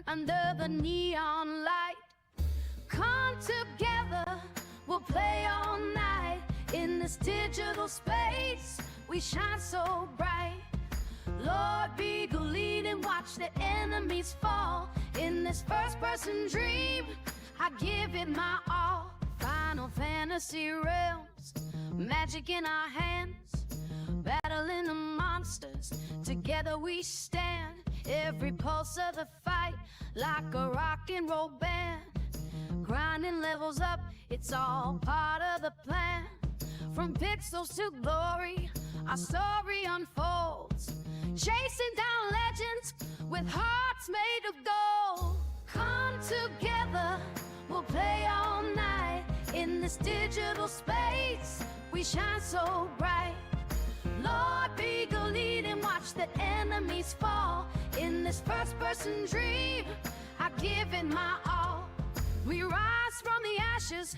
under the neon light. Come together, we'll play all night. In this digital space, we shine so bright. LordBiegel, lead and watch the enemies fall. In this first-person dream, I give it my all. Final Fantasy realms, magic in our hands, battling the monsters, together we stand. Every pulse of the fight, like a rock and roll band. Grinding levels up, it's all part of the plan. From pixels to glory, our story unfolds. Chasing down legends with hearts made of gold. Come together, we'll play all night. In this digital space, we shine so bright. LordBiegel, lead and watch the enemies fall. In this first-person dream, I give it my all. We rise from the ashes,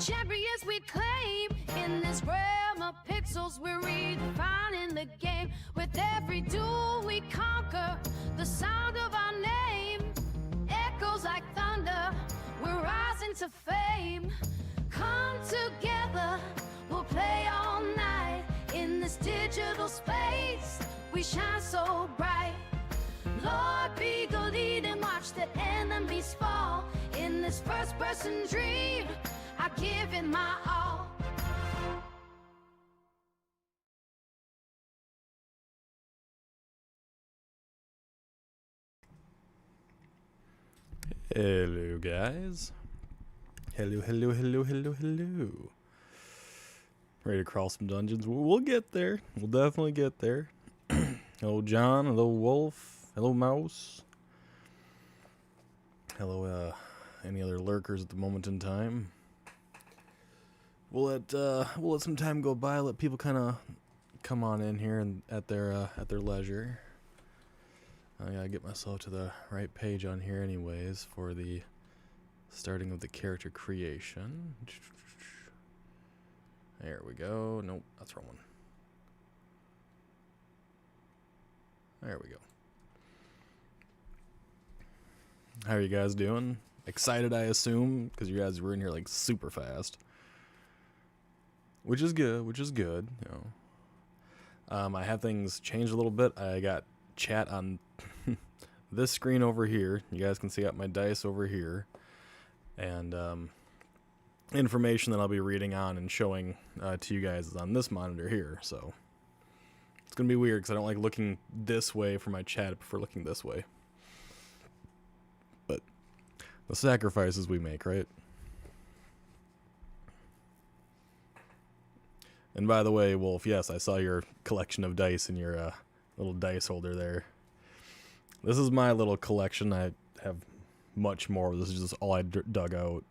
champions we claim. In this realm of pixels, we're redefining the game. With every duel we conquer, the sound of our name echoes like thunder, we're rising to fame. Come together, we'll play all night. In this digital space, we shine so bright. LordBiegel, lead and watch the enemies fall. In this first-person dream, I give it my all. Hello, guys. Hello. Ready to crawl some dungeons? We'll get there. We'll definitely get there. Hello, John. Hello, Wolf. Hello, Mouse. Hello, any other lurkers at the moment in time? We'll let some time go by. Let people kind of come on in here and at their leisure. I gotta get myself to the right page on here, anyways, for the starting of the character creation. There we go. Nope, that's the wrong one. There we go. How are you guys doing? Excited, I assume, because you guys were in here like super fast. Which is good, you know. I have things changed a little bit. I got chat on this screen over here. You guys can see out my dice over here. And information that I'll be reading on and showing to you guys is on this monitor here. So it's going to be weird because I don't like looking this way for my chat. I prefer looking this way. But the sacrifices we make, right? And by the way, Wolf, yes, I saw your collection of dice in your little dice holder there. This is my little collection. I have much more. This is just all I dug out.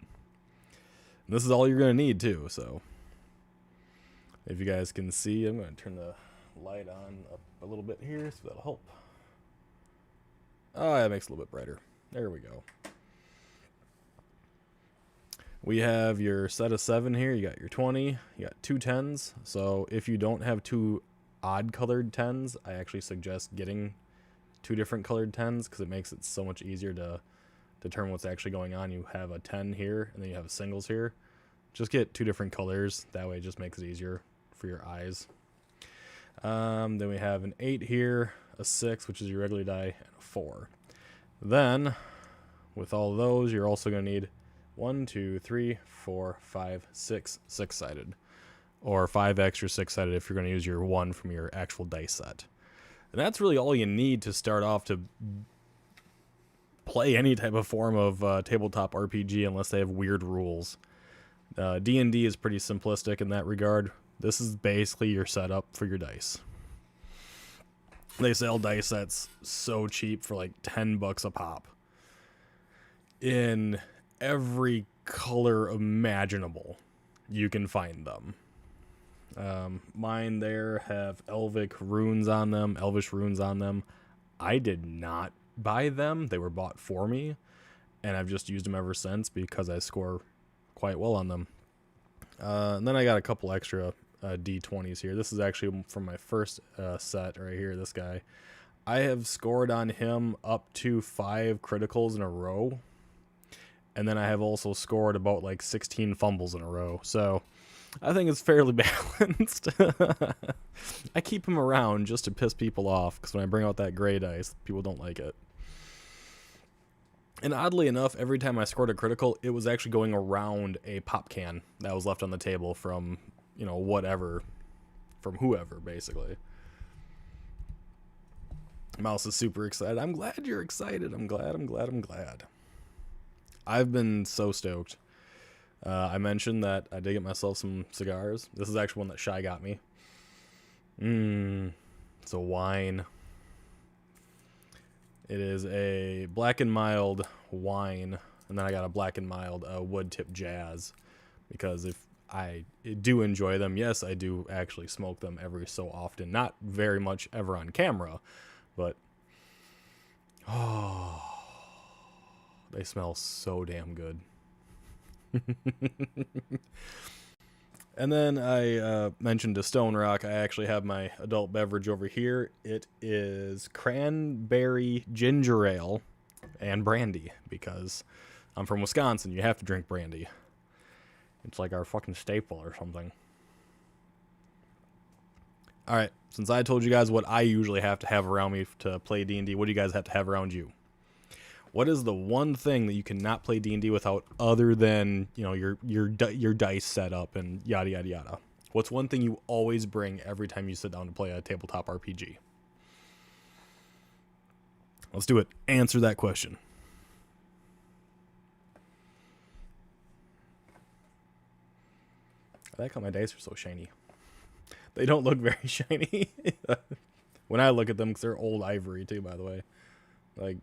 And this is all you're going to need, too, so. If you guys can see, I'm going to turn the light on up a little bit here, so that'll help. Oh, that makes it a little bit brighter. There we go. We have your set of 7 here. You got your 20. You got 2 10s. So if you don't have 2 odd colored 10s, I actually suggest getting 2 different colored 10s because it makes it so much easier to determine what's actually going on. You have a 10 here and then you have singles here. Just get 2 different colors. That way it just makes it easier for your eyes. Then we have an 8 here, a 6, which is your regular die, and a 4. Then, with all those, you're also going to need 1, 2, 3, 4, 5, 6 6-sided. Or 5 extra 6-sided if you're going to use your 1 from your actual dice set. And that's really all you need to start off to play any type of form of tabletop RPG unless they have weird rules. D&D is pretty simplistic in that regard. This is basically your setup for your dice. They sell dice sets so cheap for like $10 a pop. In every color imaginable, you can find them. Mine there have Elvish runes on them. I did not buy them. They were bought for me, and I've just used them ever since because I score quite well on them. And then I got a couple extra D20s here. This is actually from my first set right here, this guy. I have scored on him up to 5 criticals in a row. And then I have also scored about like 16 fumbles in a row. So I think it's fairly balanced. I keep him around just to piss people off, because when I bring out that gray dice, people don't like it. And oddly enough, every time I scored a critical, it was actually going around a pop can that was left on the table from, you know, whatever, from whoever, basically. Mouse is super excited. I'm glad you're excited. I'm glad. I've been so stoked. I mentioned that I did get myself some cigars. This is actually one that Shy got me. It's a wine. It is a black and mild wine, and then I got a black and mild wood tip jazz, because if I do enjoy them, yes, I do actually smoke them every so often. Not very much ever on camera, but they smell so damn good. And then I mentioned to Stone Rock, I actually have my adult beverage over here. It is cranberry ginger ale and brandy, because I'm from Wisconsin. You have to drink brandy. It's like our fucking staple or something. Alright, since I told you guys what I usually have to have around me to play D&D, what do you guys have to have around you? What is the one thing that you cannot play D&D without, other than, you know, your dice setup and yada yada yada? What's one thing you always bring every time you sit down to play a tabletop RPG? Let's do it. Answer that question. I like how my dice are so shiny. They don't look very shiny when I look at them, because they're old ivory too, by the way. Like,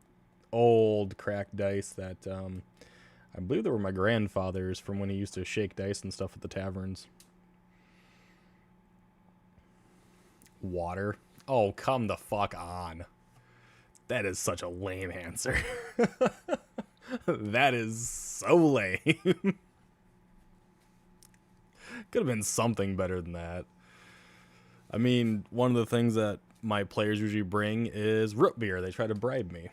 old cracked dice that I believe they were my grandfather's, from when he used to shake dice and stuff at the taverns. Water. Oh, come the fuck on. That is such a lame answer. That is so lame. Could have been something better than that. I mean, one of the things that my players usually bring is root beer. They try to bribe me.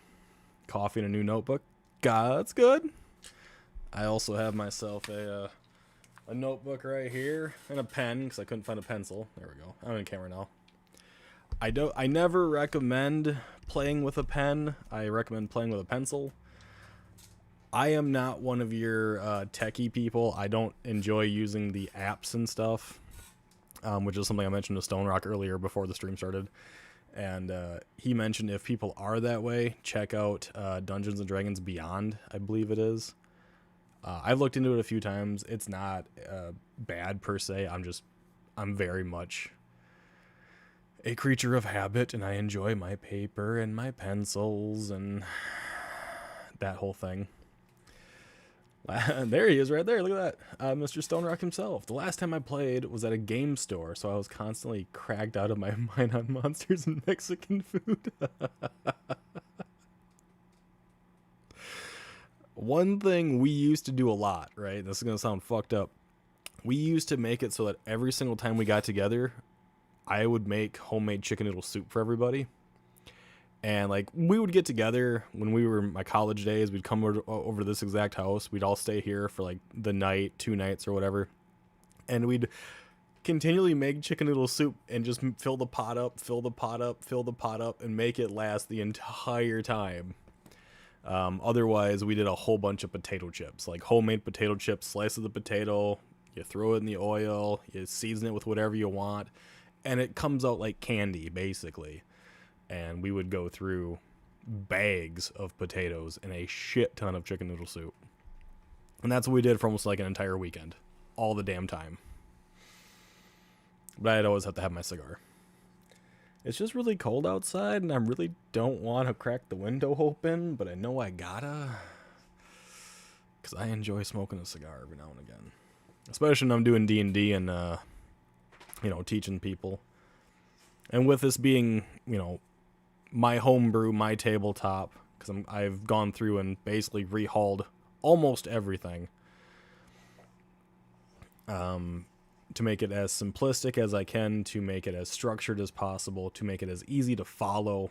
Coffee and a new notebook. God, that's good. I also have myself a notebook right here and a pen, because I couldn't find a pencil. There we go. I'm in camera now. I never recommend playing with a pen. I recommend playing with a pencil. I am not one of your techie people. I don't enjoy using the apps and stuff, which is something I mentioned to Stone Rock earlier before the stream started. And he mentioned if people are that way, check out Dungeons & Dragons Beyond, I believe it is. I've looked into it a few times. It's not bad per se. I'm very much a creature of habit, and I enjoy my paper and my pencils and that whole thing. There he is right there. Look at that. Mr. Stone Rock himself. The last time I played was at a game store, so I was constantly cracked out of my mind on monsters and Mexican food. One thing we used to do a lot, right? This is going to sound fucked up. We used to make it so that every single time we got together, I would make homemade chicken noodle soup for everybody. And, like, we would get together when we were in my college days. We'd come over to this exact house. We'd all stay here for, like, the night, 2 nights or whatever. And we'd continually make chicken noodle soup and just fill the pot up, and make it last the entire time. Otherwise, we did a whole bunch of potato chips. Like, homemade potato chips, slice of the potato, you throw it in the oil, you season it with whatever you want, and it comes out like candy, basically. And we would go through bags of potatoes and a shit ton of chicken noodle soup. And that's what we did for almost like an entire weekend. All the damn time. But I'd always have to have my cigar. It's just really cold outside, and I really don't want to crack the window open, but I know I gotta. Because I enjoy smoking a cigar every now and again. Especially when I'm doing D&D and, you know, teaching people. And with this being, you know, my homebrew, my tabletop, because I've gone through and basically rehauled almost everything to make it as simplistic as I can, to make it as structured as possible, to make it as easy to follow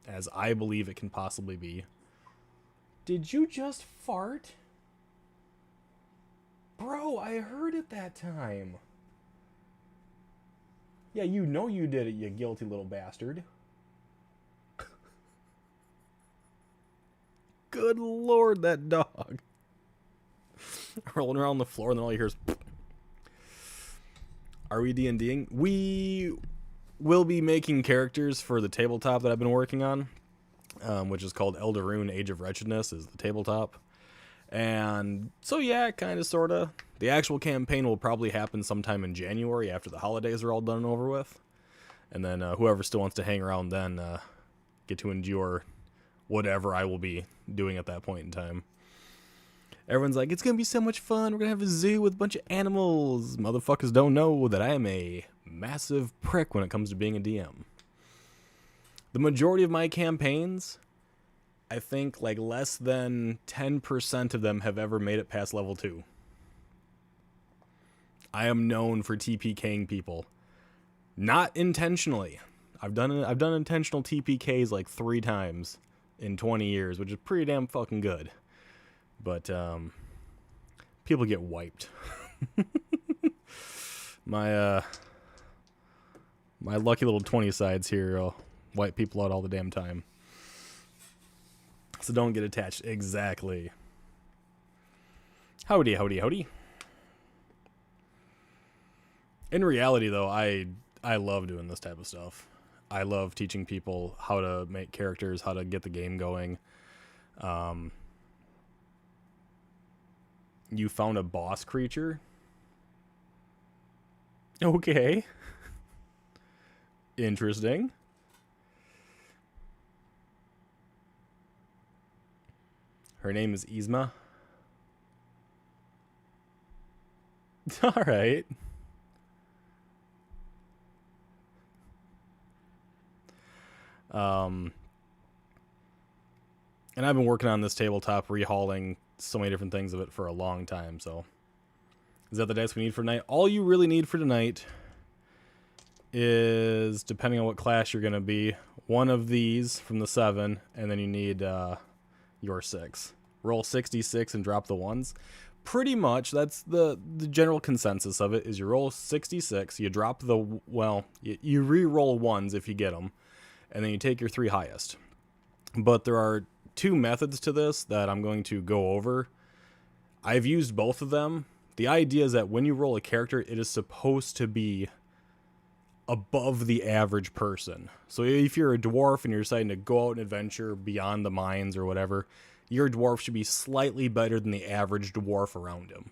as I believe it can possibly be. Did you just fart? Bro, I heard it that time. Yeah, you know you did it, you guilty little bastard. Good lord, that dog. Rolling around the floor, and then all you hear is... Are we D&Ding? We will be making characters for the tabletop that I've been working on, which is called Eldarrun Age of Wretchedness, is the tabletop. And so yeah, kind of, sort of. The actual campaign will probably happen sometime in January after the holidays are all done and over with. And then whoever still wants to hang around then get to endure whatever I will be doing at that point in time. Everyone's like, it's going to be so much fun. We're going to have a zoo with a bunch of animals. Motherfuckers don't know that I am a massive prick when it comes to being a DM. The majority of my campaigns, I think like less than 10% of them have ever made it past level 2. I am known for TPKing people. Not intentionally. I've done intentional TPKs like 3 times in 20 years, which is pretty damn fucking good. But people get wiped. My lucky little 20 sides here wipe people out all the damn time. So don't get attached. Exactly. Howdy, howdy, howdy. In reality, though, I love doing this type of stuff. I love teaching people how to make characters, how to get the game going. You found a boss creature? Okay. Interesting. Her name is Yzma. All right. And I've been working on this tabletop, rehauling so many different things of it for a long time, so... Is that the dice we need for tonight? All you really need for tonight is, depending on what class you're going to be, one of these from the 7, and then you need your 6. Roll 66 and drop the 1s. Pretty much, that's the general consensus of it, is you roll 66, you drop the... Well, you re-roll 1s if you get them, and then you take your 3 highest. But there are 2 methods to this that I'm going to go over. I've used both of them. The idea is that when you roll a character, it is supposed to be above the average person. So if you're a dwarf and you're deciding to go out and adventure beyond the mines or whatever, your dwarf should be slightly better than the average dwarf around him.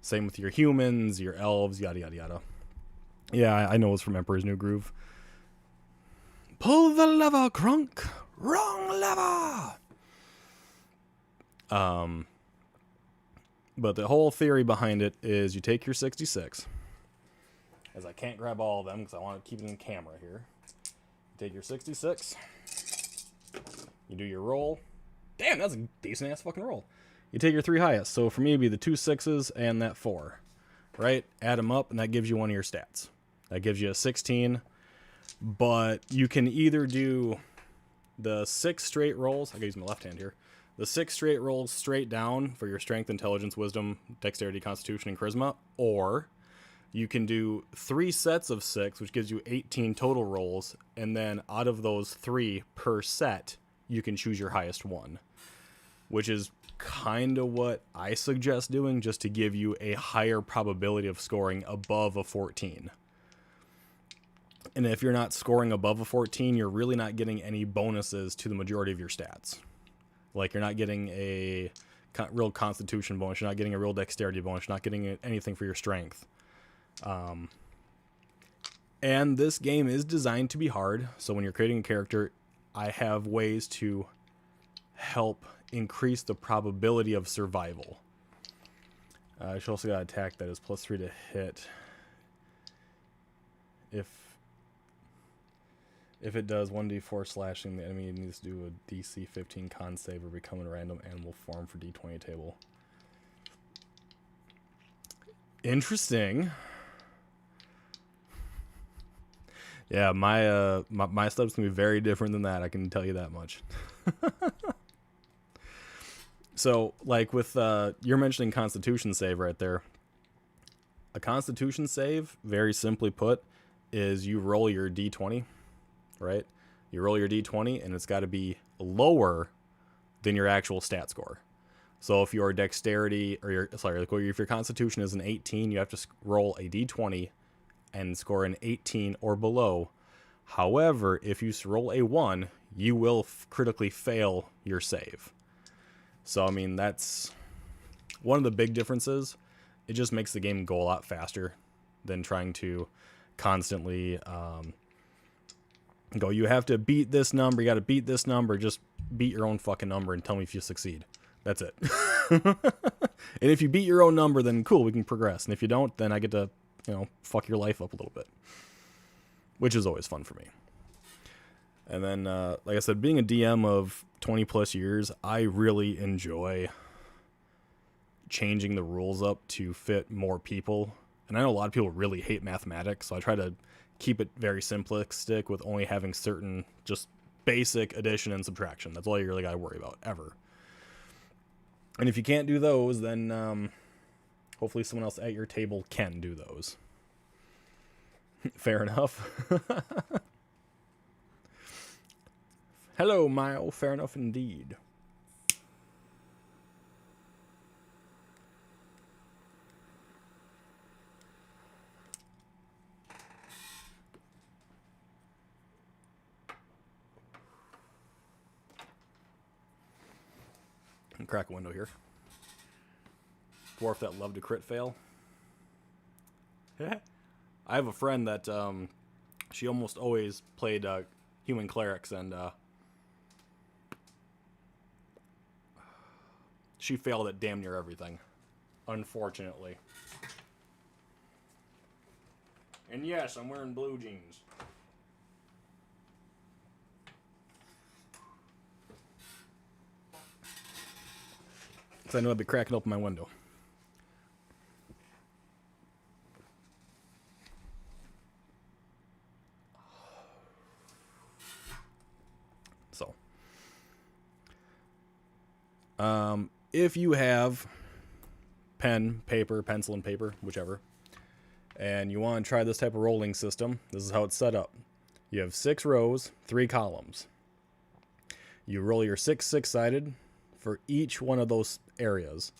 Same with your humans, your elves, yada yada yada. Yeah, I know it's from Emperor's New Groove. Pull the lever, Crunk! Wrong lever! But the whole theory behind it is you take your 66, as I can't grab all of them because I want to keep it in camera here. You take your 66, you do your roll. Damn, that's a decent ass fucking roll. You take your 3 highest, so for me it'd be the 2 6s and that 4, right? Add them up and that gives you one of your stats. That gives you a 16, but you can either do the 6 straight rolls. I gotta use my left hand here. The 6 straight rolls straight down for your strength, intelligence, wisdom, dexterity, constitution, and charisma. Or you can do 3 sets of 6, which gives you 18 total rolls. And then out of those 3 per set, you can choose your highest one. Which is kind of what I suggest doing, just to give you a higher probability of scoring above a 14. And if you're not scoring above a 14, you're really not getting any bonuses to the majority of your stats. Like, you're not getting a real constitution bonus, you're not getting a real dexterity bonus, you're not getting anything for your strength. And this game is designed to be hard, so when you're creating a character, I have ways to help increase the probability of survival. She also got an attack that is +3 to hit. If it does 1d4 slashing, the enemy needs to do a DC 15 con save or become a random animal form for d20 table. Interesting. Yeah, my step's gonna be very different than that. I can tell you that much. So, like with you're mentioning Constitution save right there. A Constitution save, very simply put, is you roll your d20, right? You roll your d20, and it's got to be lower than your actual stat score. So if your dexterity, or if your Constitution is an 18, you have to roll a d20 and score an 18 or below. However, if you roll a 1, you will critically fail your save. So, I mean, that's one of the big differences. It just makes the game go a lot faster than trying to constantly go, you have to beat this number, you got to beat this number. Just beat your own fucking number and tell me if you succeed. That's it. And if you beat your own number, then cool, we can progress. And if you don't, then I get to, fuck your life up a little bit, which is always fun for me. And then, like I said, being a DM of 20 plus years, I really enjoy changing the rules up to fit more people. And I know a lot of people really hate mathematics, so I try to keep it very simplistic with only having certain just basic addition and subtraction. That's all you really got to worry about, ever. And if you can't do those, then hopefully someone else at your table can do those. Fair enough. Hello, Mile. Fair enough indeed. Crack a window here. Dwarf that loved to crit fail. I have a friend that she almost always played human clerics, and she failed at damn near everything, unfortunately. And yes, I'm wearing blue jeans. Because I knew I'd be cracking open my window. So, if you have pen, paper, pencil and paper, whichever, and you want to try this type of rolling system, this is how it's set up. You have 6 rows, 3 columns. You roll your 6 six-sided for each one of those areas.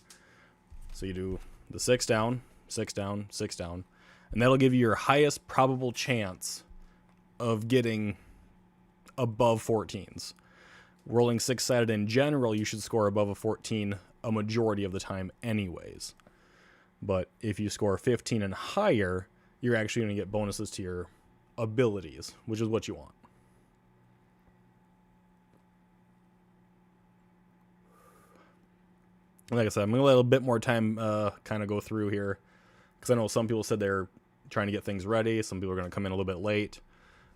So you do the 6 down, 6 down, 6 down, and that'll give you your highest probable chance of getting above 14s. Rolling 6-sided in general, you should score above a 14 a majority of the time anyways. But if you score 15 and higher, you're actually going to get bonuses to your abilities, which is what you want. Like I said, I'm going to let a bit more time kind of go through here, because I know some people said they're trying to get things ready. Some people are going to come in a little bit late.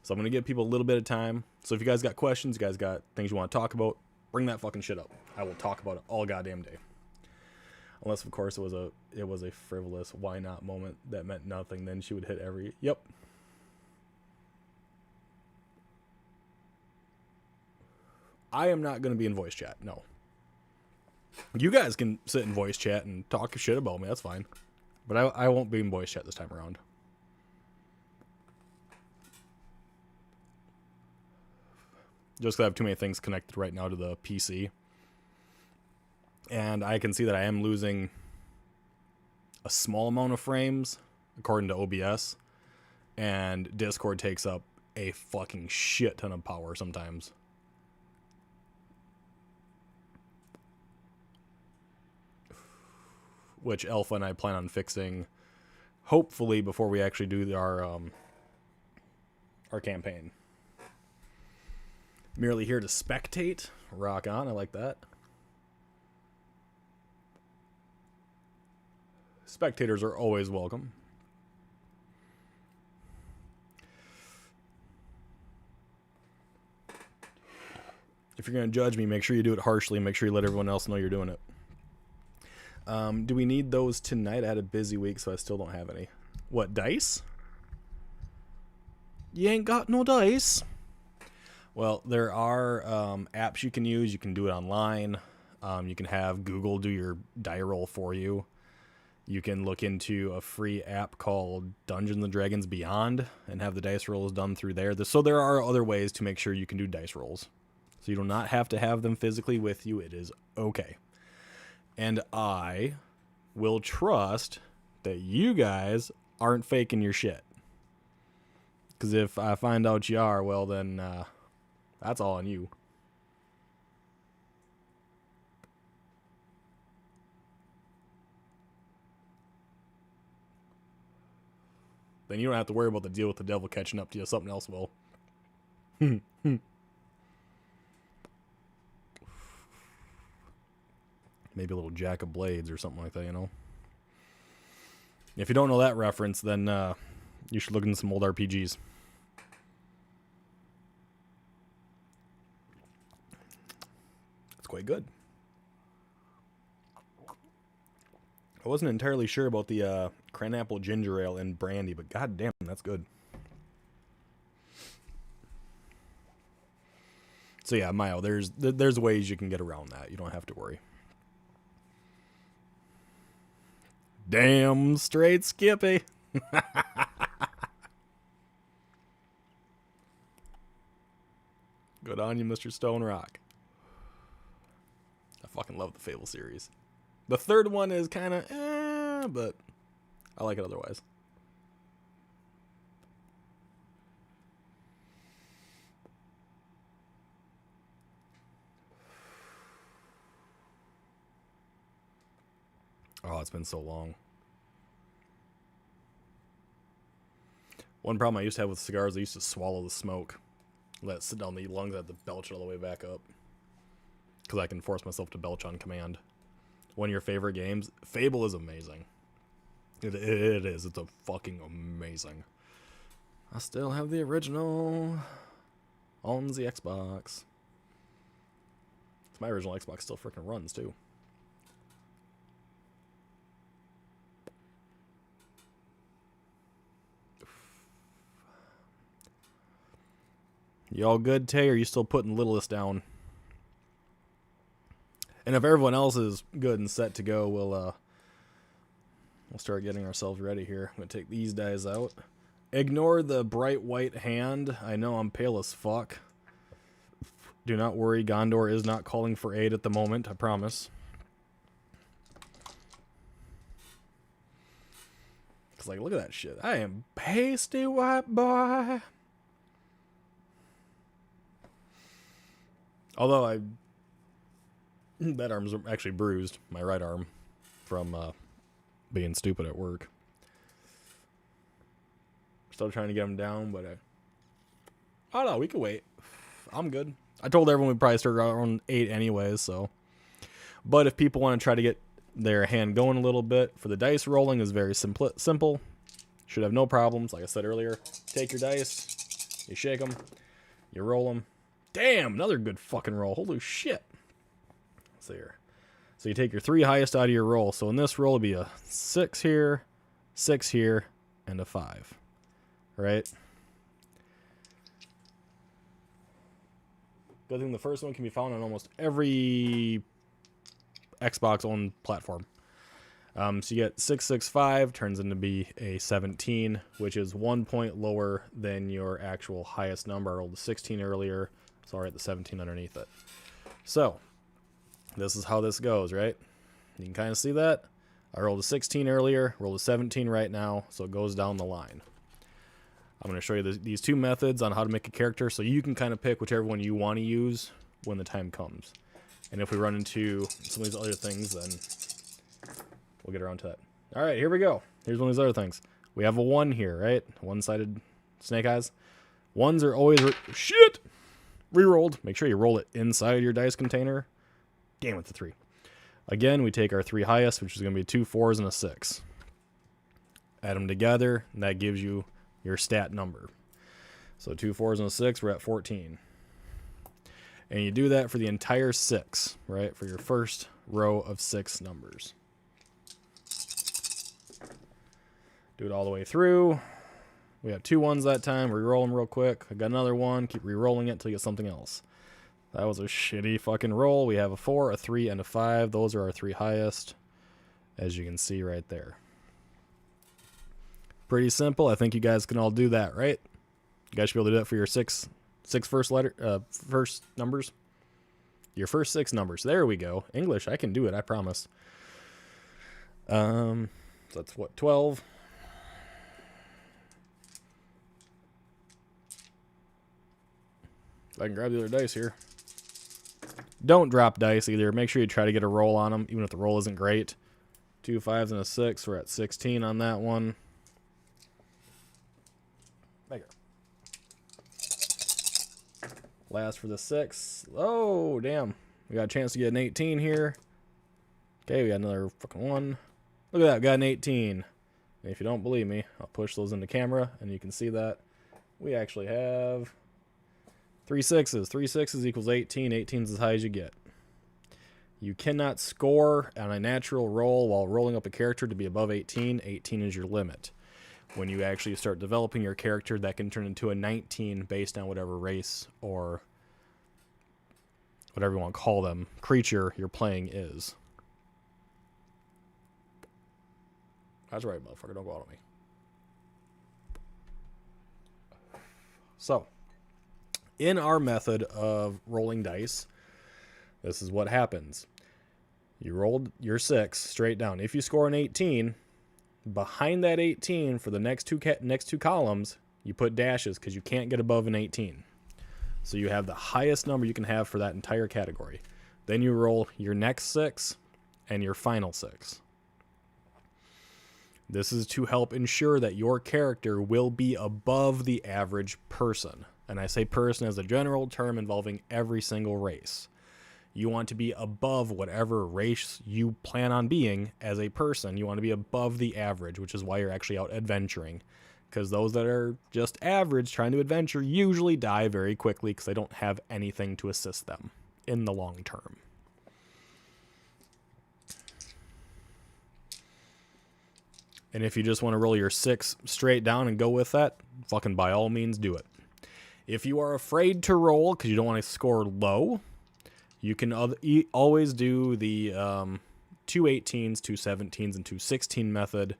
So I'm going to give people a little bit of time. So if you guys got questions, you guys got things you want to talk about, bring that fucking shit up. I will talk about it all goddamn day. Unless, of course, it was a frivolous why not moment that meant nothing. Then she would hit every... Yep. I am not going to be in voice chat. No. You guys can sit in voice chat and talk shit about me. That's fine. But I won't be in voice chat this time around. Just because I have too many things connected right now to the PC. And I can see that I am losing a small amount of frames, according to OBS. And Discord takes up a fucking shit ton of power sometimes. Which Alpha and I plan on fixing, hopefully, before we actually do our campaign. Merely here to spectate. Rock on, I like that. Spectators are always welcome. If you're going to judge me, make sure you do it harshly. Make sure you let everyone else know you're doing it. Do we need those tonight? I had a busy week, so I still don't have any. What, dice? You ain't got no dice. Well, there are apps you can use. You can do it online. You can have Google do your die roll for you. You can look into a free app called Dungeons & Dragons Beyond and have the dice rolls done through there. So there are other ways to make sure you can do dice rolls. So you do not have to have them physically with you. It is okay. And I will trust that you guys aren't faking your shit. Because if I find out you are, well then, that's all on you. Then you don't have to worry about the deal with the devil catching up to you. Something else will. Maybe a little Jack of Blades or something like that, you know? If you don't know that reference, then you should look into some old RPGs. It's quite good. I wasn't entirely sure about the cranapple ginger ale and brandy, but goddamn, that's good. So yeah, Mayo, there's ways you can get around that. You don't have to worry. Damn straight Skippy. Good on you, Mr. Stone Rock. I fucking love the Fable series. The third one is kind of but I like it otherwise. Oh, it's been so long. One problem I used to have with cigars, I used to swallow the smoke. Let it sit down the lungs, I had to belch it all the way back up. Because I can force myself to belch on command. One of your favorite games? Fable is amazing. It is. It's a fucking amazing. I still have the original on the Xbox. My original Xbox still freaking runs, too. You all good, Tay, or are you still putting Littlest down? And if everyone else is good and set to go, we'll start getting ourselves ready here. I'm going to take these dies out. Ignore the bright white hand. I know I'm pale as fuck. Do not worry, Gondor is not calling for aid at the moment, I promise. Because, like, look at that shit. I am pasty white boy. Although that arm's actually bruised, my right arm, from being stupid at work. Still trying to get him down, but I don't know, we can wait. I'm good. I told everyone we'd probably start around 8 anyways, so. But if people want to try to get their hand going a little bit, for the dice rolling is very simple. Should have no problems. Like I said earlier, take your dice, you shake them, you roll them. Damn, another good fucking roll. Holy shit. Let's see here. So you take your 3 highest out of your roll. So in this roll, it'll be a 6 here, 6 here, and a 5. Right? Good thing the first one can be found on almost every Xbox-owned platform. So you get 665, turns into be a 17, which is 1 point lower than your actual highest number. I rolled a 16 earlier. So I'll write the 17 underneath it. So, this is how this goes, right? You can kind of see that. I rolled a 16 earlier, rolled a 17 right now, so it goes down the line. I'm going to show you these 2 methods on how to make a character, so you can kind of pick whichever one you want to use when the time comes. And if we run into some of these other things, then we'll get around to that. All right, here we go. Here's one of these other things. We have a 1 here, right? One-sided snake eyes. 1s are always... Shit! Rerolled. Make sure you roll it inside your dice container. Damn, it's a 3. Again, we take our 3 highest, which is going to be 2 4s and a 6. Add them together, and that gives you your stat number. So 2 4s and a 6, we're at 14. And you do that for the entire 6, right? For your first row of 6 numbers. Do it all the way through. We have 2 ones that time. Reroll them real quick. I got another one. Keep rerolling it until you get something else. That was a shitty fucking roll. We have a 4, a 3, and a 5. Those are our 3 highest, as you can see right there. Pretty simple. I think you guys can all do that, right? You guys should be able to do that for your six first numbers. Your first 6 numbers. There we go. English, I can do it, I promise. So that's what, 12? I can grab the other dice here. Don't drop dice either. Make sure you try to get a roll on them, even if the roll isn't great. 2 5s and a 6. We're at 16 on that one. Bigger. Last for the 6. Oh, damn. We got a chance to get an 18 here. Okay, we got another fucking 1. Look at that, got an 18. And if you don't believe me, I'll push those into camera, and you can see that we actually have 3 6s. 3 6s equals 18. 18's as high as you get. You cannot score on a natural roll while rolling up a character to be above 18. 18 is your limit. When you actually start developing your character, that can turn into a 19 based on whatever race or whatever you want to call them, creature you're playing is. That's right, motherfucker. Don't go out on me. So, in our method of rolling dice, this is what happens. You rolled your 6 straight down. If you score an 18, behind that 18 for the next two columns, you put dashes because you can't get above an 18. So you have the highest number you can have for that entire category. Then you roll your next 6 and your final 6. This is to help ensure that your character will be above the average person. And I say person as a general term involving every single race. You want to be above whatever race you plan on being as a person. You want to be above the average, which is why you're actually out adventuring. Because those that are just average trying to adventure usually die very quickly because they don't have anything to assist them in the long term. And if you just want to roll your 6 straight down and go with that, fucking by all means do it. If you are afraid to roll because you don't want to score low, you can always do the 2 18s, 2 17s, and 2 16 method,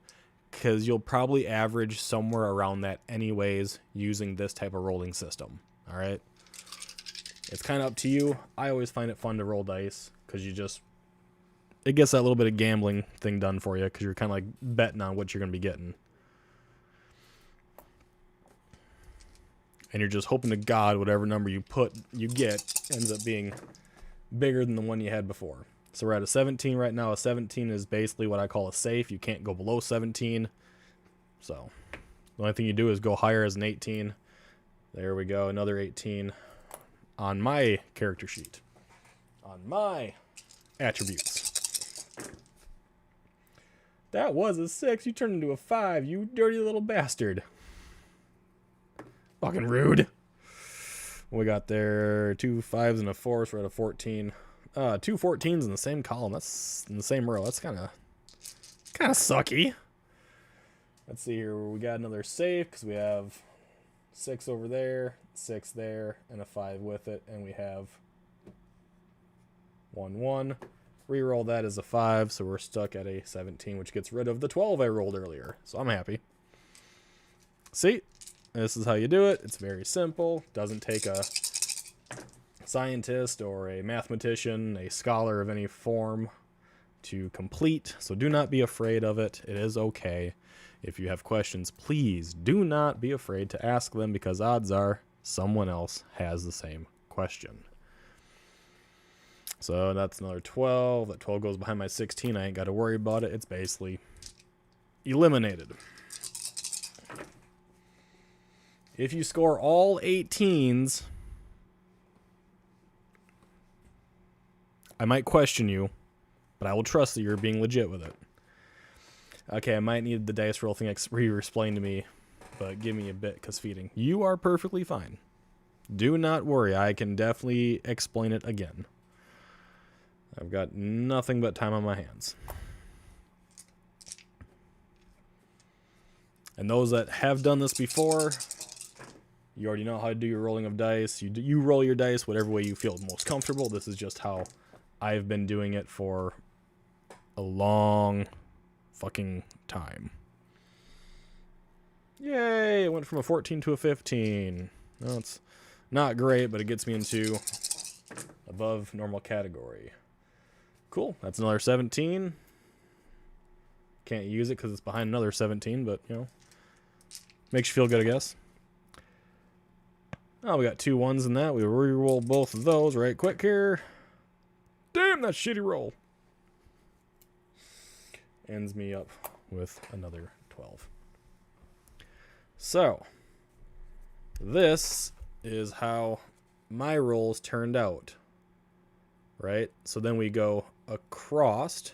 because you'll probably average somewhere around that anyways using this type of rolling system. All right? It's kind of up to you. I always find it fun to roll dice because it gets that little bit of gambling thing done for you because you're kind of like betting on what you're going to be getting. And you're just hoping to God whatever number you get ends up being bigger than the one you had before. So we're at a 17 right now. A 17 is basically what I call a safe. You can't go below 17. So the only thing you do is go higher as an 18. There we go. Another 18 on my character sheet. On my attributes. That was a 6. You turned into a 5. You dirty little bastard. Fucking rude. We got there 2 5s and a 4, so we're at a 14. 2 14s in the same column. That's in the same row. That's kind of sucky. Let's see here. We got another safe because we have 6 over there, 6 there, and a 5 with it, and we have 1 1. Reroll that as a 5, so we're stuck at a 17, which gets rid of the 12 I rolled earlier. So I'm happy. See? This is how you do it. It's very simple. Doesn't take a scientist or a mathematician, a scholar of any form to complete. So do not be afraid of it. It is okay. If you have questions, please do not be afraid to ask them because odds are someone else has the same question. So that's another 12. That 12 goes behind my 16. I ain't got to worry about it. It's basically eliminated. If you score all 18s, I might question you, but I will trust that you're being legit with it. Okay, I might need the dice roll thing re-explained to me, but give me a bit, because feeding. You are perfectly fine. Do not worry, I can definitely explain it again. I've got nothing but time on my hands. And those that have done this before, you already know how to do your rolling of dice. You roll your dice whatever way you feel most comfortable. This is just how I've been doing it for a long fucking time. Yay! It went from a 14 to a 15. No, it's not great, but it gets me into above normal category. Cool. That's another 17. Can't use it because it's behind another 17, but, you know, makes you feel good, I guess. Oh, we got 2 1s in that. We re-roll both of those right quick here. Damn, that shitty roll. Ends me up with another 12. So, this is how my rolls turned out. Right? So then we go across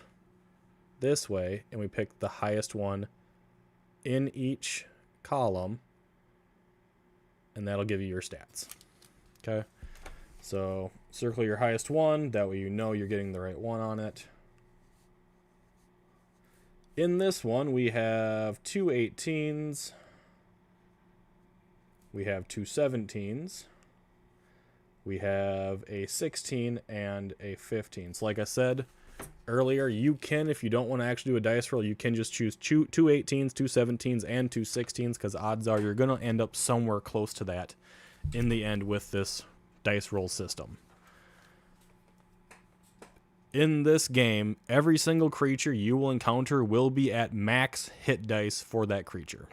this way, and we pick the highest one in each column, and that'll give you your stats. Okay? So, circle your highest one. That way you know you're getting the right one on it. In this one, we have 2 18s. We have 2 17s. We have a 16 and a 15. So like I said earlier, you can, if you don't want to actually do a dice roll, you can just choose 2 18s, 2 17s, and 2 16s, because odds are you're going to end up somewhere close to that in the end with this dice roll system. In this game, every single creature you will encounter will be at max hit dice for that creature.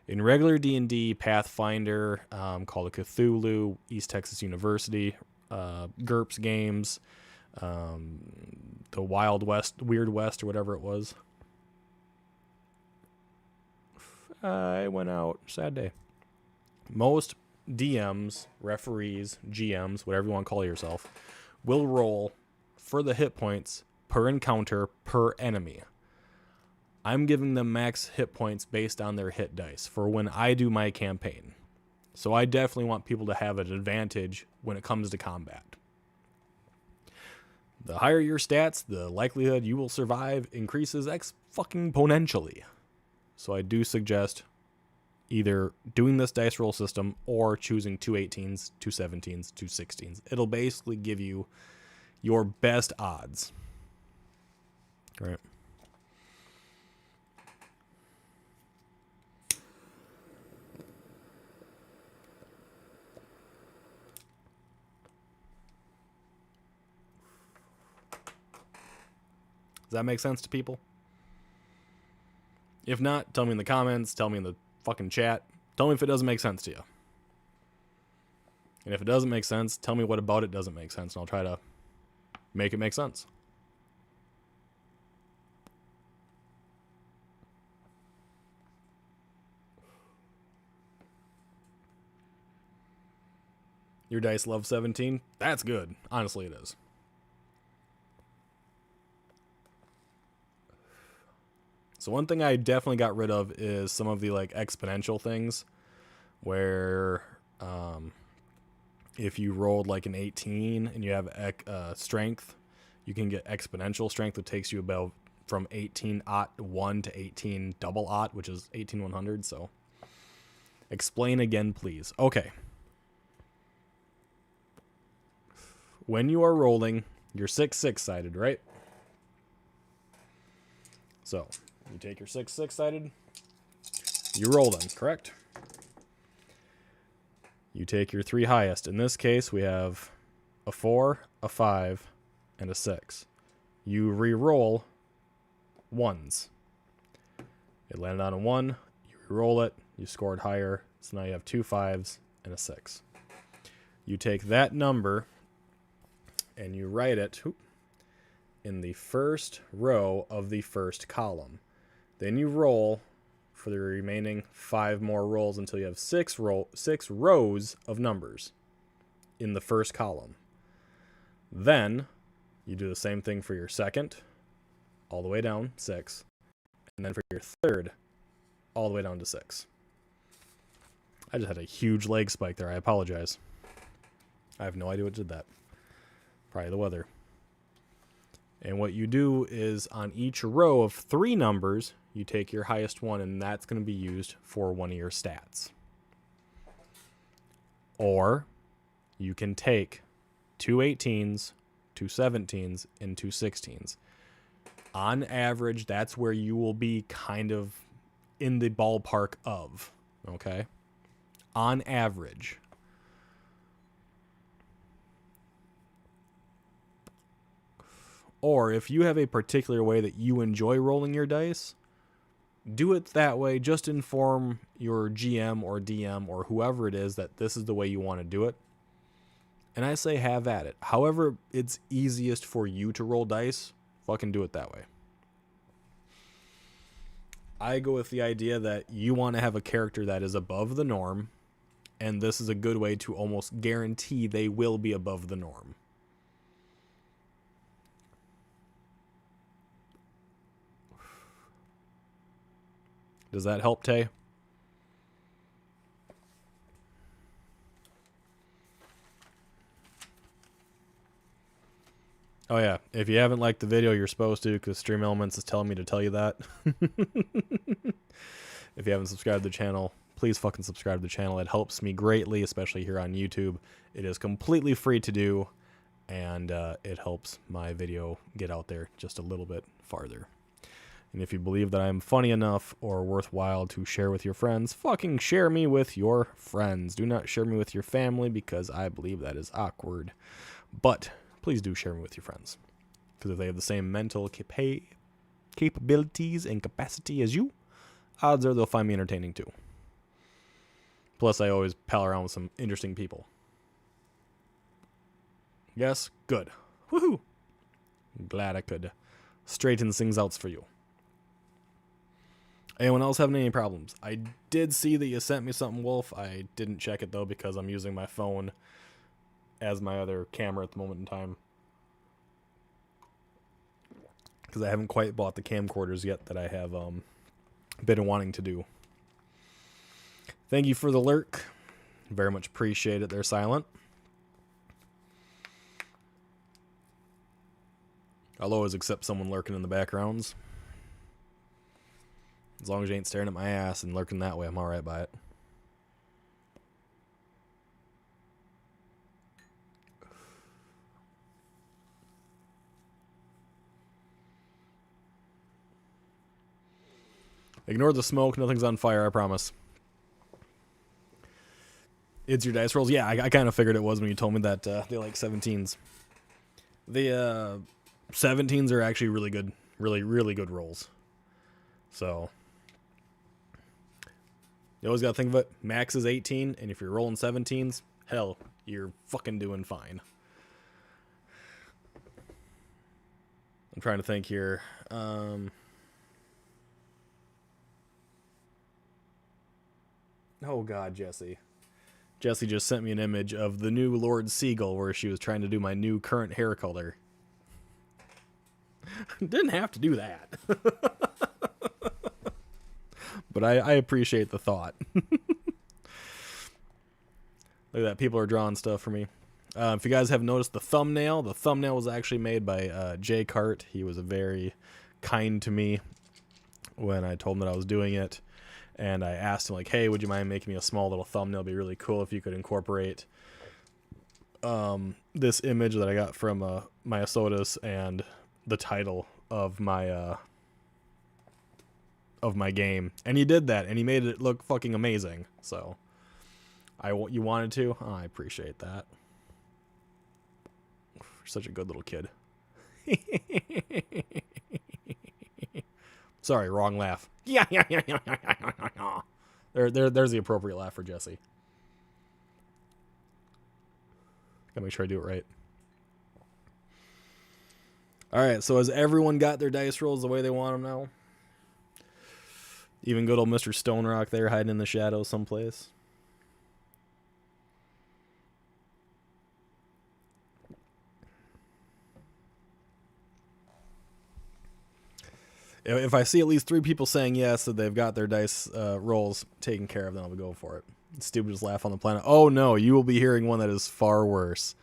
In regular D&D, Pathfinder, Call of Cthulhu, East Texas University, GURPS games, the Wild West, Weird West, or whatever it was. I went out. Sad day. Most DMs, referees, GMs, whatever you want to call yourself, will roll for the hit points per encounter per enemy. I'm giving them max hit points based on their hit dice for when I do my campaign. So I definitely want people to have an advantage when it comes to combat. The higher your stats, the likelihood you will survive increases exponentially. So I do suggest either doing this dice roll system or choosing 2 18s, 2 17s, 2 16s. It'll basically give you your best odds. All right. Does that make sense to people? If not, tell me in the comments, tell me in the fucking chat. Tell me if it doesn't make sense to you. And if it doesn't make sense, tell me what about it doesn't make sense, and I'll try to make it make sense. Your dice love 17? That's good. Honestly, it is. So one thing I definitely got rid of is some of the like exponential things where if you rolled like an 18 and you have strength, you can get exponential strength, which takes you about from 18-1 to 18-, which is 18-100. So explain again, please. Okay. When you are rolling, you're 6-6-sided, right? So you take your 6-6-sided, you roll them, correct? You take your 3 highest. In this case, we have a 4, a 5, and a 6. You re-roll 1s. It landed on a 1, you re-roll it, you scored higher, so now you have 2 5s and a 6. You take that number and you write it in the first row of the first column. Then you roll for the remaining 5 more rolls until you have 6 rows of numbers in the first column. Then you do the same thing for your second, all the way down, 6. And then for your third, all the way down to 6. I just had a huge leg spike there. I apologize. I have no idea what did that. Probably the weather. And what you do is on each row of 3 numbers, you take your highest one, and that's going to be used for one of your stats. Or you can take 2 18s, 2 17s, and 2 16s. On average, that's where you will be kind of in the ballpark of, okay? On average. Or if you have a particular way that you enjoy rolling your dice, do it that way. Just inform your GM or DM or whoever it is that this is the way you want to do it. And I say have at it. However it's easiest for you to roll dice, fucking do it that way. I go with the idea that you want to have a character that is above the norm, and this is a good way to almost guarantee they will be above the norm. Does that help, Tay? Oh yeah, if you haven't liked the video, you're supposed to, because Stream Elements is telling me to tell you that. If you haven't subscribed to the channel, please fucking subscribe to the channel. It helps me greatly, especially here on YouTube. It is completely free to do, and it helps my video get out there just a little bit farther. And if you believe that I'm funny enough or worthwhile to share with your friends, fucking share me with your friends. Do not share me with your family, because I believe that is awkward. But please do share me with your friends, because if they have the same mental capabilities and capacity as you, odds are they'll find me entertaining too. Plus, I always pal around with some interesting people. Yes? Good. Woohoo! Glad I could straighten things out for you. Anyone else having any problems? I did see that you sent me something, Wolf. I didn't check it, though, because I'm using my phone as my other camera at the moment in time. Because I haven't quite bought the camcorders yet that I have been wanting to do. Thank you for the lurk. Very much appreciate it. They're silent. I'll always accept someone lurking in the backgrounds. As long as you ain't staring at my ass and lurking that way, I'm alright by it. Ignore the smoke. Nothing's on fire, I promise. It's your dice rolls? Yeah, I kind of figured it was when you told me that they like 17s. The 17s are actually really good. Really, really good rolls. So you always got to think of it. Max is 18, and if you're rolling 17s, hell, you're fucking doing fine. I'm trying to think here. Oh, God, Jesse. Jesse just sent me an image of the new LordBiegel where she was trying to do my new current hair color. Didn't have to do that. But I appreciate the thought. Look at that. People are drawing stuff for me. If you guys have noticed the thumbnail was actually made by Jay Cart. He was very kind to me when I told him that I was doing it. And I asked him, like, hey, would you mind making me a small little thumbnail? It'd be really cool if you could incorporate this image that I got from my Asotus and the title of my game. And he did that, and he made it look fucking amazing. So, you wanted to? Oh, I appreciate that. You're such a good little kid. Sorry, wrong laugh. Yeah. There's the appropriate laugh for Jesse. Gotta make sure I do it right. Alright, so has everyone got their dice rolls the way they want them now? Even good old Mr. Stone Rock there hiding in the shadows someplace. If I see at least 3 people saying yes, that they've got their dice rolls taken care of, then I'll go for it. Stupidest laugh on the planet. Oh no, you will be hearing one that is far worse.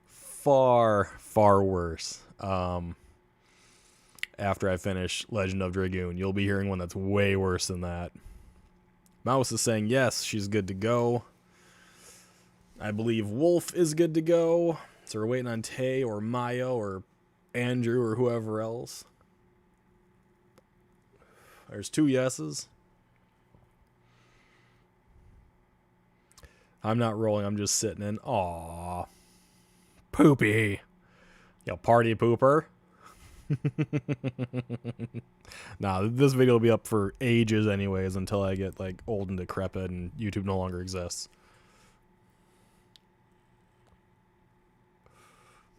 Far, far worse. after I finish Legend of Dragoon. You'll be hearing one that's way worse than that. Mouse is saying yes, she's good to go. I believe Wolf is good to go. So we're waiting on Tay or Maya or Andrew or whoever else. There's 2 yeses. I'm not rolling, I'm just sitting in. Aw. Poopy. Yo, party pooper. Nah, this video will be up for ages anyways until I get like old and decrepit and YouTube no longer exists.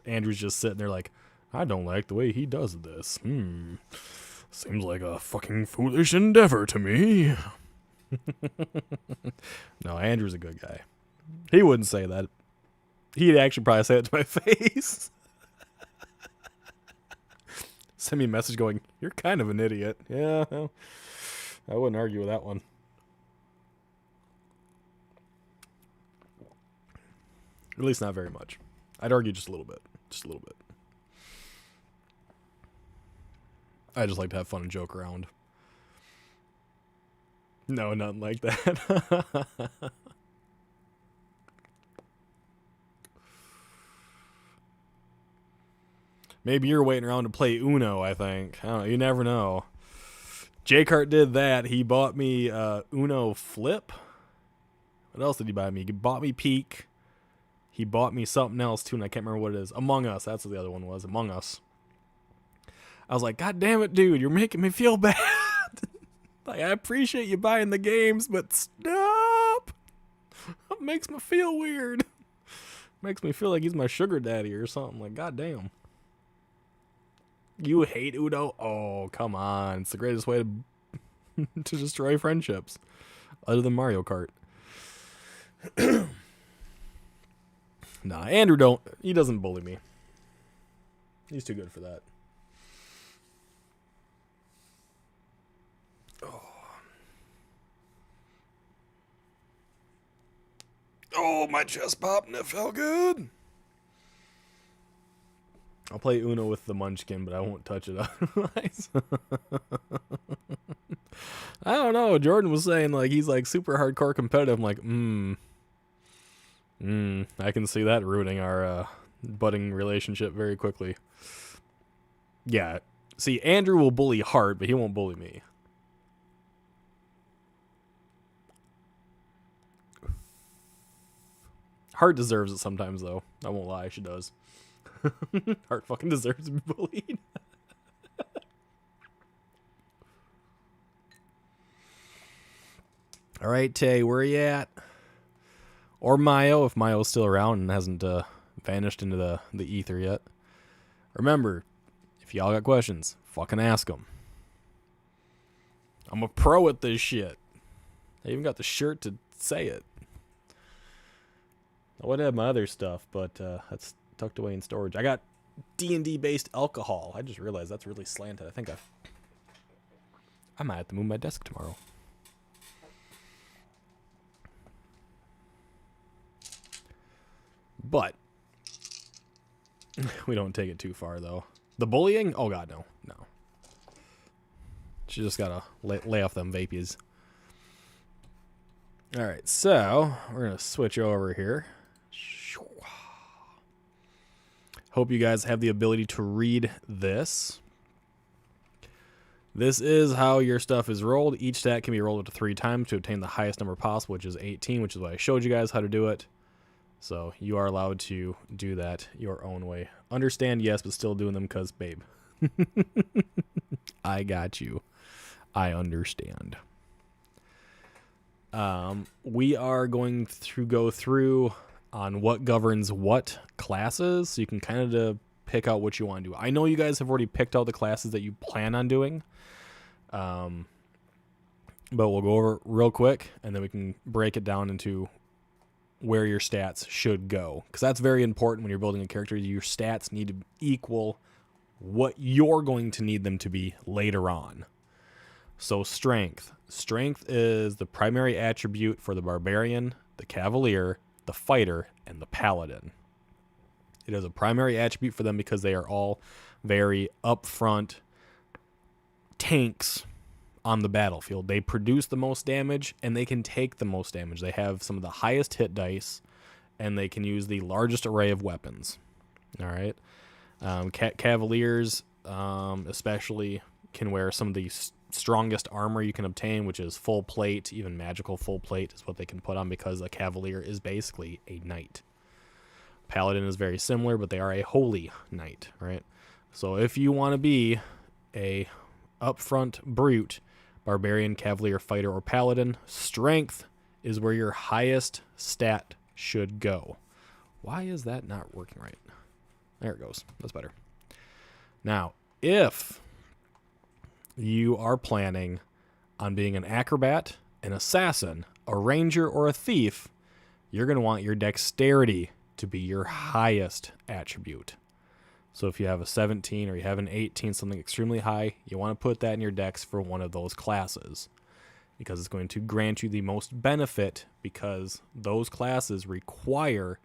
Andrew's just sitting there like, I don't like the way he does this. Seems like a fucking foolish endeavor to me. No, Andrew's a good guy. He wouldn't say that. He'd actually probably say it to my face. Send me a message going, you're kind of an idiot. Yeah, well, I wouldn't argue with that one. At least not very much. I'd argue just a little bit. Just a little bit. I just like to have fun and joke around. No, nothing like that. Maybe you're waiting around to play Uno, I think. I don't know. You never know. J-Cart did that. He bought me Uno Flip. What else did he buy me? He bought me Peak. He bought me something else, too, and I can't remember what it is. Among Us. That's what the other one was. Among Us. I was like, God damn it, dude. You're making me feel bad. Like, I appreciate you buying the games, but stop. It makes me feel weird. Makes me feel like he's my sugar daddy or something. Like, God damn. You hate Uno? Oh, come on. It's the greatest way to destroy friendships. Other than Mario Kart. Nah, Andrew he doesn't bully me. He's too good for that. Oh, my chest popped and it felt good. I'll play Uno with the Munchkin, but I won't touch it otherwise. I don't know. Jordan was saying like he's like super hardcore competitive. I'm like, I can see that ruining our budding relationship very quickly. Yeah. See, Andrew will bully Hart, but he won't bully me. Hart deserves it sometimes, though. I won't lie, she does. Hart fucking deserves to be bullied. All right, Tay, where are you at? Or Mayo, if Mayo's still around and hasn't vanished into the ether yet. Remember, if y'all got questions, fucking ask them. I'm a pro at this shit. I even got the shirt to say it. I would have my other stuff, but that's tucked away in storage. I got D&D based alcohol. I just realized that's really slanted. I think I might have to move my desk tomorrow. But we don't take it too far, though. The bullying? Oh, God, no. No. She just got to lay off them vapies. All right, so we're going to switch over here. Hope you guys have the ability to read this. This is how your stuff is rolled. Each stat can be rolled up to 3 times to obtain the highest number possible, which is 18, which is why I showed you guys how to do it. So you are allowed to do that your own way. Understand, yes, but still doing them because, babe. I got you. I understand. We are going to go through on what governs what classes, so you can kind of pick out what you want to do. I know you guys have already picked out the classes that you plan on doing, but we'll go over it real quick, and then we can break it down into where your stats should go, because that's very important when you're building a character. Your stats need to equal what you're going to need them to be later on. So strength. Strength is the primary attribute for the barbarian, the cavalier, the fighter, and the paladin. It is a primary attribute for them because they are all very upfront, tanks on the battlefield. They produce the most damage, and they can take the most damage. They have some of the highest hit dice, and they can use the largest array of weapons. All right. Cavaliers especially can wear some of the strongest armor you can obtain, which is full plate. Even magical full plate is what they can put on, because a cavalier is basically a knight. Paladin is very similar, but they are a holy knight, right? So if you want to be a upfront brute, barbarian, cavalier, fighter, or paladin, strength is where your highest stat should go. Why is that not working right? There it goes. That's better. Now, if you are planning on being an acrobat, an assassin, a ranger, or a thief, you're going to want your dexterity to be your highest attribute. So if you have a 17 or you have an 18, something extremely high, you want to put that in your dex for one of those classes, because it's going to grant you the most benefit, because those classes require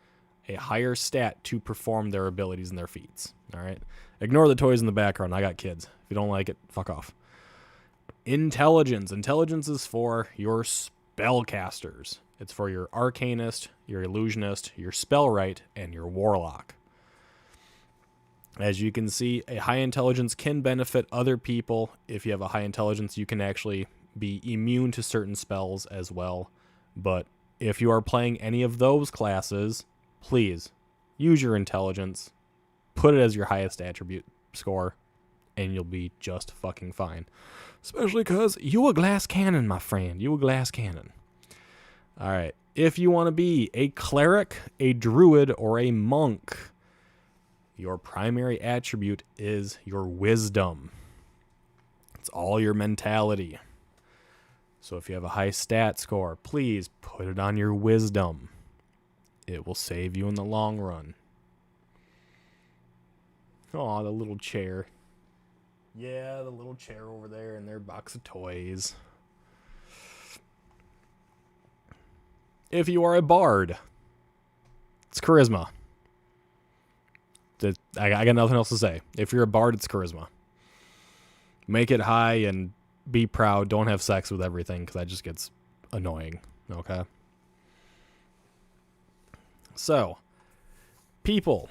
a higher stat to perform their abilities and their feats. All right? Ignore the toys in the background. I got kids. If you don't like it, fuck off. Intelligence. Intelligence is for your spellcasters. It's for your arcanist, your illusionist, your spellwright, and your warlock. As you can see, a high intelligence can benefit other people. If you have a high intelligence, you can actually be immune to certain spells as well. But if you are playing any of those classes, please use your intelligence, put it as your highest attribute score, and you'll be just fucking fine. Especially because you a glass cannon, my friend. You a glass cannon. All right. If you want to be a cleric, a druid, or a monk, your primary attribute is your wisdom. It's all your mentality. So if you have a high stat score, please put it on your wisdom. It will save you in the long run. Oh, the little chair. Yeah, the little chair over there and their box of toys. If you are a bard, it's charisma. I got nothing else to say. If you're a bard, it's charisma. Make it high and be proud. Don't have sex with everything, because that just gets annoying. Okay? So, people,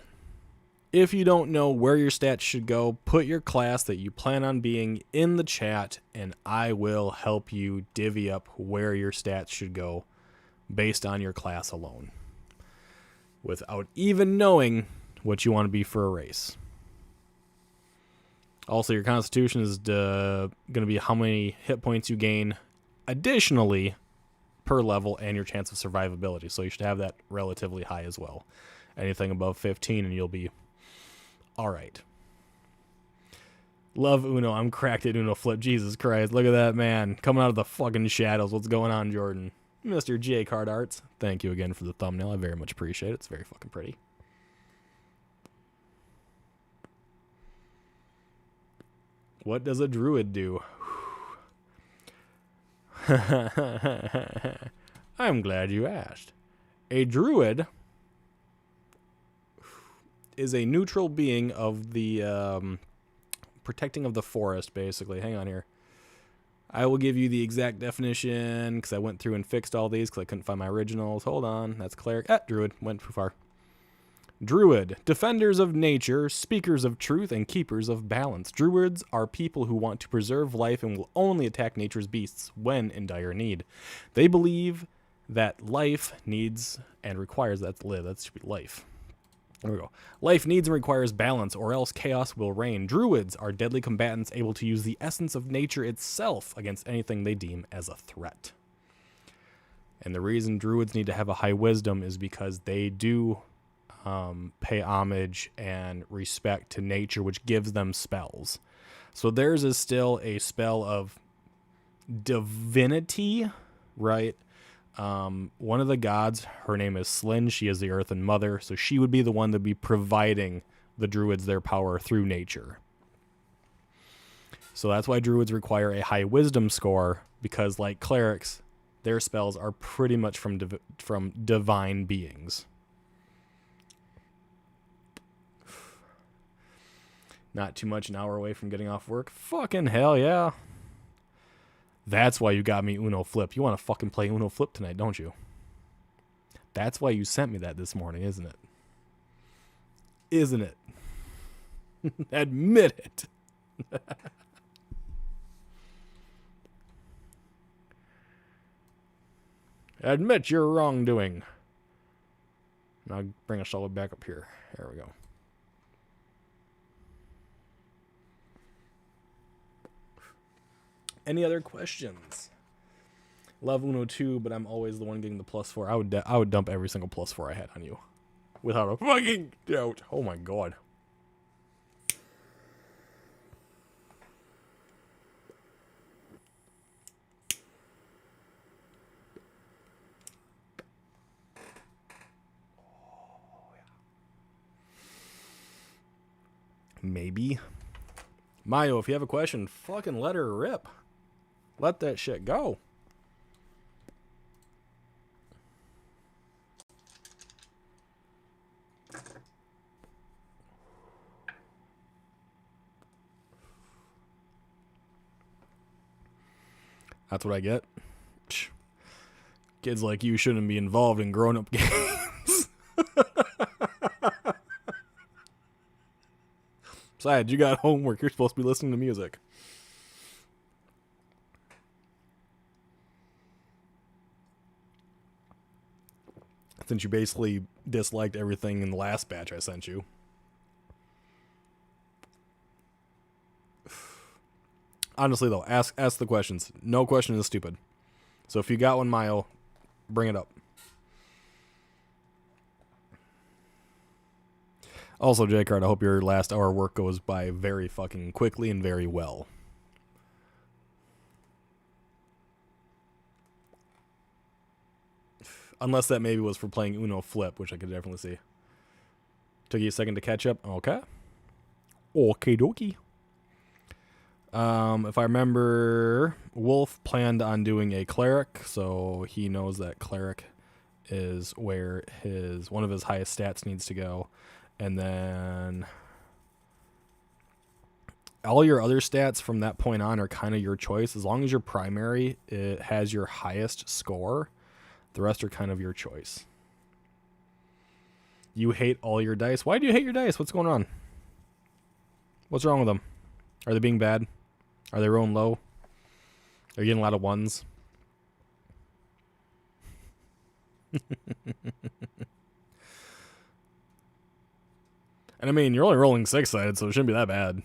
if you don't know where your stats should go, put your class that you plan on being in the chat, and I will help you divvy up where your stats should go based on your class alone, without even knowing what you want to be for a race. Also, your constitution is going to be how many hit points you gain additionally per level, and your chance of survivability. So you should have that relatively high as well. Anything above 15 and you'll be all right. Love Uno. I'm cracked at Uno Flip. Jesus Christ. Look at that, man. Coming out of the fucking shadows. What's going on, Jordan? Mr. J Card Arts. Thank you again for the thumbnail. I very much appreciate it. It's very fucking pretty. What does a druid do? I'm glad you asked. A druid is a neutral being of the protecting of the forest, basically. Hang on here. I will give you the exact definition, because I went through and fixed all these because I couldn't find my originals. Hold on. That's cleric. Druid. Went too far. Druid, defenders of nature, speakers of truth, and keepers of balance. Druids are people who want to preserve life and will only attack nature's beasts when in dire need. They believe that life needs and requires, that's live, that should be life. There we go. Life needs and requires balance, or else chaos will reign. Druids are deadly combatants able to use the essence of nature itself against anything they deem as a threat. And the reason druids need to have a high wisdom is because they do pay homage and respect to nature, which gives them spells. So theirs is still a spell of divinity, right? One of the gods, her name is Slyn. She is the Earthen Mother, so she would be the one to be providing the druids their power through nature. So that's why druids require a high wisdom score, because like clerics, their spells are pretty much from divine beings. Not too much, an hour away from getting off work. Fucking hell yeah. That's why you got me Uno Flip. You want to fucking play Uno Flip tonight, don't you? That's why you sent me that this morning, isn't it? Isn't it? Admit it. Admit your wrongdoing. Now bring us all back up here. There we go. Any other questions? Love Uno 2, but I'm always the one getting the +4. I would dump every single +4 I had on you. Without a fucking doubt. Oh my god. Maybe. Mayo, if you have a question, fucking let her rip. Let that shit go. That's what I get. Psh. Kids like you shouldn't be involved in grown-up games. Besides, you got homework. You're supposed to be listening to music. Since you basically disliked everything in the last batch I sent you. Honestly, though, ask the questions. No question is stupid. So if you got one, Mayo, bring it up. Also, J-Card, I hope your last hour work goes by very fucking quickly and very well. Unless that maybe was for playing Uno Flip, which I could definitely see. Took you a second to catch up? Okay. Okie dokie. If I remember, Wolf planned on doing a cleric, so he knows that cleric is where one of his highest stats needs to go. And then all your other stats from that point on are kind of your choice. As long as your primary it has your highest score, the rest are kind of your choice. You hate all your dice. Why do you hate your dice? What's going on? What's wrong with them? Are they being bad? Are they rolling low? Are you getting a lot of ones? And I mean, you're only rolling 6-sided, so it shouldn't be that bad.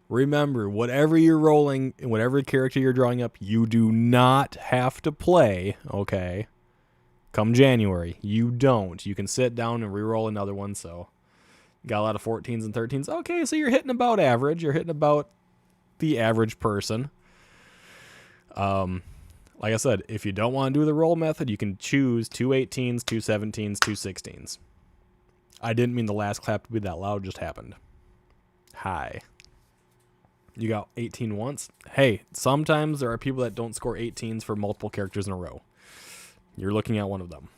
Remember, whatever you're rolling, and whatever character you're drawing up, you do not have to play, okay? Come January, you don't. You can sit down and reroll another one, so... Got a lot of 14s and 13s. Okay, so you're hitting about average. You're hitting about the average person. Like I said, if you don't want to do the roll method, you can choose 2 18s, 2 17s, 2 16s. I didn't mean the last clap to be that loud, just happened. Hi. You got 18 once? Hey, sometimes there are people that don't score 18s for multiple characters in a row. You're looking at one of them.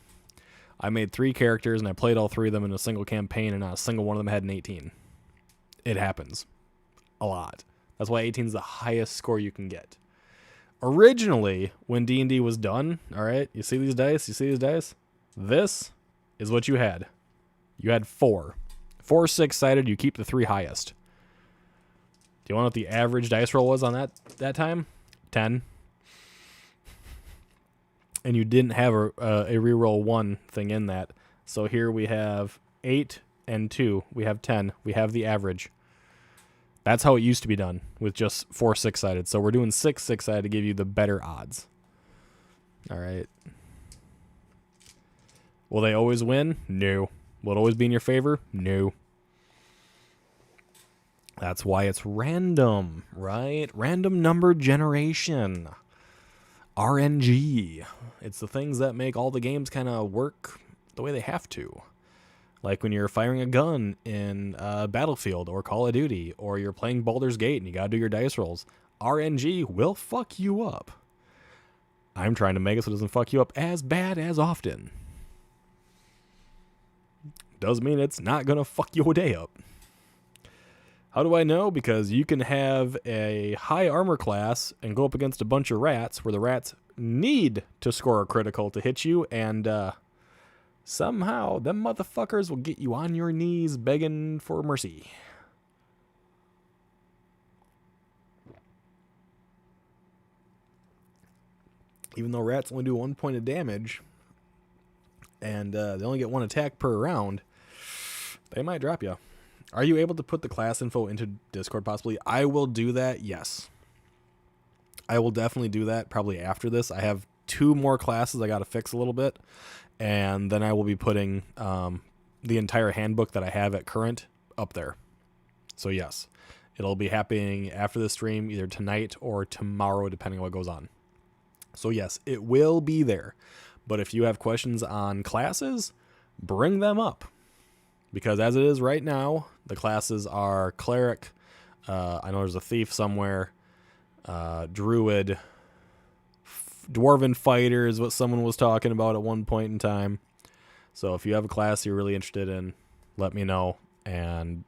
I made 3 characters, and I played all 3 of them in a single campaign, and not a single one of them had an 18. It happens. A lot. That's why 18 is the highest score you can get. Originally, when D&D was done, all right, you see these dice? You see these dice? This is what you had. You had 4. 4 6-sided, you keep the 3 highest. Do you want to know what the average dice roll was on that time? 10. And you didn't have a reroll 1 thing in that. So here we have 8 and 2. We have 10. We have the average. That's how it used to be done with just 4 6-sided. So we're doing 6 6-sided to give you the better odds. All right. Will they always win? No. Will it always be in your favor? No. That's why it's random, right? Random number generation. RNG. It's the things that make all the games kind of work the way they have to. Like when you're firing a gun in Battlefield or Call of Duty, or you're playing Baldur's Gate and you gotta do your dice rolls. RNG will fuck you up. I'm trying to make it so it doesn't fuck you up as bad as often. doesn't mean it's not going to fuck your day up. How do I know? Because you can have a high armor class and go up against a bunch of rats where the rats need to score a critical to hit you, and somehow them motherfuckers will get you on your knees begging for mercy. Even though rats only do 1 point of damage, and they only get 1 attack per round, they might drop you. Are you able to put the class info into Discord possibly? I will do that, yes. I will definitely do that probably after this. I have 2 more classes I got to fix a little bit, and then I will be putting the entire handbook that I have at current up there. So yes, it'll be happening after the stream, either tonight or tomorrow, depending on what goes on. So yes, it will be there. But if you have questions on classes, bring them up. Because as it is right now, the classes are Cleric, I know there's a Thief somewhere, Druid, Dwarven Fighter is what someone was talking about at one point in time. So if you have a class you're really interested in, let me know, and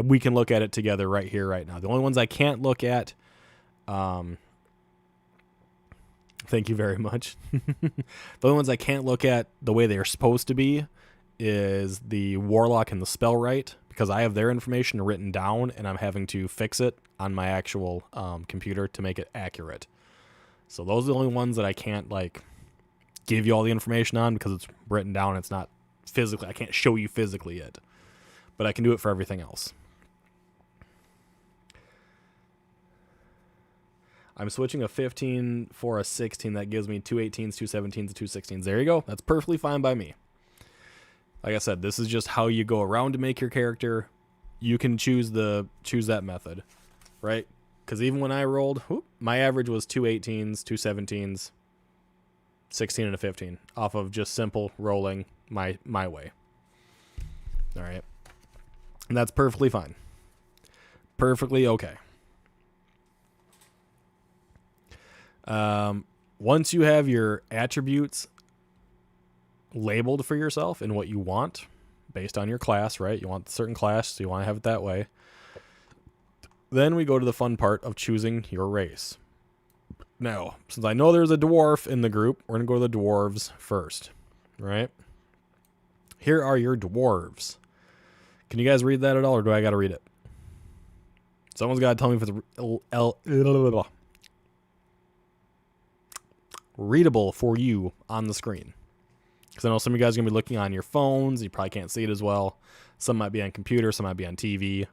we can look at it together right here, right now. The only ones I can't look at, thank you very much. The only ones I can't look at the way they're supposed to be is the Warlock and the Spellwright, because I have their information written down and I'm having to fix it on my actual computer to make it accurate. So those are the only ones that I can't give you all the information on because it's written down. It's not physically, I can't show you physically it, but I can do it for everything else. I'm switching a 15 for a 16. That gives me 2 18s, 2 17s, and 2 16s. There you go. That's perfectly fine by me. Like I said, this is just how you go around to make your character. You can choose that method, right? Because even when I rolled, my average was 2 18s, 2 17s, 16, and a 15 off of just simple rolling my way. All right. And that's perfectly fine. Perfectly okay. Once you have your attributes labeled for yourself and what you want based on your class, right? You want a certain class, so you want to have it that way. Then we go to the fun part of choosing your race. Now, since I know there's a dwarf in the group, we're going to go to the dwarves first, right? Here are your dwarves. Can you guys read that at all, or do I got to read it? Someone's got to tell me if it's readable for you on the screen. Because I know some of you guys are going to be looking on your phones. You probably can't see it as well. Some might be on computer. Some might be on TV.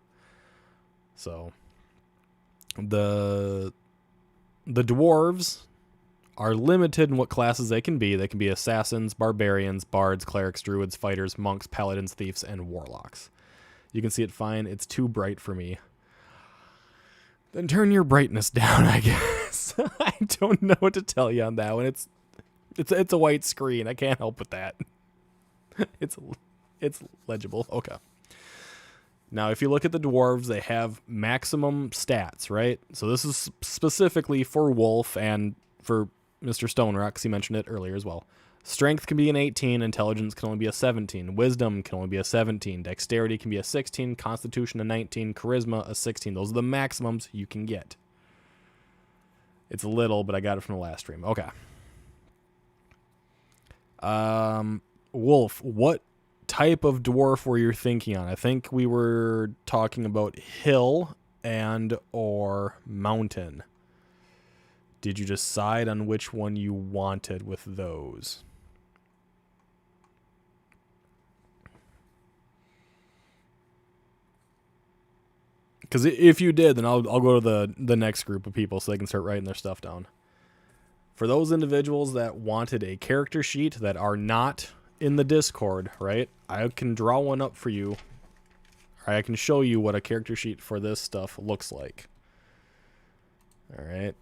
So the dwarves are limited in what classes they can be. They can be assassins, barbarians, bards, clerics, druids, fighters, monks, paladins, thieves, and warlocks. You can see it fine. It's too bright for me. Then turn your brightness down, I guess. I don't know what to tell you on that one. It's a white screen. I can't help with that. It's legible. Okay. Now, if you look at the dwarves, they have maximum stats, right? So this is specifically for Wolf and for Mr. Stone Rock, 'cause he mentioned it earlier as well. Strength can be an 18, intelligence can only be a 17, wisdom can only be a 17, dexterity can be a 16, constitution a 19, charisma a 16. Those are the maximums you can get. It's little, but I got it from the last stream. Okay. Wolf, what type of dwarf were you thinking on? I think we were talking about hill and or mountain. Did you decide on which one you wanted with those? Because if you did, then I'll go to the next group of people so they can start writing their stuff down. For those individuals that wanted a character sheet that are not in the Discord, right? I can draw one up for you. Or I can show you what a character sheet for this stuff looks like. All right.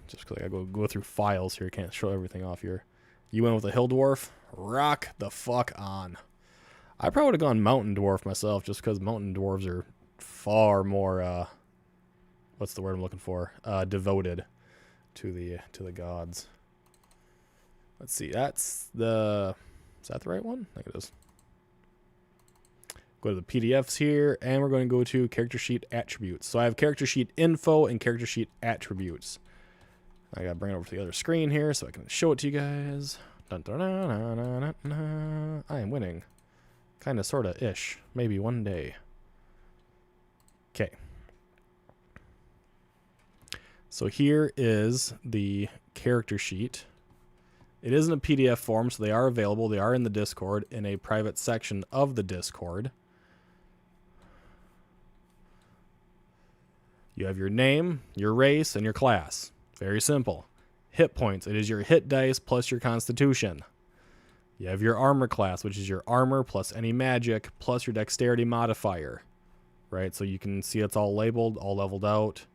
Just because I gotta go through files here. Can't show everything off here. You went with a hill dwarf? Rock the fuck on. I probably would have gone mountain dwarf myself just because mountain dwarves are far more, what's the word I'm looking for? Devoted to the gods. Let's see. Is that the right one? I think it is. Go to the PDFs here, and we're going to go to character sheet attributes. So I have character sheet info and character sheet attributes. I gotta bring it over to the other screen here so I can show it to you guys. Dun, dun, dun, dun, dun, dun, dun. I am winning. Kinda, sorta, ish. Maybe one day. Okay. So here is the character sheet. It isn't a PDF form, so they are available. They are in the Discord in a private section of the Discord. You have your name, your race, and your class. Very simple. Hit points. It is your hit dice plus your constitution. You have your armor class, which is your armor plus any magic plus your dexterity modifier. Right? So you can see it's all labeled, all leveled out.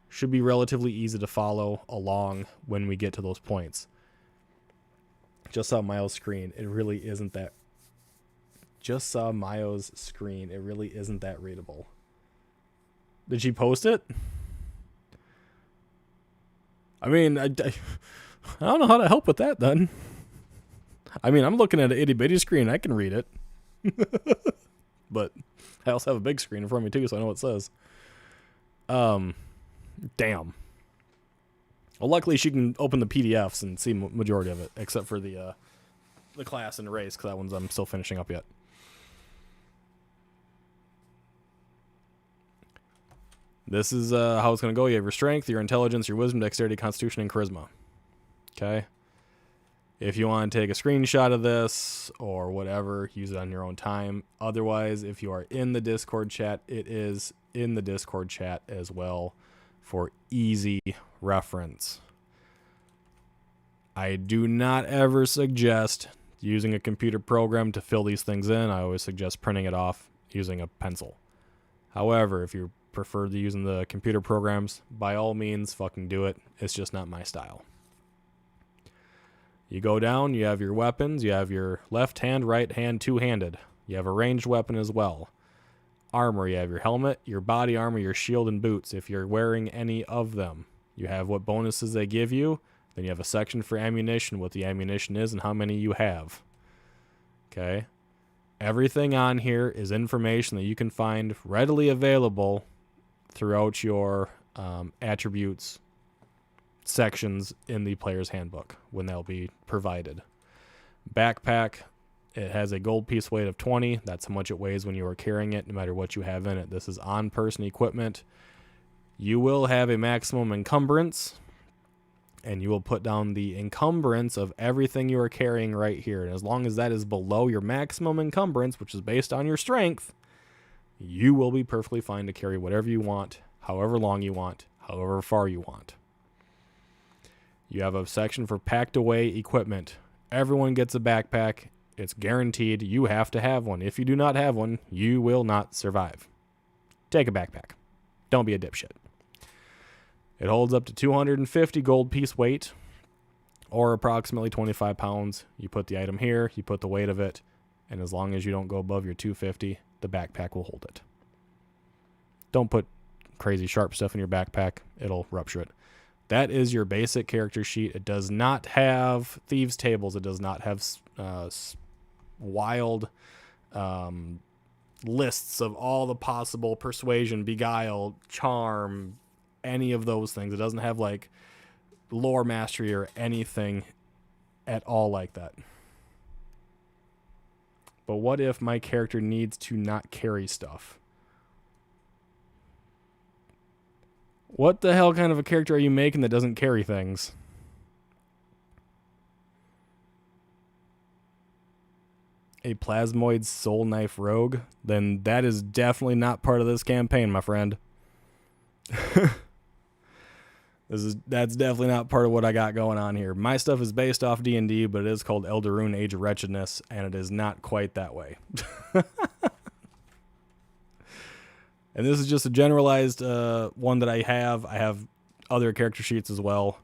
Should be relatively easy to follow along when we get to those points. Just saw Mayo's screen. It really isn't that... Just saw Mayo's screen. It really isn't that readable. Did she post it? I mean, I don't know how to help with that then. I mean, I'm looking at an itty bitty screen. I can read it. But I also have a big screen in front of me too, so I know what it says. Damn. Well, luckily she can open the PDFs and see majority of it, except for the class and race, because that one's I'm still finishing up yet. This is how it's going to go. You have your strength, your intelligence, your wisdom, dexterity, constitution, and charisma. Okay? If you want to take a screenshot of this or whatever, use it on your own time. Otherwise, if you are in the Discord chat, it is in the Discord chat as well for easy reference. I do not ever suggest using a computer program to fill these things in. I always suggest printing it off using a pencil. However, if you prefer to using the computer programs, by all means, fucking do it. It's just not my style. You go down, you have your weapons, you have your left hand, right hand, two-handed. You have a ranged weapon as well. Armor, you have your helmet, your body armor, your shield, and boots, if you're wearing any of them. You have what bonuses they give you. Then you have a section for ammunition, what the ammunition is and how many you have. Okay? Everything on here is information that you can find readily available throughout your attributes sections in the player's handbook when they'll be provided. Backpack, it has a gold piece weight of 20. That's how much it weighs when you are carrying it, no matter what you have in it. This is on-person equipment. You will have a maximum encumbrance, and you will put down the encumbrance of everything you are carrying right here. And as long as that is below your maximum encumbrance, which is based on your strength, you will be perfectly fine to carry whatever you want, however long you want, however far you want. You have a section for packed away equipment. Everyone gets a backpack. It's guaranteed. You have to have one. If you do not have one, you will not survive. Take a backpack. Don't be a dipshit. It holds up to 250 gold piece weight, or approximately 25 pounds. You put the item here, you put the weight of it, and as long as you don't go above your 250, the backpack will hold it. Don't put crazy sharp stuff in your backpack. It'll rupture it. That is your basic character sheet. It does not have thieves' tables. It does not have wild lists of all the possible persuasion, beguile, charm, any of those things. It doesn't have like lore mastery or anything at all like that. But what if my character needs to not carry stuff? What the hell kind of a character are you making that doesn't carry things? A plasmoid soul knife rogue? Then that is definitely not part of this campaign, my friend. That's definitely not part of what I got going on here. My stuff is based off D&D, but it is called Eldarrun Age of Wretchedness, and it is not quite that way. And this is just a generalized one that I have. I have other character sheets as well.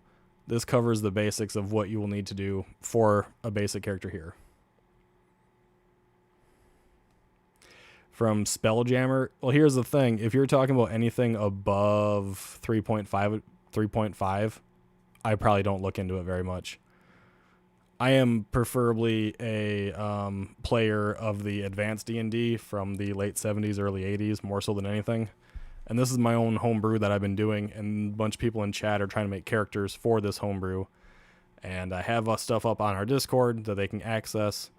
This covers the basics of what you will need to do for a basic character here. From Spelljammer, well, here's the thing. If you're talking about anything above 3.5, I probably don't look into it very much. I am preferably a player of the advanced D&D from the late 70s, early 80s, more so than anything. And this is my own homebrew that I've been doing, and a bunch of people in chat are trying to make characters for this homebrew. And I have stuff up on our Discord that they can access,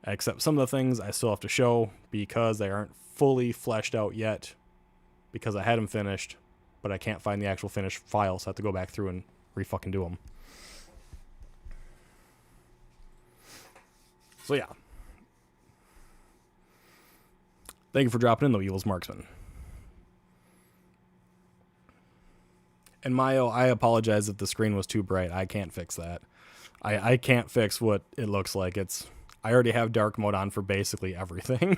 except some of the things I still have to show because they aren't fully fleshed out yet, because I had them finished, but I can't find the actual finished files, so I have to go back through and re-fucking do them. So yeah. Thank you for dropping in, though, Evil's Marksman. And Mayo, I apologize if the screen was too bright. I can't fix that. I can't fix what it looks like. I already have dark mode on for basically everything,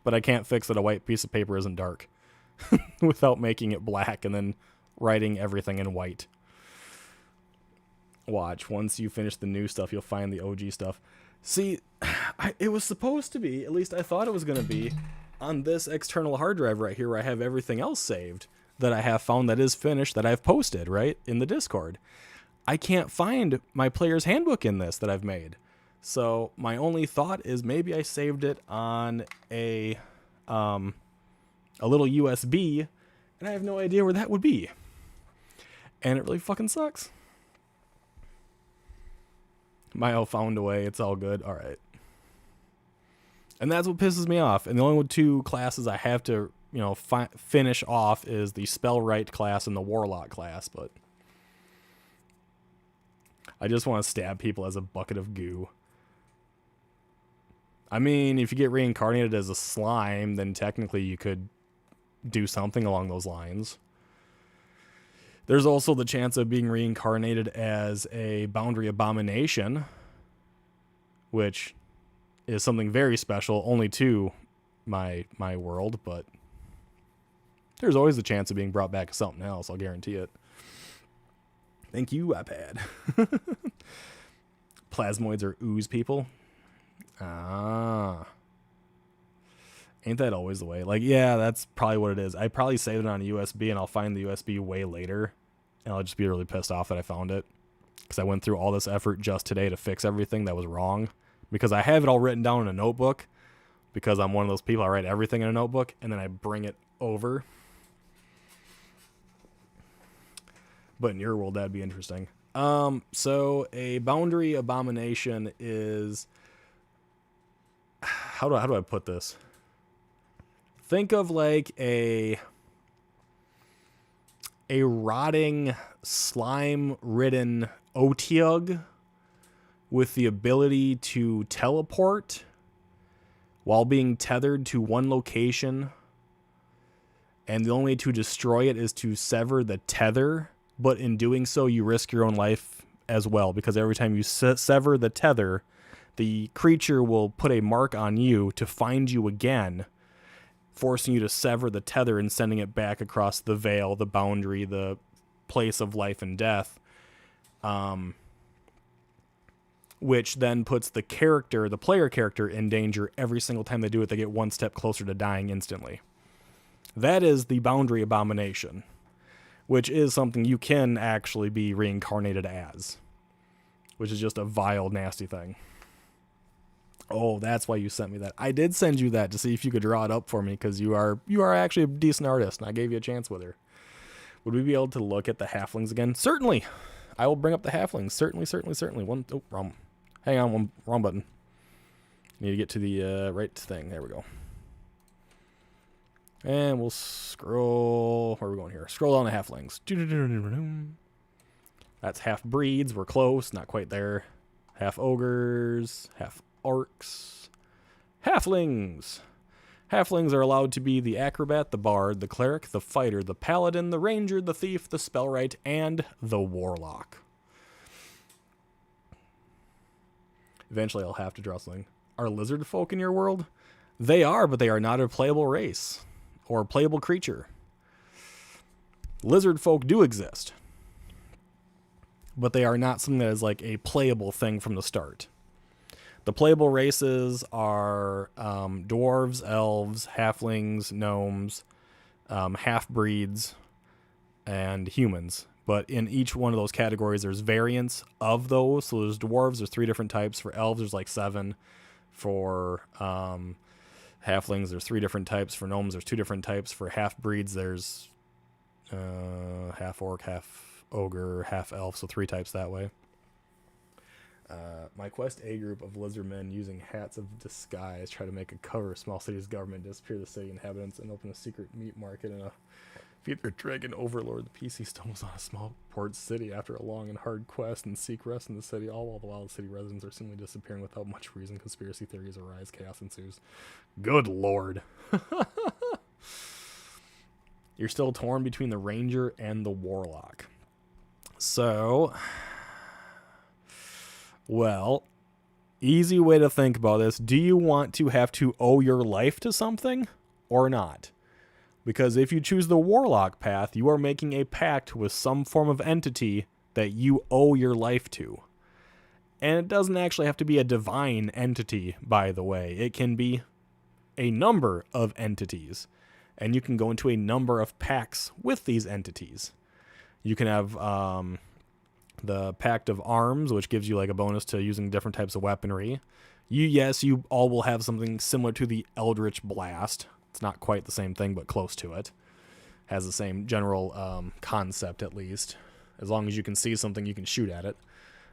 but I can't fix that a white piece of paper isn't dark without making it black and then writing everything in white. Watch, once you finish the new stuff, you'll find the OG stuff. See, it was supposed to be, at least I thought it was going to be, on this external hard drive right here where I have everything else saved that I have found that is finished that I've posted, right, in the Discord. I can't find my player's handbook in this that I've made. So my only thought is maybe I saved it on a little USB, and I have no idea where that would be. And it really fucking sucks. Mayo found a way. It's all good. All right. And that's what pisses me off. And the only two classes I have to, finish off is the Spellwright class and the Warlock class. But I just want to stab people as a bucket of goo. I mean, if you get reincarnated as a slime, then technically you could do something along those lines. There's also the chance of being reincarnated as a boundary abomination, which is something very special only to my world, but there's always the chance of being brought back as something else, I'll guarantee it. Thank you, iPad. Plasmoids are ooze people. Ah. Ain't that always the way? Like, yeah, that's probably what it is. I probably saved it on a USB, and I'll find the USB way later, and I'll just be really pissed off that I found it, because I went through all this effort just today to fix everything that was wrong, because I have it all written down in a notebook, because I'm one of those people, I write everything in a notebook, and then I bring it over. But in your world, that'd be interesting. So a boundary abomination is... How do I put this? Think of like a rotting, slime-ridden Otyugh with the ability to teleport while being tethered to one location. And the only way to destroy it is to sever the tether. But in doing so, you risk your own life as well. Because every time you sever the tether, the creature will put a mark on you to find you again, forcing you to sever the tether and sending it back across the veil, the boundary, the place of life and death. Which then puts the player character in danger every single time they do it. They get one step closer to dying instantly. That is the boundary abomination, which is something you can actually be reincarnated as, which is just a vile, nasty thing. Oh, that's why you sent me that. I did send you that to see if you could draw it up for me, because you are actually a decent artist, and I gave you a chance with her. Would we be able to look at the halflings again? Certainly. I will bring up the halflings. Certainly. Wrong. Hang on, wrong button. Need to get to the right thing. There we go. And we'll scroll. Where are we going here? Scroll down to halflings. That's half breeds. We're close. Not quite there. Half ogres. Half orcs. Halflings. Halflings are allowed to be the acrobat, the bard, the cleric, the fighter, the paladin, the ranger, the thief, the spellwright, and the warlock. Eventually I'll have to draw something. Are lizard folk in your world? They are, but they are not a playable race or playable creature. Lizard folk do exist, but they are not something that is like a playable thing from the start. The playable races are dwarves, elves, halflings, gnomes, half-breeds, and humans. But in each one of those categories, there's variants of those. So there's dwarves, there's 3 different types. For elves, there's like 7. For halflings, there's 3 different types. For gnomes, there's 2 different types. For half-breeds, there's half orc, half ogre, half elf, so 3 types that way. My quest A group of lizardmen using hats of disguise try to make a cover of small city's government, disappear the city inhabitants, and open a secret meat market in a feed their dragon overlord. The PC stumbles on a small port city after a long and hard quest and seek rest in the city, all while the city residents are simply disappearing without much reason. Conspiracy theories arise, chaos ensues. Good lord. You're still torn between the ranger and the warlock. So, well, easy way to think about this. Do you want to have to owe your life to something or not? Because if you choose the warlock path, you are making a pact with some form of entity that you owe your life to. And it doesn't actually have to be a divine entity, by the way. It can be a number of entities. And you can go into a number of pacts with these entities. You can have the Pact of Arms, which gives you like a bonus to using different types of weaponry. You all will have something similar to the Eldritch Blast. It's not quite the same thing, but close to it. Has the same general concept, at least. As long as you can see something, you can shoot at it.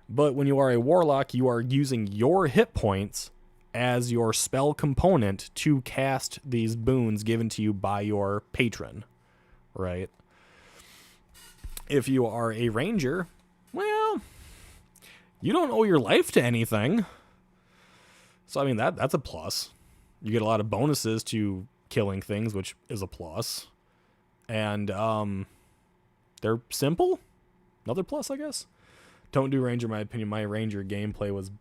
But when you are a warlock, you are using your hit points as your spell component to cast these boons given to you by your patron, right? If you are a ranger, well, you don't owe your life to anything. So, I mean, that's a plus. You get a lot of bonuses to killing things, which is a plus. And they're simple. Another plus, I guess. Don't do ranger, in my opinion. My ranger gameplay was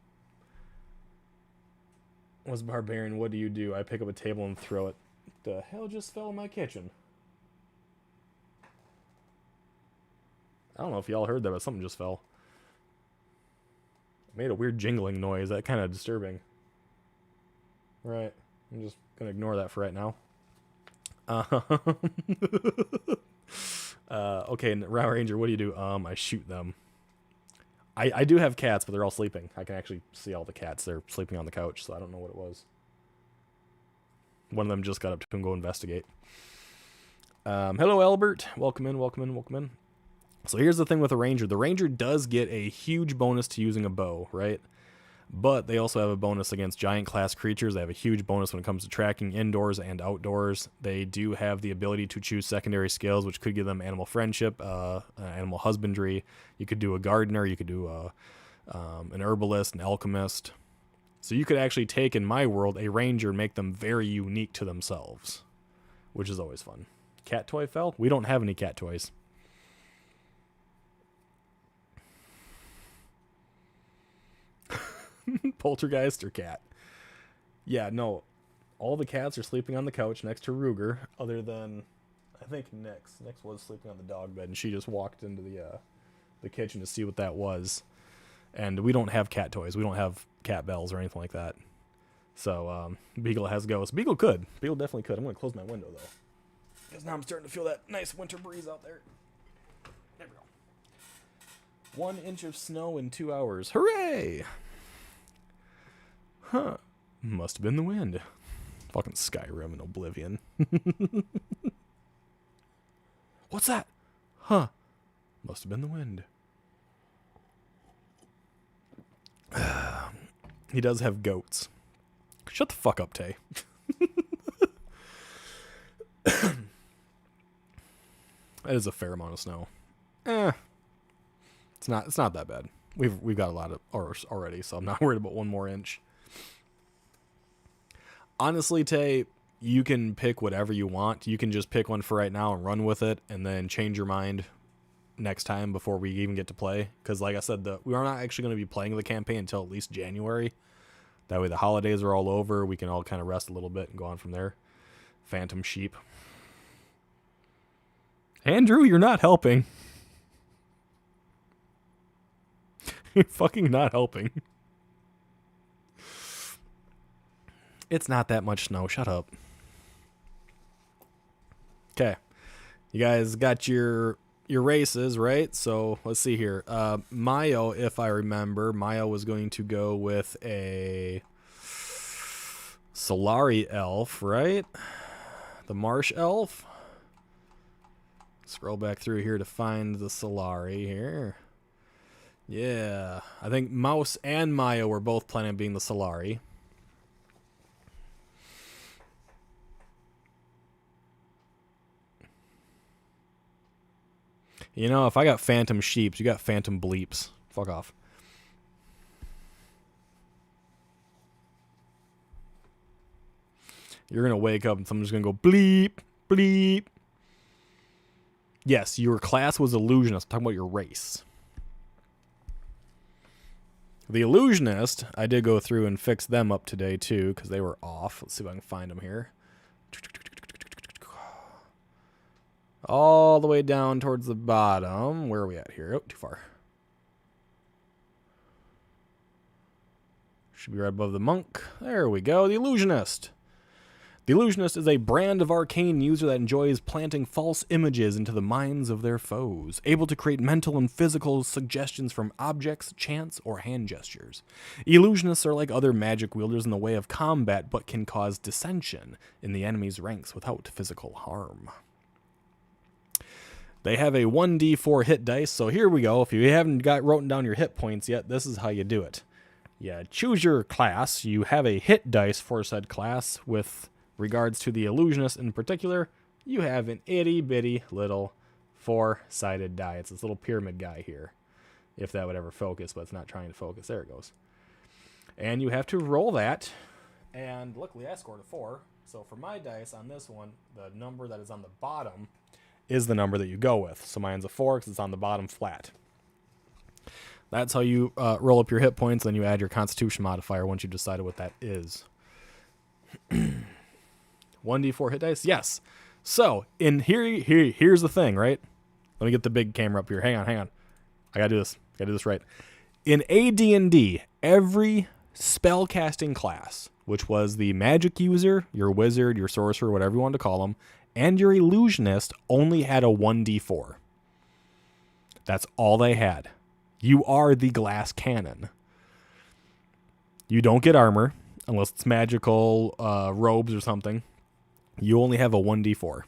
barbarian. What do? I pick up a table and throw it. The hell just fell in my kitchen? I don't know if y'all heard that, but something just fell. It made a weird jingling noise. That kind of disturbing. Right. I'm just going to ignore that for right now. Okay, Round Ranger, what do? I shoot them. I do have cats, but they're all sleeping. I can actually see all the cats. They're sleeping on the couch, so I don't know what it was. One of them just got up to go investigate. Hello, Albert. Welcome in. So here's the thing with a ranger. The ranger does get a huge bonus to using a bow, right? But they also have a bonus against giant class creatures. They have a huge bonus when it comes to tracking indoors and outdoors. They do have the ability to choose secondary skills, which could give them animal friendship, animal husbandry. You could do a gardener. You could do an herbalist, an alchemist. So you could actually take, in my world, a ranger and make them very unique to themselves, which is always fun. Cat toy fell? We don't have any cat toys. Poltergeist or cat? Yeah, no. All the cats are sleeping on the couch next to Ruger, other than, I think, Nyx. Nyx was sleeping on the dog bed, and she just walked into the kitchen to see what that was. And we don't have cat toys. We don't have cat bells or anything like that. So, Beagle has ghosts. Beagle could. Beagle definitely could. I'm going to close my window, though. Because now I'm starting to feel that nice winter breeze out there. There we go. 1 inch of snow in 2 hours. Hooray! Huh. Must have been the wind. Fucking Skyrim and Oblivion. What's that? Huh. Must have been the wind. He does have goats. Shut the fuck up, Tay. That is a fair amount of snow. It's not that bad. We've got a lot of already, so I'm not worried about 1 more inch. Honestly, Tay, you can pick whatever you want. You can just pick one for right now and run with it, and then change your mind next time before we even get to play. Because like I said, we are not actually going to be playing the campaign until at least January. That way the holidays are all over. We can all kind of rest a little bit and go on from there. Phantom sheep. Andrew, you're not helping. You're fucking not helping. It's not that much snow. Shut up. Okay. You guys got your your races, right? So let's see here. Mayo, if I remember, Mayo was going to go with a Solari elf, right? The marsh elf. Scroll back through here to find the Solari here. Yeah, I think Mouse and Mayo were both planning on being the Solari. You know, if I got phantom sheeps, you got phantom bleeps. Fuck off. You're going to wake up and someone's going to go bleep, bleep. Yes, your class was illusionist. I'm talking about your race. The illusionist, I did go through and fix them up today too because they were off. Let's see if I can find them here. All the way down towards the bottom. Where are we at here? Oh, too far. Should be right above the monk. There we go. The illusionist. The illusionist is a brand of arcane user that enjoys planting false images into the minds of their foes, able to create mental and physical suggestions from objects, chants, or hand gestures. Illusionists are like other magic wielders in the way of combat, but can cause dissension in the enemy's ranks without physical harm. They have a 1d4 hit dice, so here we go. If you haven't got written down your hit points yet, this is how you do it. Yeah, choose your class. You have a hit dice for said class. With regards to the illusionist in particular, you have an itty-bitty little 4-sided die. It's this little pyramid guy here, if that would ever focus, but it's not trying to focus. There it goes. And you have to roll that, and luckily I scored a 4. So for my dice on this one, the number that is on the bottom is the number that you go with. So mine's a 4 because it's on the bottom flat. That's how you roll up your hit points, then you add your constitution modifier once you've decided what that is. 1d4 hit dice? Yes. So, here's the thing, right? Let me get the big camera up here. Hang on. I gotta do this right. In AD&D, every spellcasting class, which was the magic user, your wizard, your sorcerer, whatever you want to call them, and your illusionist, only had a 1d4. That's all they had. You are the glass cannon. You don't get armor, unless it's magical robes or something. You only have a 1d4.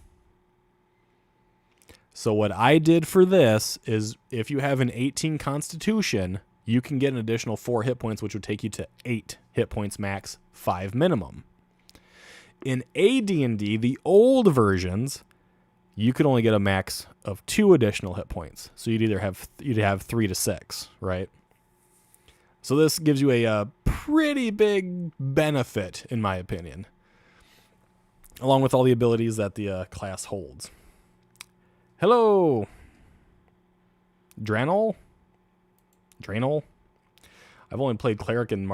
So what I did for this is if you have an 18 constitution, you can get an additional 4 hit points, which would take you to 8 hit points max, 5 minimum. In AD&D, the old versions, you could only get a max of 2 additional hit points. So you'd have 3 to 6, right? So this gives you a pretty big benefit, in my opinion, along with all the abilities that the class holds. Hello, Draenor? I've only played cleric and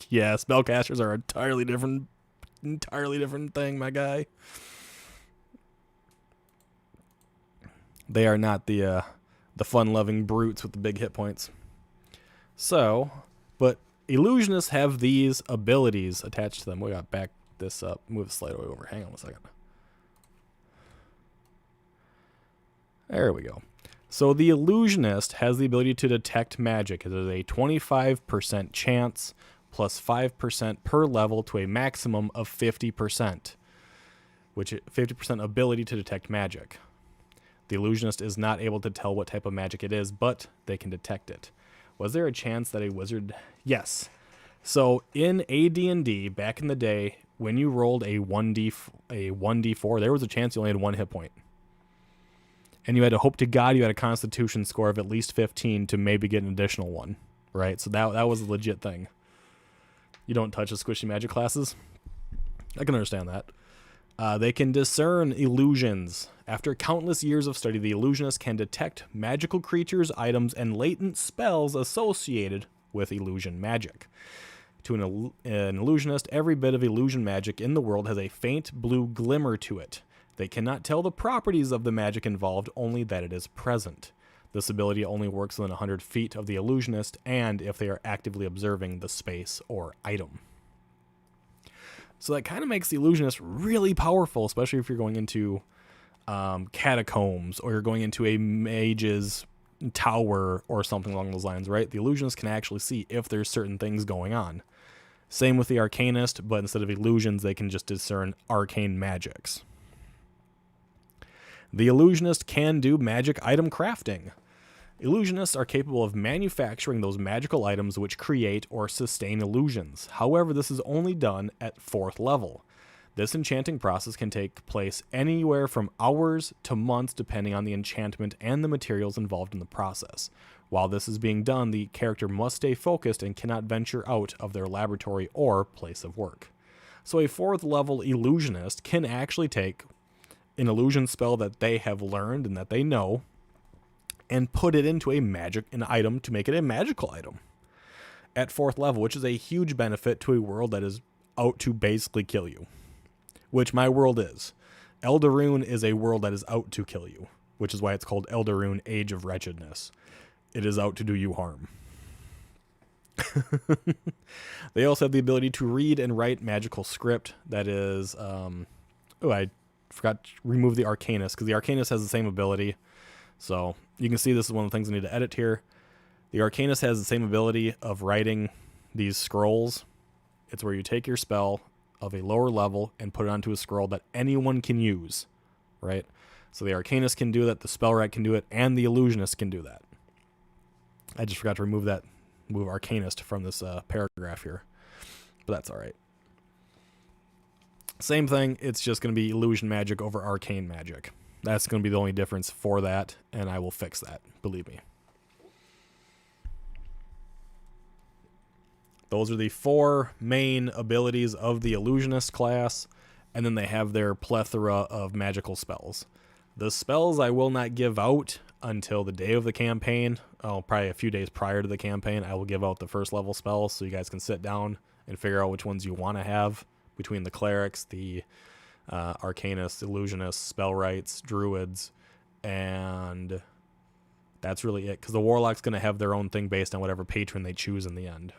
yeah, spellcasters are entirely different thing, my guy. They are not the fun-loving brutes with the big hit points. So, but illusionists have these abilities attached to them. We got back this up. Move the slide over. Hang on a second. There we go. So the illusionist has the ability to detect magic. It is a 25% chance plus 5% per level to a maximum of 50%, which 50% ability to detect magic. The illusionist is not able to tell what type of magic it is, but they can detect it. Was there a chance that a wizard... Yes. So in AD&D, back in the day, when you rolled a 1d4, there was a chance you only had 1 hit point. And you had to hope to God you had a constitution score of at least 15 to maybe get an additional one, right? So that was a legit thing. You don't touch the squishy magic classes. I can understand that. They can discern illusions. After countless years of study, the illusionist can detect magical creatures, items, and latent spells associated with illusion magic. To an illusionist, every bit of illusion magic in the world has a faint blue glimmer to it. They cannot tell the properties of the magic involved, only that it is present. This ability only works within 100 feet of the illusionist and if they are actively observing the space or item. So that kind of makes the illusionist really powerful, especially if you're going into catacombs, or you're going into a mage's tower or something along those lines, right? The illusionist can actually see if there's certain things going on. Same with the arcanist, but instead of illusions, they can just discern arcane magics. The illusionist can do magic item crafting. Illusionists are capable of manufacturing those magical items which create or sustain illusions. However, this is only done at 4th level. This enchanting process can take place anywhere from hours to months depending on the enchantment and the materials involved in the process. While this is being done, the character must stay focused and cannot venture out of their laboratory or place of work. So a 4th level illusionist can actually take an illusion spell that they have learned and that they know and put it into an item to make it a magical item at 4th level, which is a huge benefit to a world that is out to basically kill you. Which my world is. Eldarrun is a world that is out to kill you, which is why it's called Eldarrun Age of Wretchedness. It is out to do you harm. They also have the ability to read and write magical script. That is, I forgot to remove the Arcanist, because the Arcanist has the same ability. So you can see this is one of the things I need to edit here. The Arcanist has the same ability of writing these scrolls. It's where you take your spell of a lower level and put it onto a scroll that anyone can use, right? So the Arcanist can do that, the Spellwright can do it, and the Illusionist can do that. I just forgot to move Arcanist from this paragraph here, but that's all right. Same thing, it's just going to be illusion magic over arcane magic. That's going to be the only difference for that, and I will fix that, believe me. Those are the 4 main abilities of the Illusionist class, and then they have their plethora of magical spells. The spells I will not give out until the day of the campaign. Probably a few days prior to the campaign, I will give out the 1st level spells so you guys can sit down and figure out which ones you want to have between the clerics, the arcanists, illusionists, spellwrights, druids, and that's really it, because the warlock's going to have their own thing based on whatever patron they choose in the end.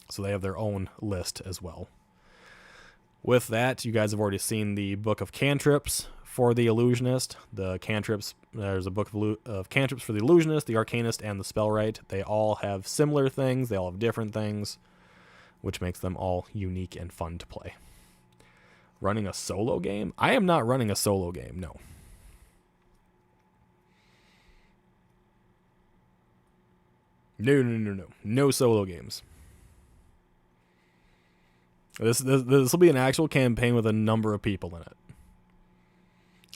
So they have their own list as well. With that, you guys have already seen the book of cantrips for the illusionist. The cantrips, there's a book of cantrips for the illusionist, the arcanist, and the spellwright. They all have similar things. They all have different things, which makes them all unique and fun to play. Running a solo game? I am not running a solo game, no. No. No solo games. This will be an actual campaign with a number of people in it.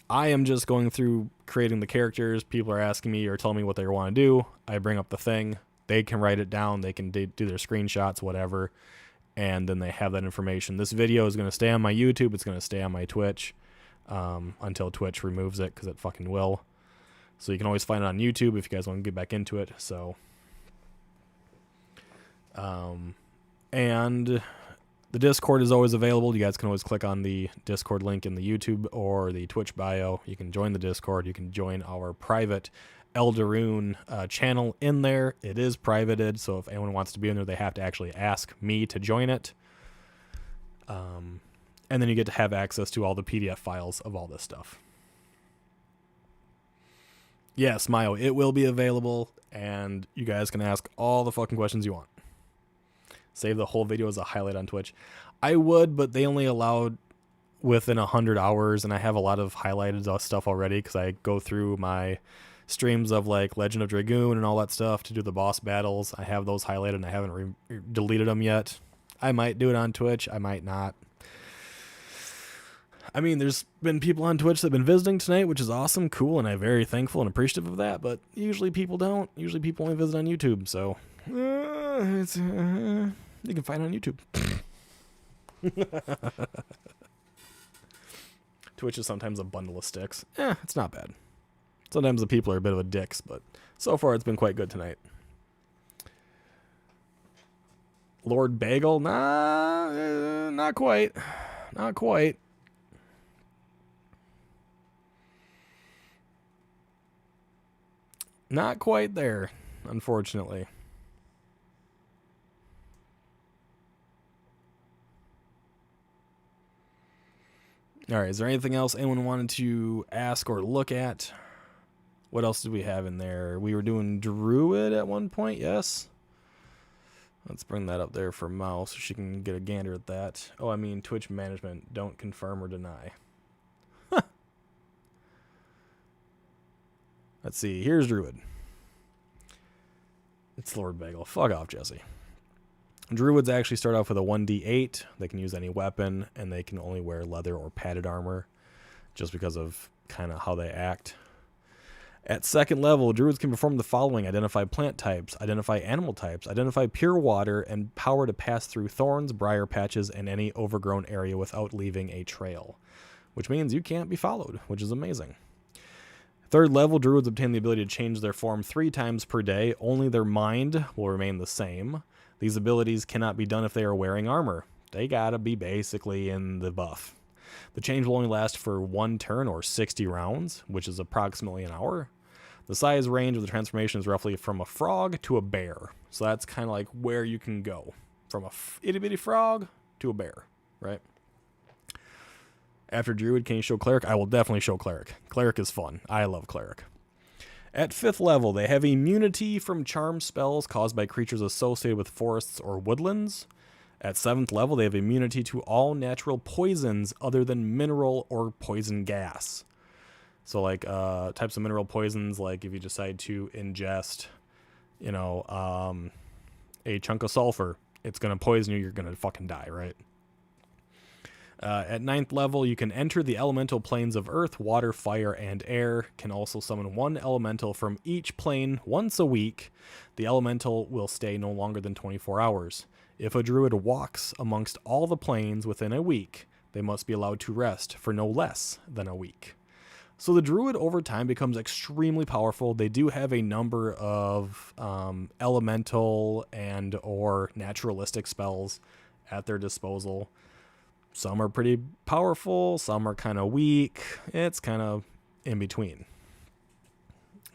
I am just going through creating the characters. People are asking me or telling me what they want to do. I bring up the thing. They can write it down. They can do their screenshots, whatever. And then they have that information. This video is going to stay on my YouTube. It's going to stay on my Twitch until Twitch removes it, because it fucking will. So you can always find it on YouTube if you guys want to get back into it. So, and the Discord is always available. You guys can always click on the Discord link in the YouTube or the Twitch bio. You can join the Discord. You can join our private Eldarrun channel in there. It is privated, so if anyone wants to be in there, they have to actually ask me to join it. And then you get to have access to all the PDF files of all this stuff. Yes, Mayo, it will be available, and you guys can ask all the fucking questions you want. Save the whole video as a highlight on Twitch. I would, but they only allowed within 100 hours, and I have a lot of highlighted stuff already because I go through my streams of like Legend of Dragoon and all that stuff to do the boss battles. I have those highlighted, and I haven't deleted them yet. I might do it on Twitch. I might not. I mean, there's been people on Twitch that have been visiting tonight, which is awesome, cool, and I'm very thankful and appreciative of that, but usually people don't. Usually people only visit on YouTube, so you can find it on YouTube. Twitch is sometimes a bundle of sticks. It's not bad. Sometimes the people are a bit of a dicks, but so far it's been quite good tonight. LordBiegel? Nah, not quite. Not quite. Not quite there, unfortunately. All right, is there anything else anyone wanted to ask or look at? What else did we have in there? We were doing Druid at one point, yes? Let's bring that up there for Mouse so she can get a gander at that. Oh, I mean Twitch management. Don't confirm or deny. Let's see. Here's Druid. It's LordBiegel. Fuck off, Jesse. Druids actually start off with a 1d8. They can use any weapon, and they can only wear leather or padded armor just because of kind of how they act. At second level, Druids can perform the following: identify plant types, identify animal types, identify pure water, and power to pass through thorns, briar patches, and any overgrown area without leaving a trail, which means you can't be followed, which is amazing. Third level, Druids obtain the ability to change their form 3 times per day. Only their mind will remain the same. These abilities cannot be done if they are wearing armor. They gotta be basically in the buff. The change will only last for 1 turn or 60 rounds, which is approximately an hour. The size range of the transformation is roughly from a frog to a bear. So that's kind of like where you can go. From a itty bitty frog to a bear, right? After Druid, can you show Cleric? I will definitely show Cleric. Cleric is fun. I love Cleric. At 5th level, they have immunity from charm spells caused by creatures associated with forests or woodlands. At 7th level, they have immunity to all natural poisons other than mineral or poison gas. So like types of mineral poisons, like if you decide to ingest, a chunk of sulfur, it's going to poison you, you're going to fucking die, right? At 9th level, you can enter the elemental planes of earth, water, fire, and air. Can also summon 1 elemental from each plane once a week. The elemental will stay no longer than 24 hours. If a druid walks amongst all the planes within a week, they must be allowed to rest for no less than a week. So the druid over time becomes extremely powerful. They do have a number of elemental and or naturalistic spells at their disposal. Some are pretty powerful, some are kind of weak. It's kind of in between.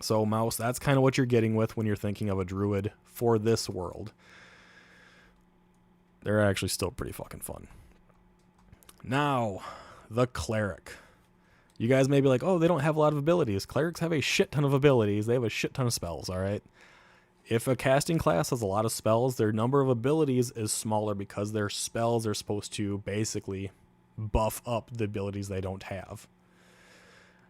So Mouse, that's kind of what you're getting with when you're thinking of a druid for this world. They're actually still pretty fucking fun. Now, the cleric. You guys may be like, oh, they don't have a lot of abilities. Clerics have a shit ton of abilities. They have a shit ton of spells, all right? If a casting class has a lot of spells, their number of abilities is smaller because their spells are supposed to basically buff up the abilities they don't have.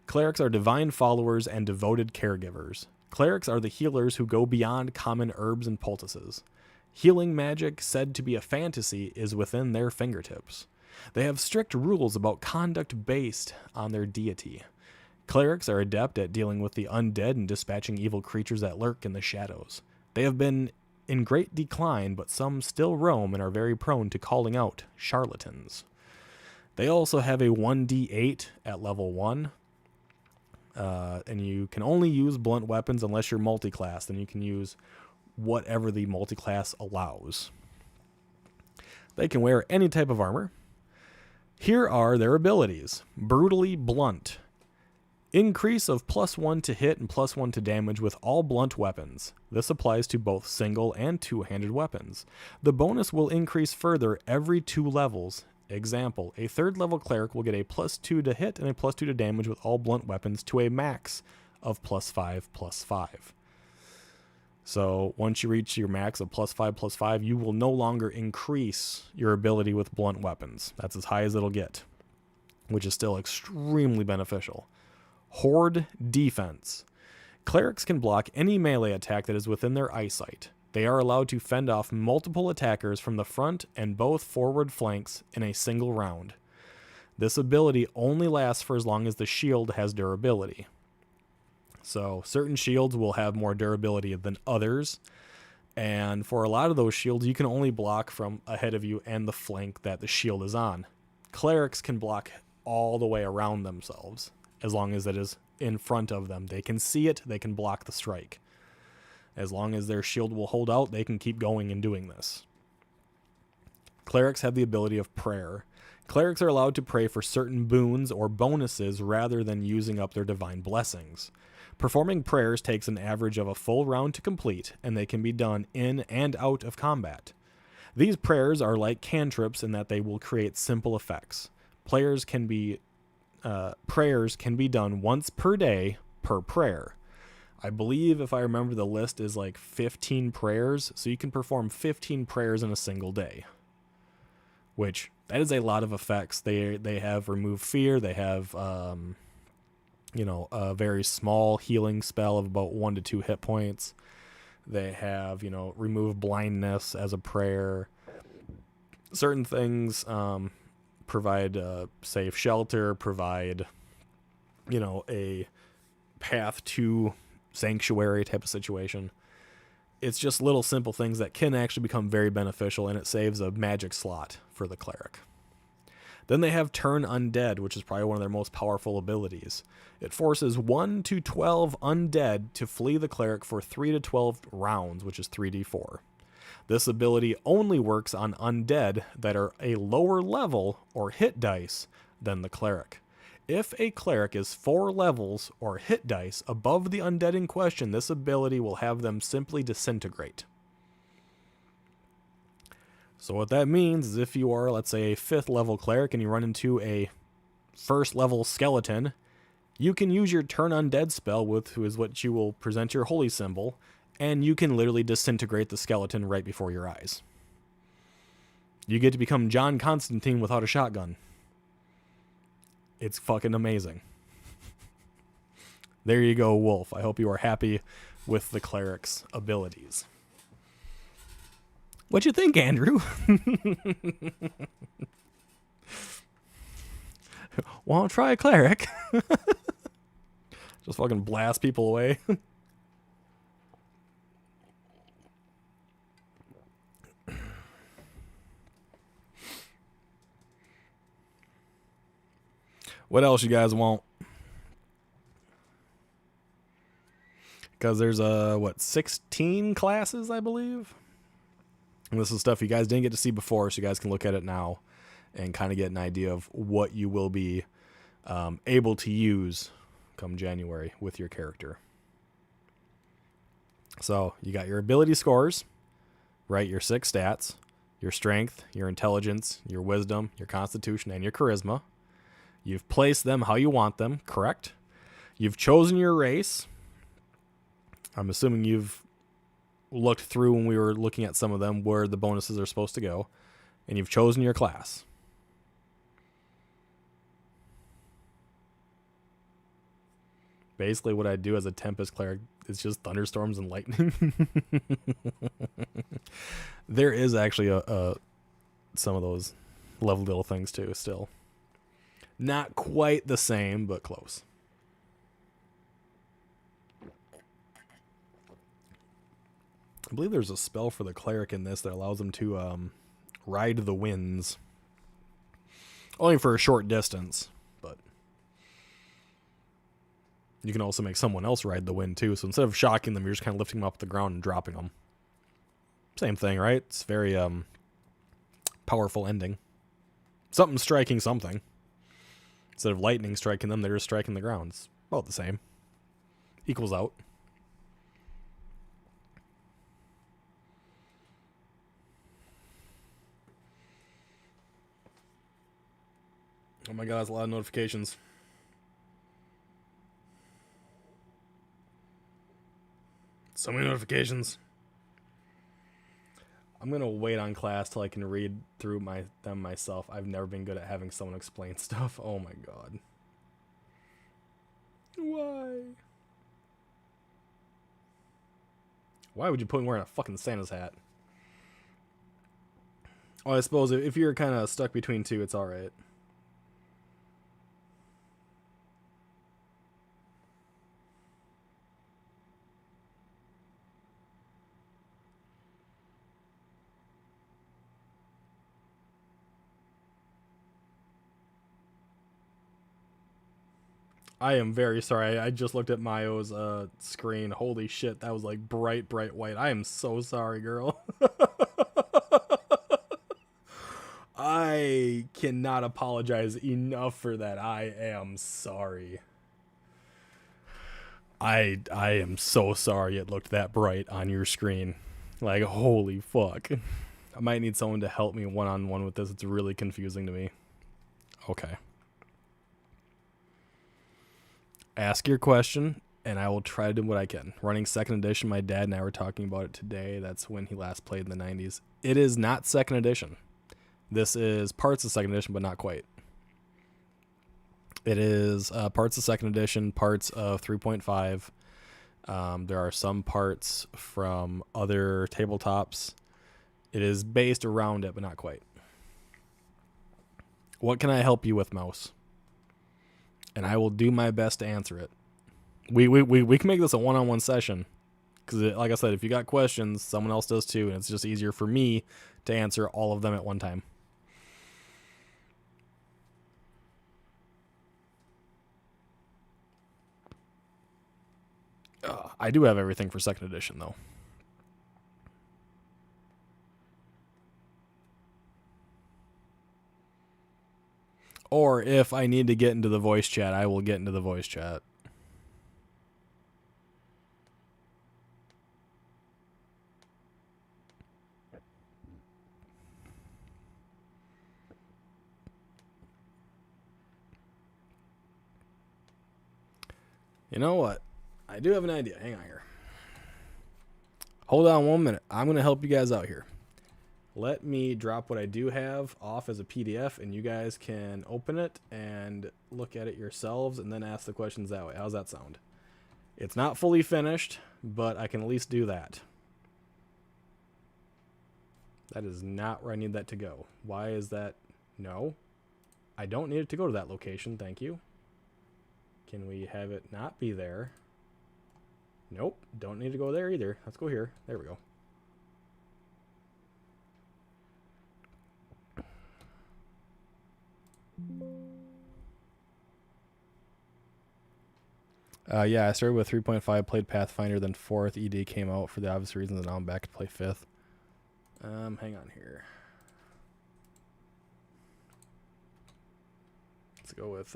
Clerics are divine followers and devoted caregivers. Clerics are the healers who go beyond common herbs and poultices. Healing magic, said to be a fantasy, is within their fingertips. They have strict rules about conduct based on their deity. Clerics are adept at dealing with the undead and dispatching evil creatures that lurk in the shadows. They have been in great decline, but some still roam and are very prone to calling out charlatans. They also have a 1d8 at level 1, and you can only use blunt weapons unless you're multi-class. Then you can use whatever the multi-class allows. They can wear any type of armor. Here are their abilities. Brutally blunt. Increase of +1 to hit and +1 to damage with all blunt weapons. This applies to both single and two-handed weapons. The bonus will increase further every 2 levels. Example, a 3rd level cleric will get a +2 to hit and a +2 to damage with all blunt weapons to a max of +5/+5. So once you reach your max of +5/+5, you will no longer increase your ability with blunt weapons. That's as high as it'll get, which is still extremely beneficial. Horde defense. Clerics can block any melee attack that is within their eyesight. They are allowed to fend off multiple attackers from the front and both forward flanks in a single round. This ability only lasts for as long as the shield has durability. So certain shields will have more durability than others, and for a lot of those shields, you can only block from ahead of you and the flank that the shield is on. Clerics can block all the way around themselves, as long as it is in front of them. They can see it, they can block the strike. As long as their shield will hold out, they can keep going and doing this. Clerics have the ability of prayer. Clerics are allowed to pray for certain boons or bonuses rather than using up their divine blessings. Performing prayers takes an average of a full round to complete, and they can be done in and out of combat. These prayers are like cantrips in that they will create simple effects. Players can be prayers can be done once per day per prayer. I believe, if I remember, the list is like 15 prayers, so you can perform 15 prayers in a single day, which that is a lot of effects. They have remove fear. They have a very small healing spell of about 1 to 2 hit points. They have, remove blindness as a prayer. Certain things provide safe shelter, provide, a path to sanctuary type of situation. It's just little simple things that can actually become very beneficial, and it saves a magic slot for the cleric. Then they have Turn Undead, which is probably one of their most powerful abilities. It forces 1 to 12 undead to flee the cleric for 3 to 12 rounds, which is 3d4. This ability only works on undead that are a lower level or hit dice than the cleric. If a cleric is 4 levels or hit dice above the undead in question, this ability will have them simply disintegrate. So what that means is if you are, let's say, a 5th level cleric and you run into a 1st level skeleton, you can use your Turn Undead spell, who is what you will present your holy symbol, and you can literally disintegrate the skeleton right before your eyes. You get to become John Constantine without a shotgun. It's fucking amazing. There you go, Wolf. I hope you are happy with the cleric's abilities. What'd you think, Andrew? Want to try a cleric? Just fucking blast people away. What else you guys want? Because there's 16 classes, I believe. And this is stuff you guys didn't get to see before, so you guys can look at it now and kind of get an idea of what you will be able to use come January with your character. So you got your ability scores, right? Your 6 stats, your strength, your intelligence, your wisdom, your constitution, and your charisma. You've placed them how you want them, correct? You've chosen your race. I'm assuming you've looked through when we were looking at some of them where the bonuses are supposed to go. And you've chosen your class. Basically what I do as a Tempest cleric is just thunderstorms and lightning. There is actually some of those lovely little things too still. Not quite the same, but close. I believe there's a spell for the cleric in this that allows them to ride the winds. Only for a short distance, but you can also make someone else ride the wind too. So instead of shocking them, you're just kind of lifting them up the ground and dropping them. Same thing, right? It's very powerful ending. Something striking something. Instead of lightning striking them, they're just striking the ground. It's about the same. Equals out. Oh my god, that's a lot of notifications. So many notifications. I'm going to wait on class till I can read through them myself. I've never been good at having someone explain stuff. Oh my god. Why? Why would you put him wearing a fucking Santa's hat? Oh, I suppose if you're kind of stuck between two, it's alright. I am very sorry. I just looked at Mayo's screen. Holy shit, that was like bright, bright white. I am so sorry, girl. I cannot apologize enough for that. I am sorry. I am so sorry it looked that bright on your screen. Like, holy fuck. I might need someone to help me one-on-one with this. It's really confusing to me. Okay. Ask your question, and I will try to do what I can. Running 2nd edition, my dad and I were talking about it today. That's when he last played in the 90s. It is not 2nd edition. This is parts of 2nd edition, but not quite. It is parts of 2nd edition, parts of 3.5. There are some parts from other tabletops. It is based around it, but not quite. What can I help you with, Mouse? And I will do my best to answer it. We can make this a one-on-one session. Because, like I said, if you got questions, someone else does too. And it's just easier for me to answer all of them at one time. I do have everything for 2nd edition, though. Or if I need to get into the voice chat, I will get into the voice chat. You know what? I do have an idea. Hang on here. Hold on 1 minute. I'm going to help you guys out here. Let me drop what I do have off as a PDF, and you guys can open it and look at it yourselves and then ask the questions that way. How's that sound? It's not fully finished, but I can at least do that. That is not where I need that to go. Why is that? No. I don't need it to go to that location. Thank you. Can we have it not be there? Nope. Don't need to go there either. Let's go here. There we go. Yeah, I started with 3.5, played Pathfinder, then 4th ED came out for the obvious reasons, and now I'm back to play 5th. Hang on here. Let's go with,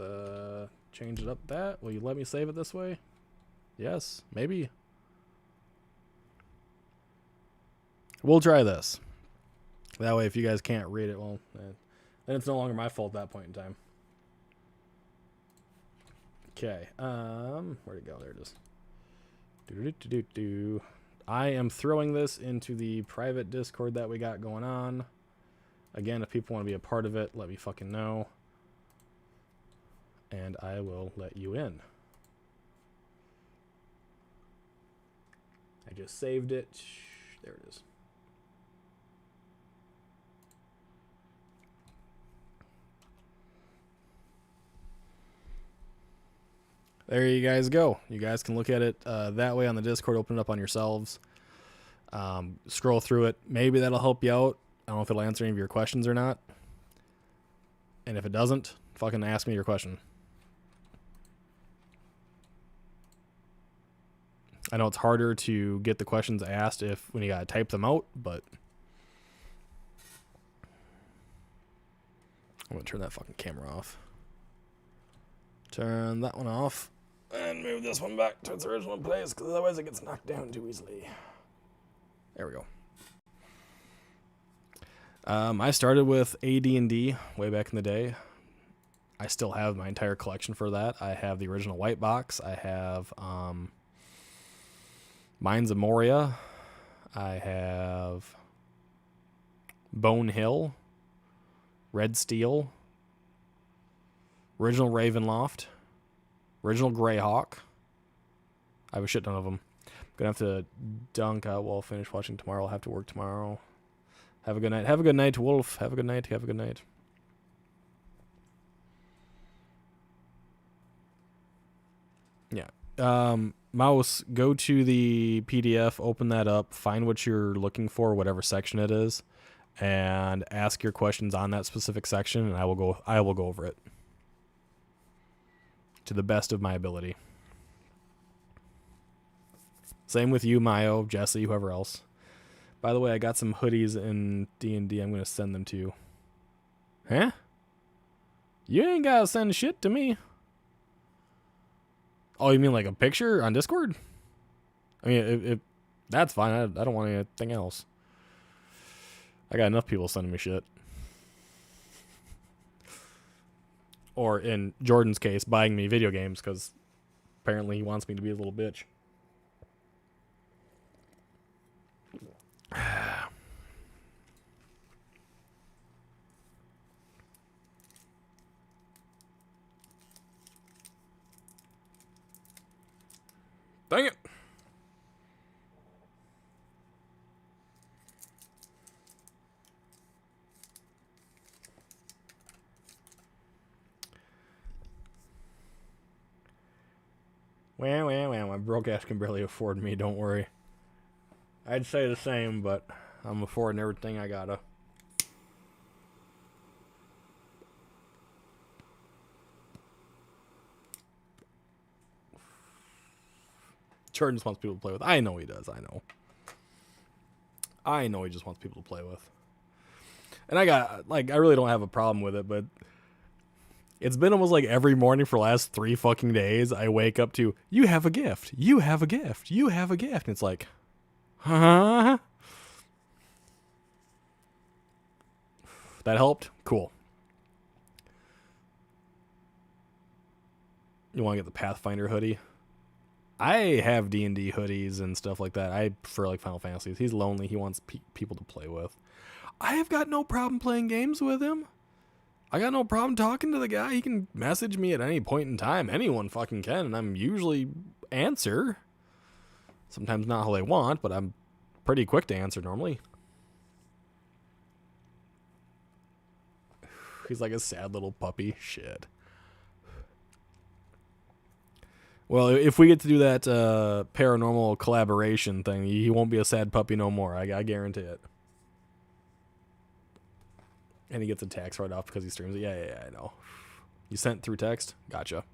change it up that. Will you let me save it this way? Yes, maybe. We'll try this. That way, if you guys can't read it, well, then it's no longer my fault at that point in time. Okay, where'd it go? There it is. I am throwing this into the private Discord that we got going on. Again, if people want to be a part of it, let me fucking know. And I will let you in. I just saved it. There it is. There you guys go. You guys can look at it that way on the Discord. Open it up on yourselves. Scroll through it. Maybe that'll help you out. I don't know if it'll answer any of your questions or not. And if it doesn't, fucking ask me your question. I know it's harder to get the questions asked when you gotta type them out, but I'm gonna turn that fucking camera off. Turn that one off. And move this one back to its original place, because otherwise it gets knocked down too easily. There we go. I started with AD&D way back in the day. I still have my entire collection for that. I have the original white box. I have Mines of Moria. I have Bone Hill, Red Steel, original Ravenloft, original Greyhawk. I have a shit ton of them. I'm gonna have to dunk out while I'll finish watching tomorrow. I'll have to work tomorrow. Have a good night. Have a good night, Wolf. Have a good night. Have a good night. Yeah. Mouse, go to the PDF, open that up, find what you're looking for, whatever section it is, and ask your questions on that specific section, and I will go over it to the best of my ability. Same with you, Mayo, Jesse, whoever else. By the way, I got some hoodies in D&D. I'm going to send them to you. Huh? You ain't got to send shit to me. Oh, you mean like a picture on Discord? I mean, if that's fine. I don't want anything else. I got enough people sending me shit. Or in Jordan's case, buying me video games, because apparently he wants me to be a little bitch. Dang it. Well, my broke ass can barely afford me, don't worry. I'd say the same, but I'm affording everything I gotta. Jordan just wants people to play with. I know he does, I know. I know he just wants people to play with. And I really don't have a problem with it, but it's been almost like every morning for the last 3 fucking days, I wake up to, you have a gift, you have a gift, you have a gift. And it's like, huh? That helped? Cool. You want to get the Pathfinder hoodie? I have D&D hoodies and stuff like that. I prefer like Final Fantasies. He's lonely. He wants people to play with. I have got no problem playing games with him. I got no problem talking to the guy. He can message me at any point in time. Anyone fucking can, and I'm usually answer. Sometimes not how they want, but I'm pretty quick to answer normally. He's like a sad little puppy. Shit. Well, if we get to do that paranormal collaboration thing, he won't be a sad puppy no more. I guarantee it. And he gets a tax write-off because he streams it. Yeah, I know. You sent through text? Gotcha.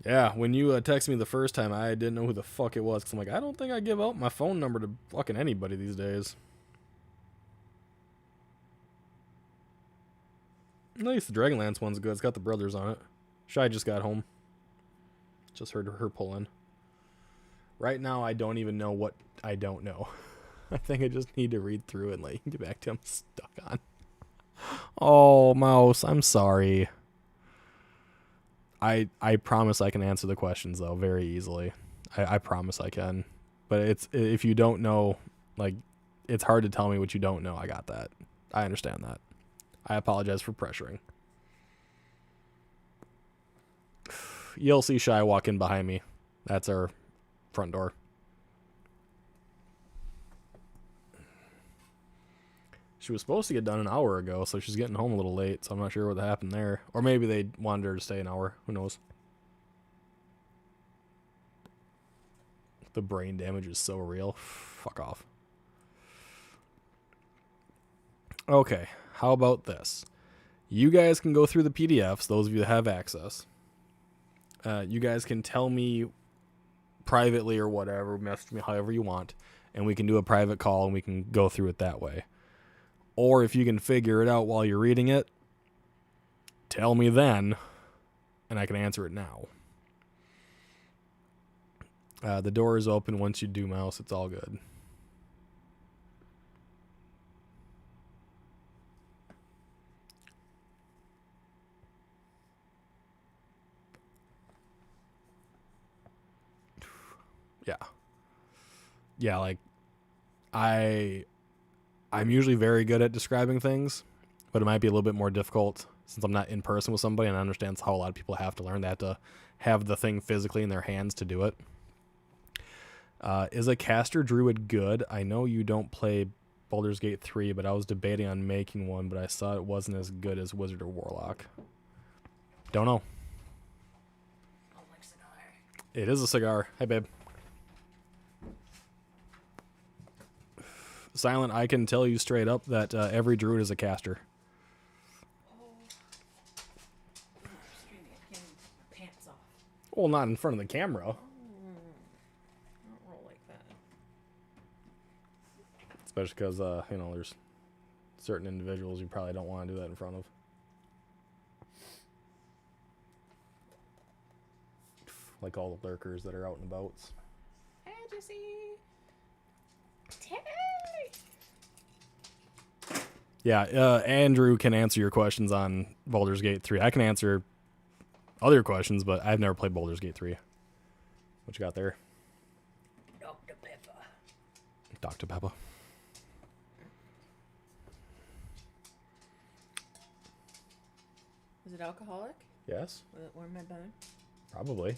Yeah, when you texted me the first time, I didn't know who the fuck it was. Because I'm like, I don't think I give out my phone number to fucking anybody these days. At least the Dragonlance one's good. It's got the brothers on it. Shy just got home. Just heard her pull in. Right now, I don't even know what I don't know. I think I just need to read through it and get back to him. Stuck on. Oh, Mouse, I'm sorry. I promise I can answer the questions, though, very easily. I promise I can. But if you don't know, it's hard to tell me what you don't know. I got that. I understand that. I apologize for pressuring. You'll see Shy walk in behind me. That's our front door. She was supposed to get done an hour ago, so she's getting home a little late, so I'm not sure what happened there. Or maybe they wanted her to stay an hour. Who knows? The brain damage is so real. Fuck off. Okay, how about this? You guys can go through the PDFs, those of you that have access. You guys can tell me privately or whatever, message me however you want, and we can do a private call and we can go through it that way. Or if you can figure it out while you're reading it, tell me then, and I can answer it now. The door is open once you do, Mouse. It's all good. Yeah, I'm usually very good at describing things, but it might be a little bit more difficult since I'm not in person with somebody, and I understand how a lot of people have to learn. They have to have the thing physically in their hands to do it. Is a caster druid good? I know you don't play Baldur's Gate 3, but I was debating on making one, but I saw it wasn't as good as Wizard or Warlock. Don't know. It is a cigar. Hey, babe. Silent, I can tell you straight up that every druid is a caster. Well, not in front of the camera. Don't roll like that. Especially because, there's certain individuals you probably don't want to do that in front of. Like all the lurkers that are out and about. Hey, Jesse. Terry. Yeah, Andrew can answer your questions on Baldur's Gate 3. I can answer other questions, but I've never played Baldur's Gate 3. What you got there? Dr. Pepper. Dr. Pepper. Is it alcoholic? Yes, Will it warm my bone? probably.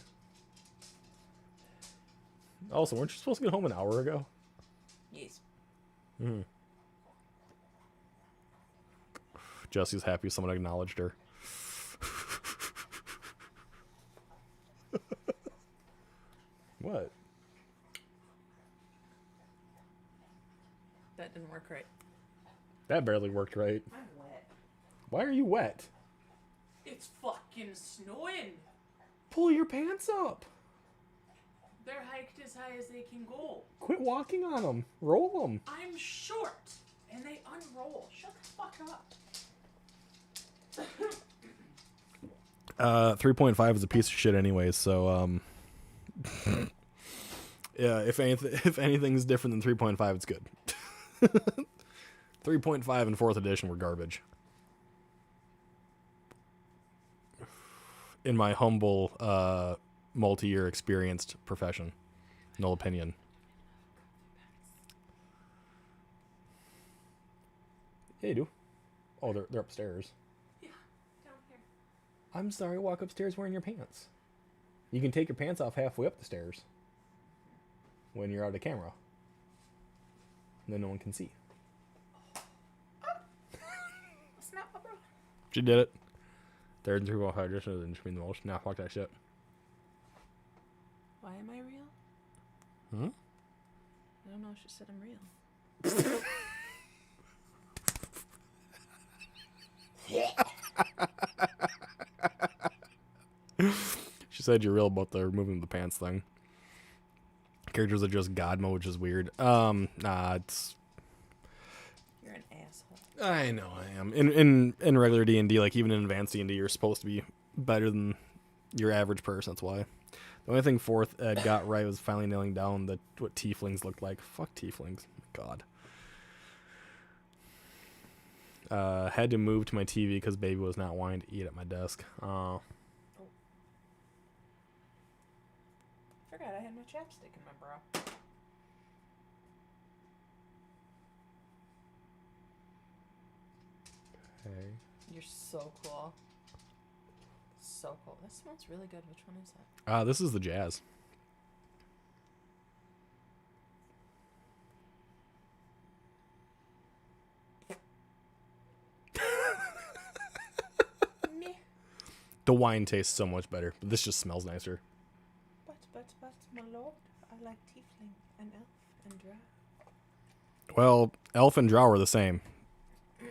Also, weren't you supposed to get home an hour ago? Yes. Jesse's happy someone acknowledged her. What? That didn't work right. That barely worked right. I'm wet. Why are you wet? It's fucking snowing. Pull your pants up. They're hiked as high as they can go. Quit walking on them. Roll them. I'm short, and they unroll. Shut the fuck up. 3.5 is a piece of shit anyways, so yeah, if anything's different than 3.5, it's good. 3.5 and 4th edition were garbage. In my humble multi-year experienced profession. No opinion. Yeah, you do. Oh, they're upstairs. Yeah, down here. I'm sorry, walk upstairs wearing your pants. You can take your pants off halfway up the stairs when you're out of camera. And then no one can see. Snap, bro. She did it. 3rd and 3.5 edition doesn't mean the most. Nah, fuck that shit. Why am I real? Hmm? I don't know if she said I'm real. She said you're real about the removing the pants thing. Characters are just God mode, which is weird. Nah, it's. You're an asshole. I know I am. In regular D&D, like even in advanced D&D, you're supposed to be better than your average person. That's why. The only thing 4th Ed got right was finally nailing down what tieflings looked like. Fuck tieflings. God. Had to move to my TV because baby was not wanting to eat at my desk. Forgot I had my chapstick in my bra. Okay. You're so cool. So cool. That smells really good. Which one is that? This is the jazz. Meh. The wine tastes so much better, but this just smells nicer. But, my lord, I like tiefling and elf and drow. Well, elf and drow are the same.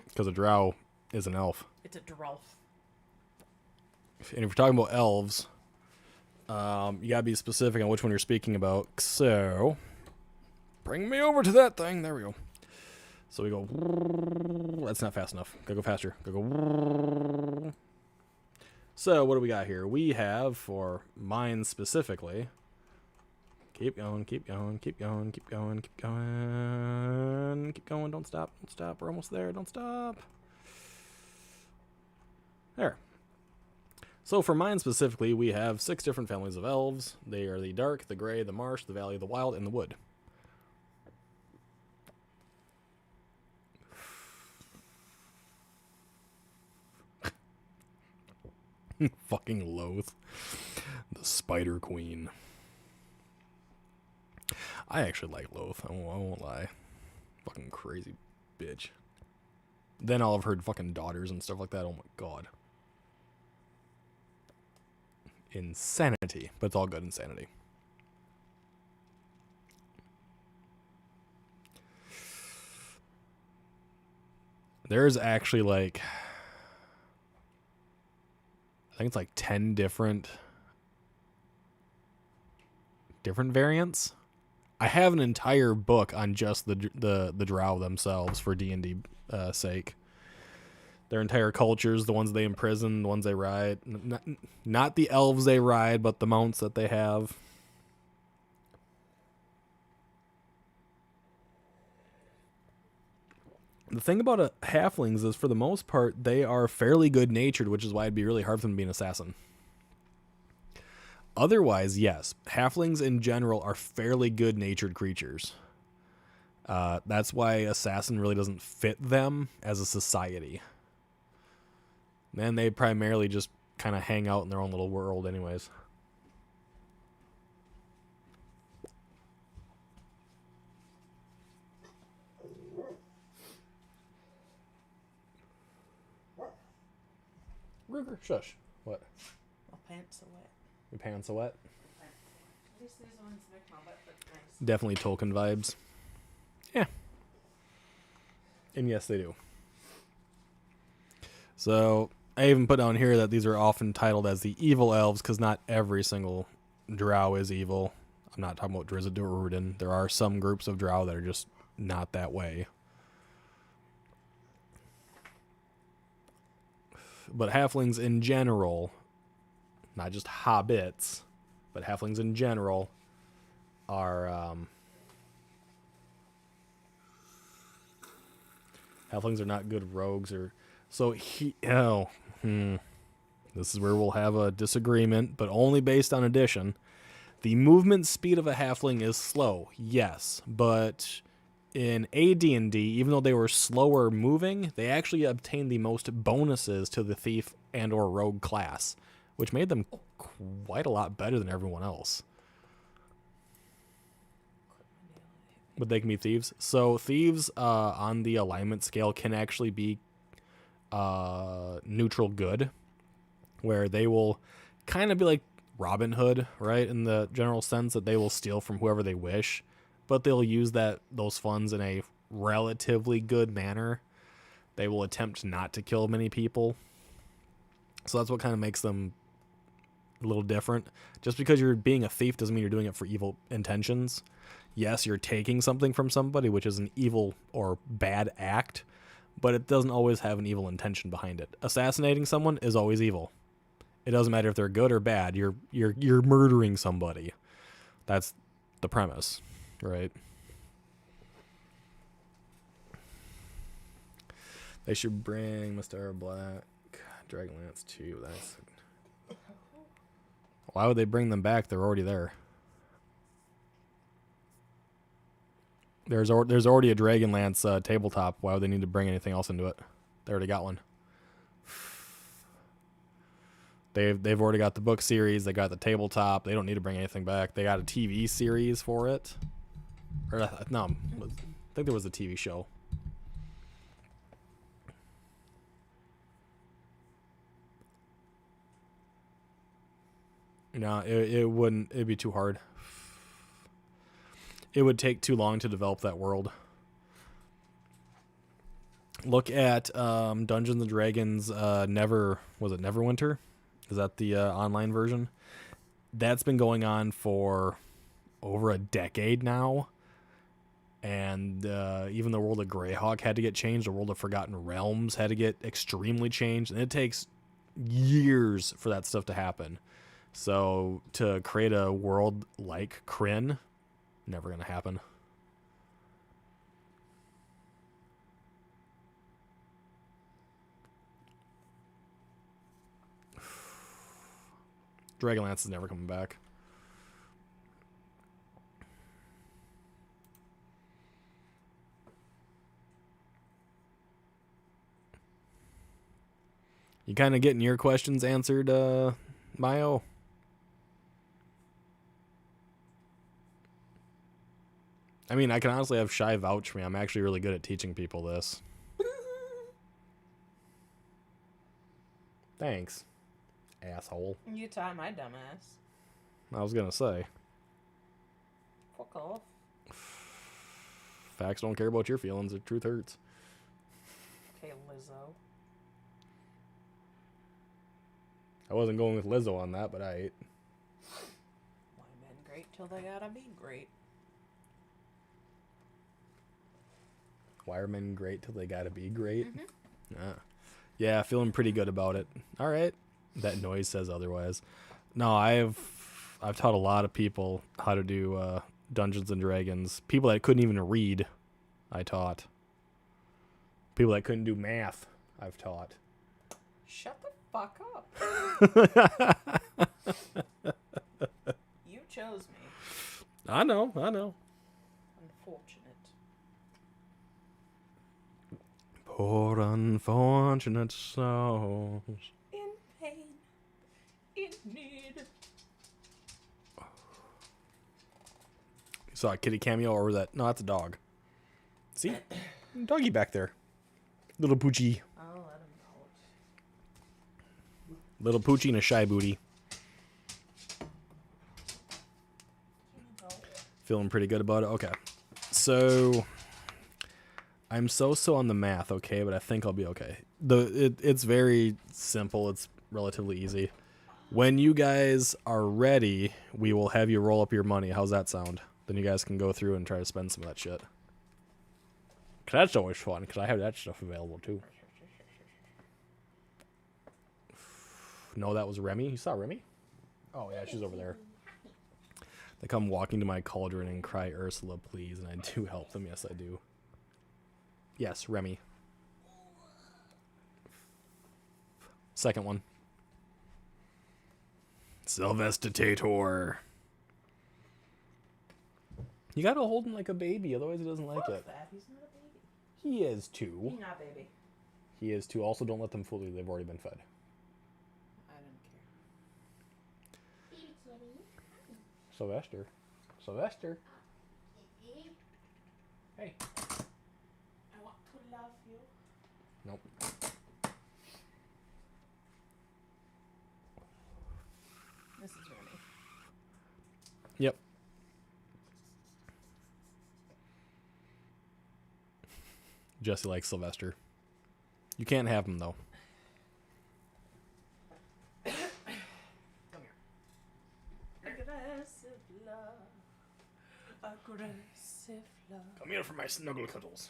Because a drow is an elf. It's a drow. And if we're talking about elves, you gotta be specific on which one you're speaking about. So, bring me over to that thing. There we go. So we go. That's not fast enough. Gotta go faster. Gotta go. So what do we got here? We have, for mine specifically, keep going, keep going, keep going, keep going, keep going, keep going. Don't stop. Don't stop. We're almost there. Don't stop. There. So for mine specifically, we have 6 different families of elves. They are the dark, the gray, the marsh, the valley, the wild, and the wood. Fucking loathe. The Spider Queen. I actually like Loath. I won't lie. Fucking crazy bitch. Then I'll have heard fucking daughters and stuff like that. Oh my god. Insanity. But it's all good insanity. There's actually like, I think it's like 10 different variants. I have an entire book on just the drow themselves for D&D sake. Their entire cultures, the ones they imprison, the ones they ride. Not the elves they ride, but the mounts that they have. The thing about halflings is, for the most part, they are fairly good-natured, which is why it'd be really hard for them to be an assassin. Otherwise, yes, halflings in general are fairly good-natured creatures. That's why assassin really doesn't fit them as a society. And they primarily just kind of hang out in their own little world anyways. Shush. What? My pants are wet. Your pants are wet? At least these ones make my butt look nice. Definitely Tolkien vibes. Yeah. And yes, they do. So, I even put down here that these are often titled as the evil elves because not every single drow is evil. I'm not talking about Drizzt or Urden. There are some groups of drow that are just not that way. But halflings in general, not just hobbits, but halflings in general are halflings are not good rogues or so this is where we'll have a disagreement, but only based on addition. The movement speed of a halfling is slow, yes, but in AD&D, even though they were slower moving, they actually obtained the most bonuses to the thief and or rogue class, which made them quite a lot better than everyone else. But they can be thieves. So thieves on the alignment scale can actually be neutral good, where they will kind of be like Robin Hood, right? In the general sense that they will steal from whoever they wish, but they'll use those funds in a relatively good manner. They will attempt not to kill many people. So that's what kind of makes them a little different. Just because you're being a thief doesn't mean you're doing it for evil intentions. Yes, you're taking something from somebody, which is an evil or bad act, but it doesn't always have an evil intention behind it. Assassinating someone is always evil. It doesn't matter if they're good or bad. You're murdering somebody. That's the premise, right? They should bring Mr. Black Dragonlance too. That's why would they bring them back? They're already there. There's already a Dragonlance tabletop. Why would they need to bring anything else into it? They already got one. They've already got the book series. They got the tabletop. They don't need to bring anything back. They got a TV series for it. Or no, I think there was a TV show. No, it wouldn't. It'd be too hard. It would take too long to develop that world. Look at Dungeons and Dragons. Neverwinter? Is that the online version? That's been going on for over a decade now. And even the world of Greyhawk had to get changed. The world of Forgotten Realms had to get extremely changed. And it takes years for that stuff to happen. So to create a world like Kryn, never going to happen. Dragonlance is never coming back. You kind of getting your questions answered, Mayo? I mean, I can honestly have Shy vouch for me. I'm actually really good at teaching people this. Thanks, asshole. You tie my dumb ass. I was gonna say. Fuck off. Facts don't care about your feelings. The truth hurts. Okay, Lizzo. I wasn't going with Lizzo on that, but I ate. Why men great till they gotta be great? Why are men great till they gotta be great? Yeah, feeling pretty good about it. All right. That noise says otherwise. No, I've taught a lot of people how to do Dungeons and Dragons. People that couldn't even read, I taught. People that couldn't do math, I've taught. Shut the fuck up. I know. Unfortunate. Poor unfortunate souls. In pain. In need. Saw a kitty cameo, or was that? No, that's a dog. See? Doggy back there. Little Poochie. I'll let him know. Little Poochie and a shy booty. Feeling pretty good about it? Okay. So, I'm so on the math, okay? But I think I'll be okay. It's very simple. It's relatively easy. When you guys are ready, we will have you roll up your money. How's that sound? Then you guys can go through and try to spend some of that shit. 'Cause that's always fun, because I have that stuff available too. No, that was Remy. You saw Remy? Oh, yeah, she's over there. They come walking to my cauldron and cry, Ursula, please, and I do help them. Yes, I do. Yes, Remy. Second one. Sylvester. You gotta hold him like a baby, otherwise he doesn't like it. That. He's not a baby. He is too. He's not a baby. He is too. Also, don't let them fool you. They've already been fed. I don't care. Sylvester. Hey. I want to love you. Nope. This is Remy. Yep. Jesse likes Sylvester. You can't have him, though. Come here. Aggressive love. Aggressive love. Come here for my snuggle cuddles.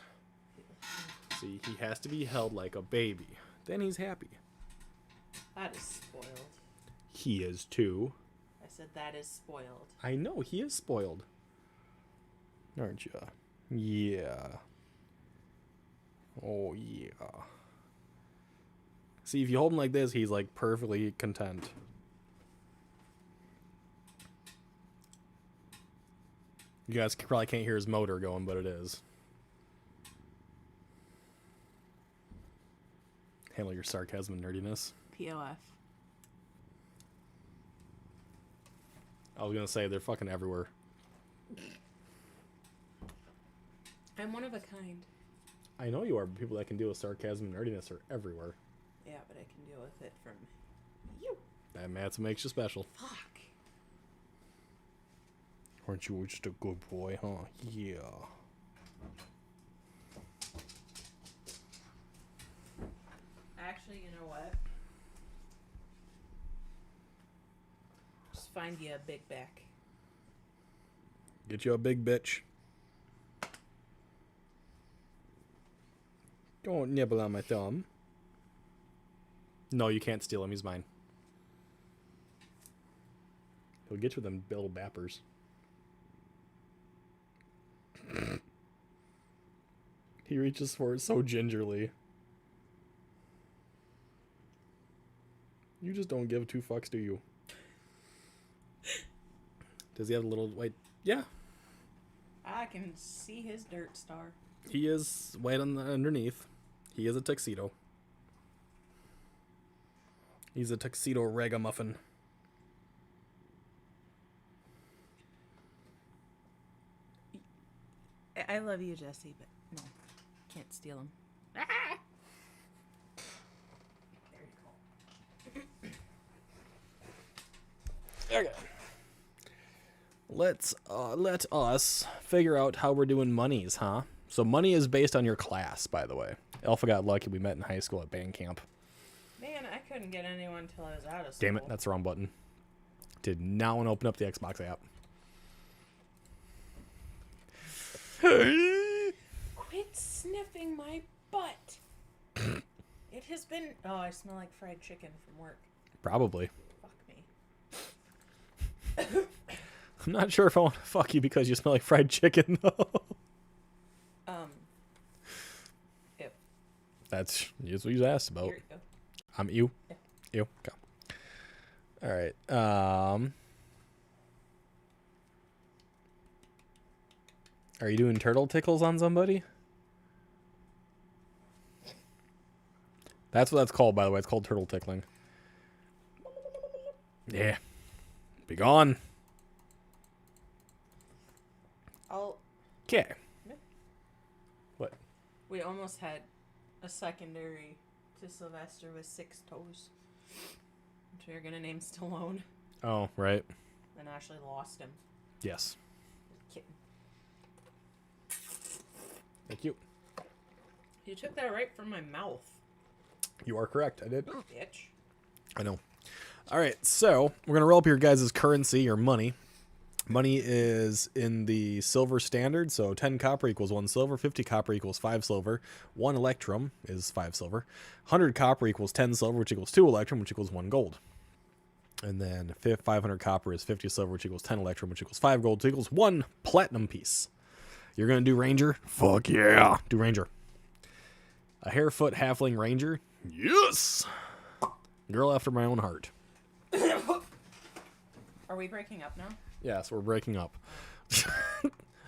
See, he has to be held like a baby. Then he's happy. That is spoiled. He is too. I said that is spoiled. I know, he is spoiled. Aren't you? Yeah. Oh, yeah. See, if you hold him like this, he's like perfectly content. You guys probably can't hear his motor going, but it is. Handle your sarcasm and nerdiness. POF. I was gonna say, they're fucking everywhere. I'm one of a kind. I know you are, but people that can deal with sarcasm and nerdiness are everywhere. Yeah, but I can deal with it from you. That's what makes you special. Fuck. Aren't you just a good boy, huh? Yeah. Actually, you know what? Just find you a big back. Get you a big bitch. Don't nibble on my thumb. No, you can't steal him. He's mine. He'll get you with them little bappers. He reaches for it so gingerly. You just don't give two fucks, do you? Does he have a little white? Yeah. I can see his dirt star. He is white on the underneath. He is a tuxedo. He's a tuxedo ragamuffin. I love you, Jesse, but no. Can't steal him. Ah! There you go. Okay. Let us figure out how we're doing monies, huh? So money is based on your class, by the way. Alpha got lucky. We met in high school at band camp. Man, I couldn't get anyone until I was out of school. Damn it, that's the wrong button. Did not want to open up the Xbox app. Quit sniffing my butt. It has been... Oh, I smell like fried chicken from work. Probably. Fuck me. I'm not sure if I want to fuck you because you smell like fried chicken, though. Ew. That's what you asked about. Here you go. I'm you. Yeah. You. Okay. All right. Are you doing turtle tickles on somebody? That's what that's called, by the way. It's called turtle tickling. Yeah. Be gone. Okay. What? We almost had a secondary to Sylvester with 6 toes, which we were gonna name Stallone, Oh, right. and Ashley lost him. Yes. Kidding. Thank you. You took that right from my mouth, You are correct. I did. bitch. I know. All right, so we're gonna roll up your guys' currency, your money. Money is in the silver standard, so 10 copper equals 1 silver, 50 copper equals 5 silver, 1 electrum is 5 silver, 100 copper equals 10 silver, which equals 2 electrum, which equals 1 gold. And then 500 copper is 50 silver, which equals 10 electrum, which equals 5 gold, so equals 1 platinum piece. You're gonna do ranger? Fuck yeah! Do ranger. A harefoot halfling ranger? Yes! Girl after my own heart. Are we breaking up now? Yeah, so we're breaking up.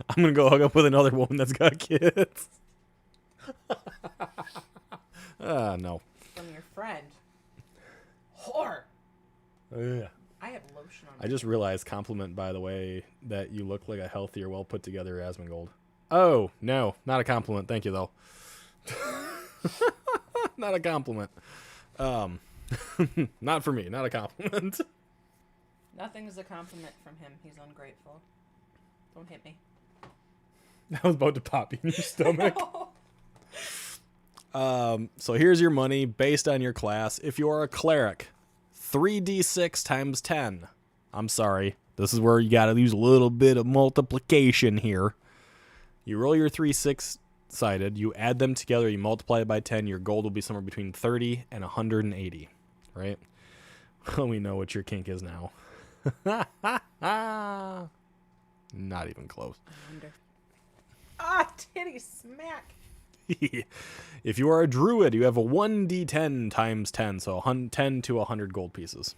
I'm gonna go hook up with another woman that's got kids. No. From your friend. Whore! Yeah. I have lotion on I just realized, compliment, by the way, that you look like a healthier, well put together Asmongold. Oh, no, not a compliment. Thank you, though. Not a compliment. Not for me, not a compliment. Nothing's a compliment from him. He's ungrateful. Don't hit me. I was about to pop you in your stomach. So here's your money based on your class. If you are a cleric, 3d6 times 10. I'm sorry. This is where you got to use a little bit of multiplication here. You roll your 3 6-sided, you add them together, you multiply it by 10, your gold will be somewhere between 30 and 180, right? Well, we know what your kink is now. Not even close. I wonder. Ah, titty smack. If you are a druid, you have a 1d10 times 10, so 10 to 100 gold pieces.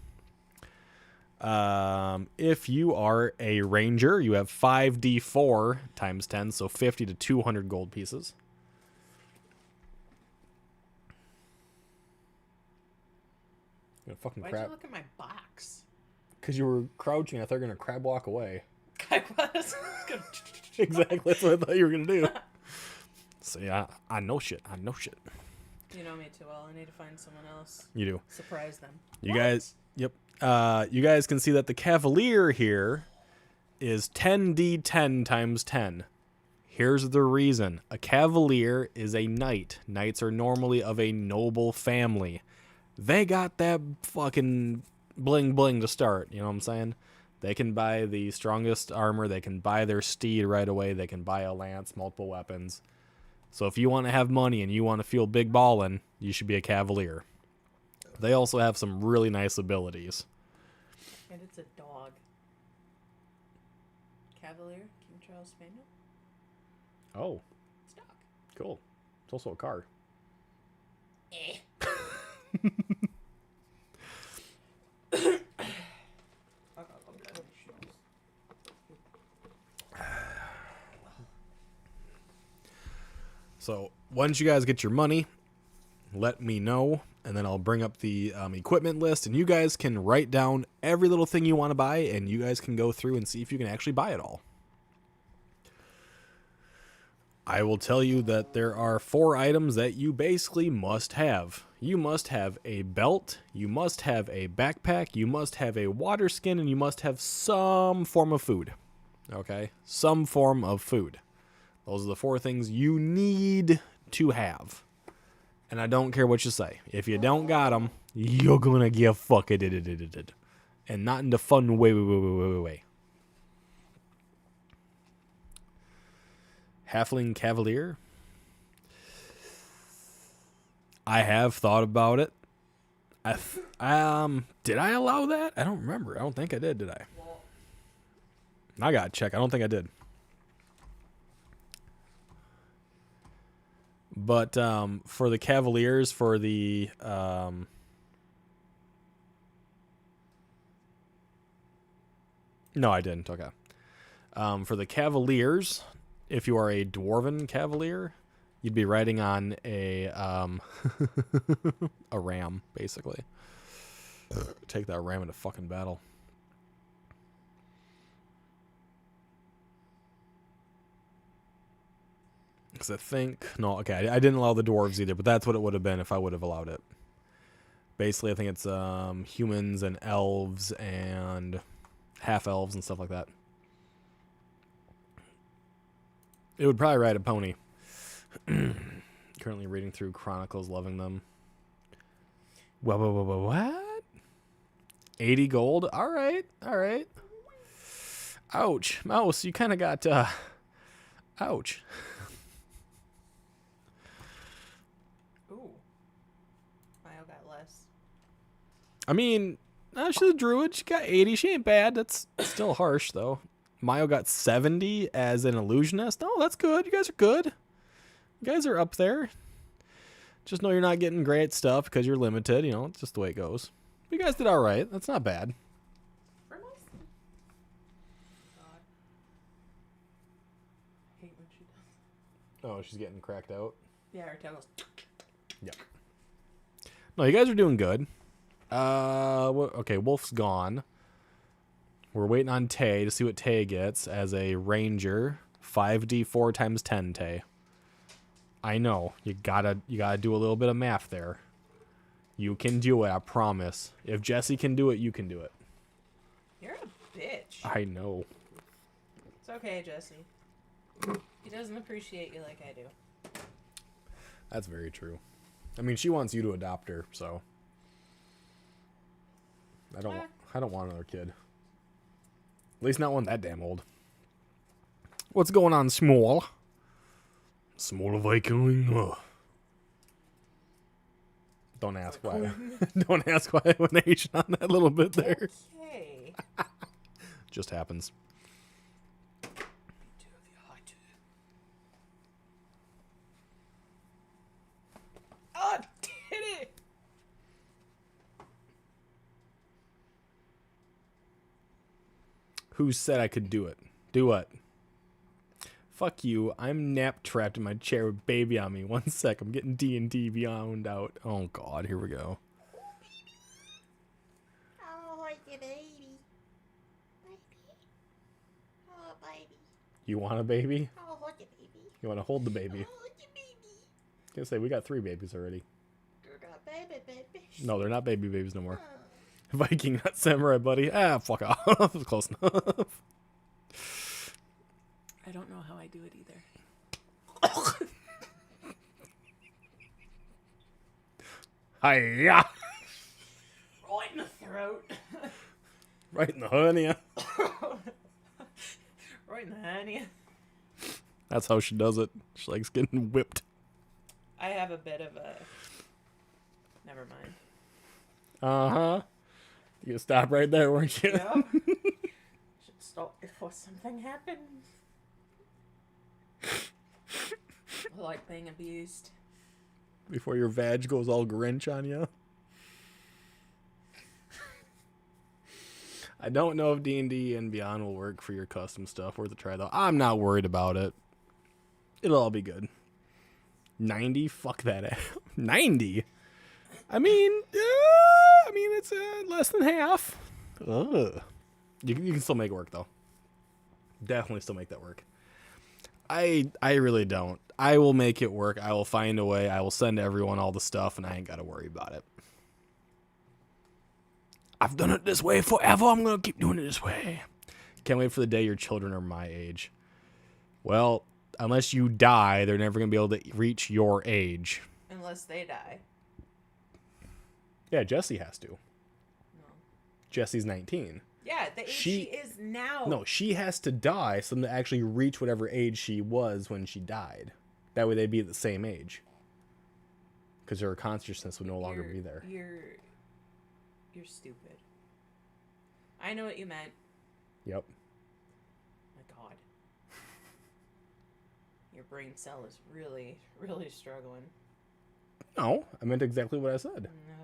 If you are a ranger, you have 5d4 times 10, so 50 to 200 gold pieces. Fucking Why'd crap. you look at my box? Because you were crouching, I thought you were going to crab walk away. I was gonna... Exactly, that's what I thought you were going to do. So yeah, I know shit. I know shit. You know me too well. I need to find someone else. You do. Surprise them. You guys, yep. You guys can see that the Cavalier here is 10d10 times 10. Here's the reason. A Cavalier is a knight. Knights are normally of a noble family. They got that fucking bling bling to start. You know what I'm saying? They can buy the strongest armor. They can buy their steed right away. They can buy a lance, multiple weapons. So if you want to have money and you want to feel big ballin', you should be a Cavalier. They also have some really nice abilities. And it's a dog. Cavalier, King Charles Spaniel. Oh, Stock. cool. It's also a car. So once you guys get your money, let me know, and then I'll bring up the equipment list, and you guys can write down every little thing you want to buy, and you guys can go through and see if you can actually buy it all. I will tell you that there are 4 items that you basically must have. You must have a belt, you must have a backpack, you must have a water skin, and you must have some form of food. Okay? Some form of food. Those are the 4 things you need to have. And I don't care what you say. If you don't got them, you're gonna get fucked. And not in the fun way. Halfling Cavalier. I have thought about it. Did I allow that? I don't remember. I don't think I did I? I gotta check. I don't think I did. But for the Cavaliers, for the no, I didn't. Okay. For the Cavaliers, if you are a dwarven cavalier, you'd be riding on a a ram, basically. Take that ram into fucking battle. Because I think... No, okay, I didn't allow the dwarves either, but that's what it would have been if I would have allowed it. Basically, I think it's humans and elves and half-elves and stuff like that. It would probably ride a pony. Currently reading through Chronicles, loving them. What? 80 gold? All right. Ouch. Mouse, you kind of got... Ouch. Ooh. Mayo got less. I mean, she's a druid. She got 80. She ain't bad. That's still harsh, though. Mayo got 70 as an illusionist. Oh, that's good. You guys are good. You guys are up there. Just know you're not getting great stuff because you're limited. You know, it's just the way it goes. But you guys did all right. That's not bad. God. I hate when she does. Oh, she's getting cracked out. Yeah, her tail goes. Yep. No, you guys are doing good. Okay, Wolf's gone. We're waiting on Tay to see what Tay gets as a ranger. 5d4 times 10, Tay. I know. You gotta do a little bit of math there. You can do it, I promise. If Jesse can do it, you can do it. You're a bitch. I know. It's okay, Jesse. He doesn't appreciate you like I do. That's very true. I mean, she wants you to adopt her, so I don't want another kid. At least not one that damn old. What's going on, Small? Small Viking. Don't ask why. Don't ask why I went Asian on that little bit there. Okay. Just happens. Oh, did it! Who said I could do it? Do what? Fuck you. I'm nap trapped in my chair with baby on me. 1 sec. I'm getting D&D Beyond out. Oh, God. Here we go. Oh, like a baby. Baby. Oh, baby. You want a baby? Oh, hold the baby. You want to hold the baby? Oh, hold the baby. I was gonna say, we got 3 babies already. You got baby. No, they're not baby babies no more. Oh. Viking, not samurai, buddy. Ah, fuck off. Close enough. I don't know how I do it either. Hiya! Right in the throat. Right in the hernia. Right in the hernia. That's how she does it. She likes getting whipped. I have a bit of a... Never mind. Uh-huh. You gonna stop right there, weren't you? Yep. Should stop before something happens. I like being abused. Before your vag goes all Grinch on you. I don't know if D&D and Beyond will work for your custom stuff. Worth a try, though. I'm not worried about it. It'll all be good. 90? Fuck that. 90? I mean, it's less than half. Ugh. You can still make it work, though. Definitely still make that work. I really don't. I will make it work. I will find a way. I will send everyone all the stuff, and I ain't got to worry about it. I've done it this way forever. I'm going to keep doing it this way. Can't wait for the day your children are my age. Well, unless you die, they're never going to be able to reach your age. Unless they die. Yeah, Jessie has to. No. Jessie's 19. Yeah, the age she is now. No, she has to die so to actually reach whatever age she was when she died. That way they'd be at the same age. Because her consciousness would no longer be there. You're stupid. I know what you meant. Yep. My God. Your brain cell is really, really struggling. No, I meant exactly what I said. No.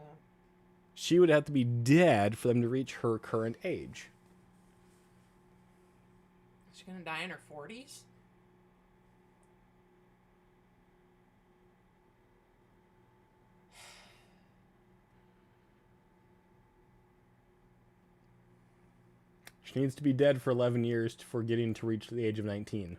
She would have to be dead for them to reach her current age. She's gonna die in her 40s? She needs to be dead for 11 years for getting to reach the age of 19.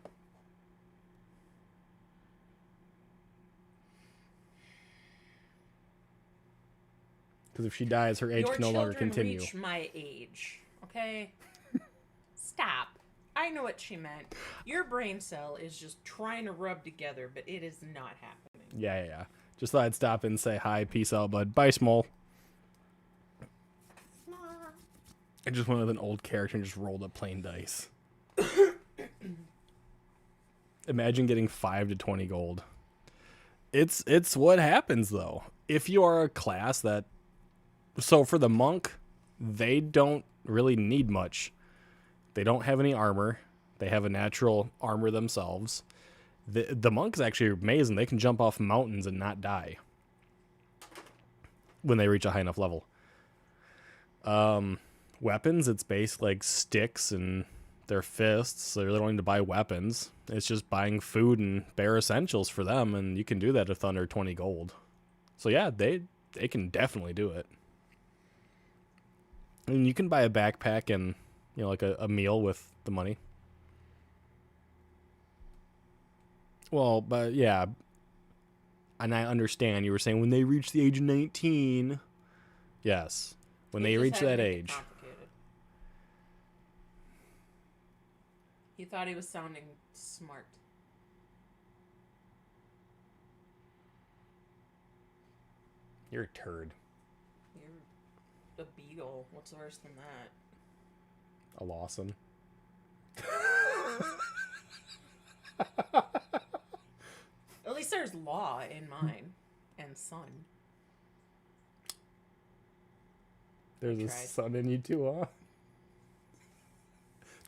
Because if she dies, her age Your can no longer children continue. reach my age, okay? Stop. I know what she meant. Your brain cell is just trying to rub together, but it is not happening. Yeah. Just thought I'd stop and say hi, peace out, bud. Bye, Small. I just went with an old character and just rolled up plain dice. Imagine getting 5 to 20 gold. It's what happens, though. If you are a class that... So for the monk, they don't really need much. They don't have any armor. They have a natural armor themselves. The monk is actually amazing. They can jump off mountains and not die when they reach a high enough level. Weapons, it's basically like sticks and their fists. So they don't need to buy weapons. It's just buying food and bare essentials for them, and you can do that with under 20 gold. So yeah, they can definitely do it. And you can buy a backpack and, you know, like a meal with the money. Well, but yeah. And I understand you were saying when they reach the age of 19. Yes. When they reach that age. Complicated. He thought he was sounding smart. You're a turd. You're a beagle. What's worse than that? A Lawson. At least there's law in mine and son. There's a tried. son in you too, huh?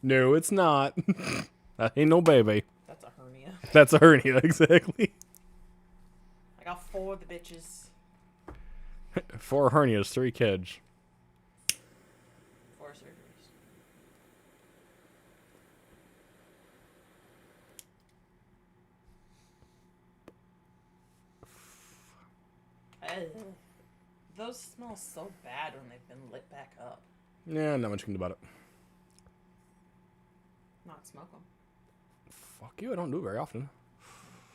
No, it's not. That ain't no baby. That's a hernia. That's a hernia, exactly. I got 4 of the bitches. 4 hernias, 3 kids. 4 surgeries. Those smell so bad when they've been lit back up. Yeah, not much you can do about it. Not smoke them. Fuck you, I don't do it very often.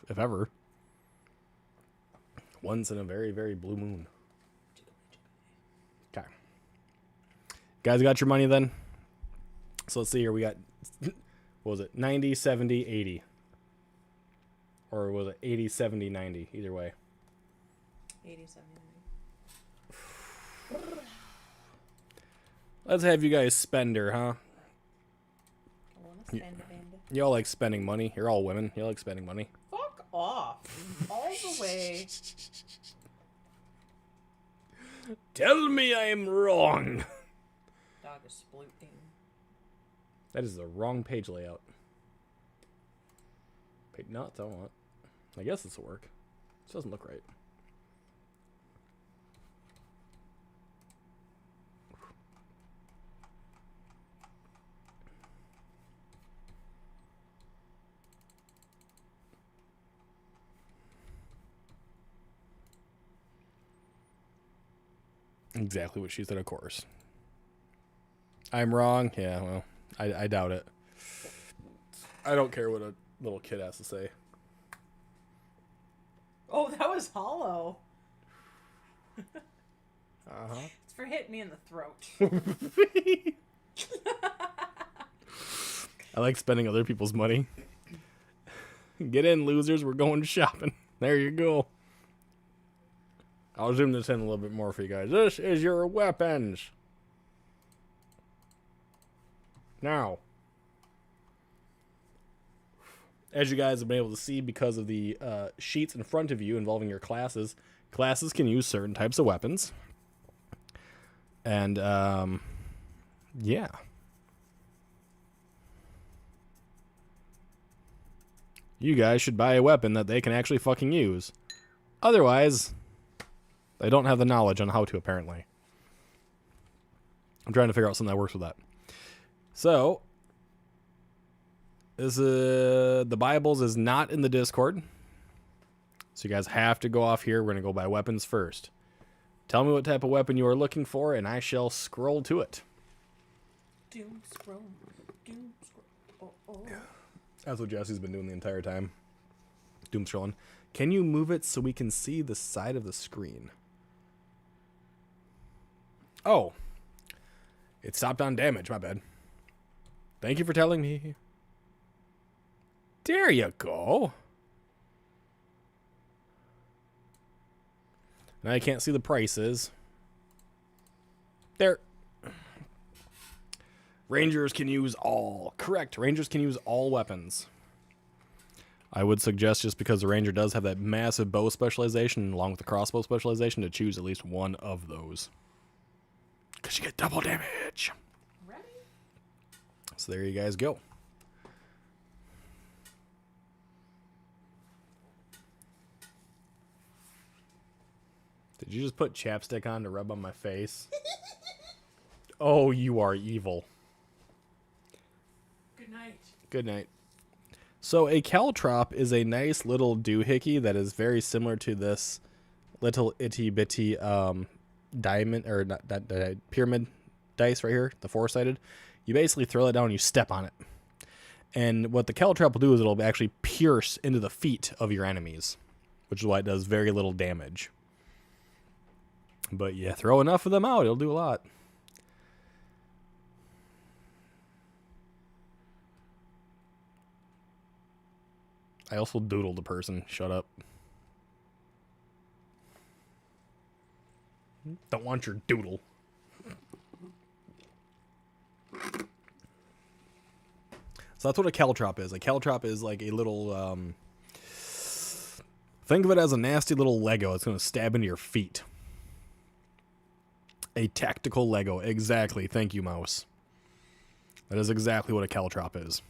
If ever. Once in a very, very blue moon. Okay. Guys, got your money then? So let's see here. We got, what was it? 90, 70, 80. Or was it 80, 70, 90? Either way. 80, 70, Let's have you guys spend her, huh? I want to spend a band. Y'all like spending money. You're all women. You like spending money. Fuck off. All the way. Tell me I'm wrong. Dog is splooting. That is the wrong page layout. No, it's all want. I guess this will work. This doesn't look right. Exactly what she said, of course. I'm wrong? Yeah, well, I doubt it. I don't care what a little kid has to say. Oh, that was hollow. Uh-huh. It's for hitting me in the throat. I like spending other people's money. Get in, losers. We're going shopping. There you go. I'll zoom this in a little bit more for you guys. This is your weapons. Now, as you guys have been able to see because of the sheets in front of you involving your classes, classes can use certain types of weapons. And, yeah. You guys should buy a weapon that they can actually fucking use. Otherwise, they don't have the knowledge on how to, apparently. I'm trying to figure out something that works with that. So, this the Bibles is not in the Discord. So you guys have to go off here. We're going to go by weapons first. Tell me what type of weapon you are looking for, and I shall scroll to it. Doom scroll. Doom scroll. Oh. That's what Jesse's been doing the entire time. Doom scrolling. Can you move it so we can see the side of the screen? Oh. It stopped on damage. My bad. Thank you for telling me. There you go. Now I can't see the prices. There. Rangers can use all. Correct. Rangers can use all weapons. I would suggest, just because the Ranger does have that massive bow specialization along with the crossbow specialization, to choose at least one of those. Because you get double damage. Ready? So there you guys go. Did you just put chapstick on to rub on my face? Oh, you are evil. Good night. Good night. So a caltrop is a nice little doohickey that is very similar to this little itty bitty diamond, or not that pyramid dice right here, the four-sided. You basically throw it down and you step on it. And what the caltrop will do is it'll actually pierce into the feet of your enemies, which is why it does very little damage. But yeah, throw enough of them out, it'll do a lot. I also doodled a person. Shut up. Don't want your doodle. So that's what a caltrop is. A caltrop is like a little, think of it as a nasty little Lego. It's going to stab into your feet. A tactical Lego. Exactly. Thank you, mouse. That is exactly what a caltrop is.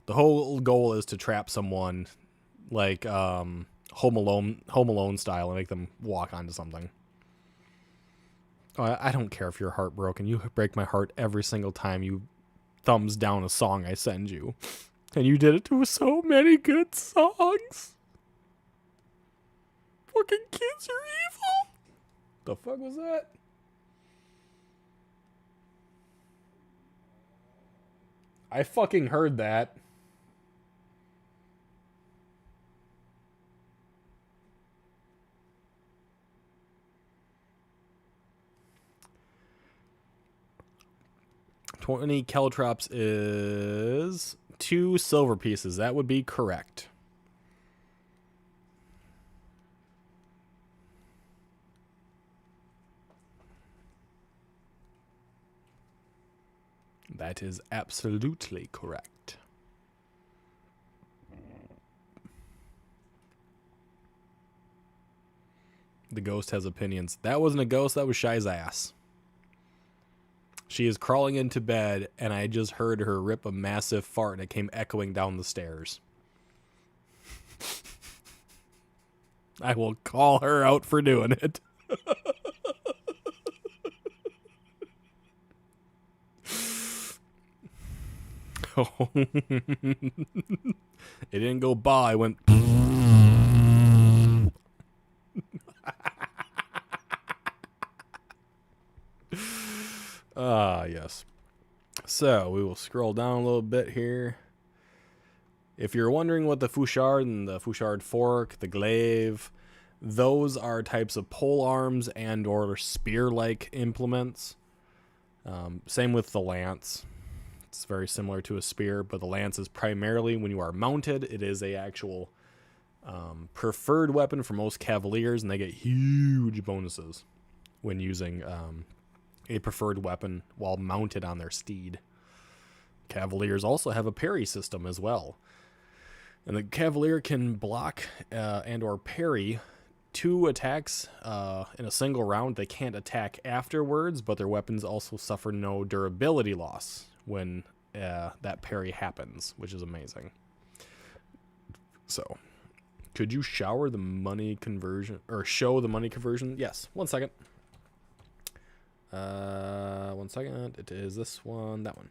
The whole goal is to trap someone like Home Alone style and make them walk onto something. I don't care if you're heartbroken. You break my heart every single time you thumbs down a song I send you. And you did it to so many good songs. Fucking kids are evil. The fuck was that? I fucking heard that. $20 caltrops is 2 silver pieces. That would be correct. That is absolutely correct. The ghost has opinions. That wasn't a ghost, that was Shy's ass. She is crawling into bed, and I just heard her rip a massive fart, and it came echoing down the stairs. I will call her out for doing it. Oh. It didn't go by, it went... Yes. So, we will scroll down a little bit here. If you're wondering what the Fouchard and the Fouchard fork, the glaive, those are types of pole arms and or spear-like implements. Same with the lance. It's very similar to a spear, but the lance is primarily, when you are mounted, it is a actual preferred weapon for most cavaliers, and they get huge bonuses when using a preferred weapon while mounted on their steed. Cavaliers also have a parry system as well. And the cavalier can block and or parry 2 attacks in a single round. They can't attack afterwards, but their weapons also suffer no durability loss when that parry happens, which is amazing. So, could you shower the money conversion, or show the money conversion? Yes. 1 second. 1 second. It is this one, that one.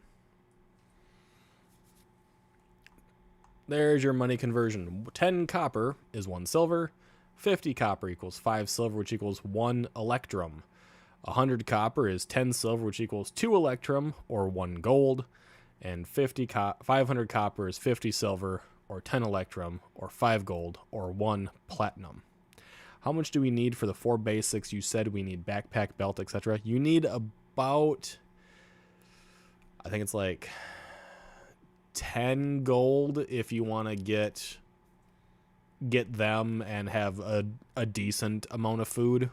There's your money conversion. 10 copper is 1 silver. 50 copper equals 5 silver, which equals 1 electrum. 100 copper is 10 silver, which equals 2 electrum or 1 gold. And 500 copper is 50 silver or 10 electrum or 5 gold or 1 platinum. How much do we need for the 4 basics? You said we need backpack, belt, etc. You need about, I think it's like 10 gold if you want to get them and have a decent amount of food.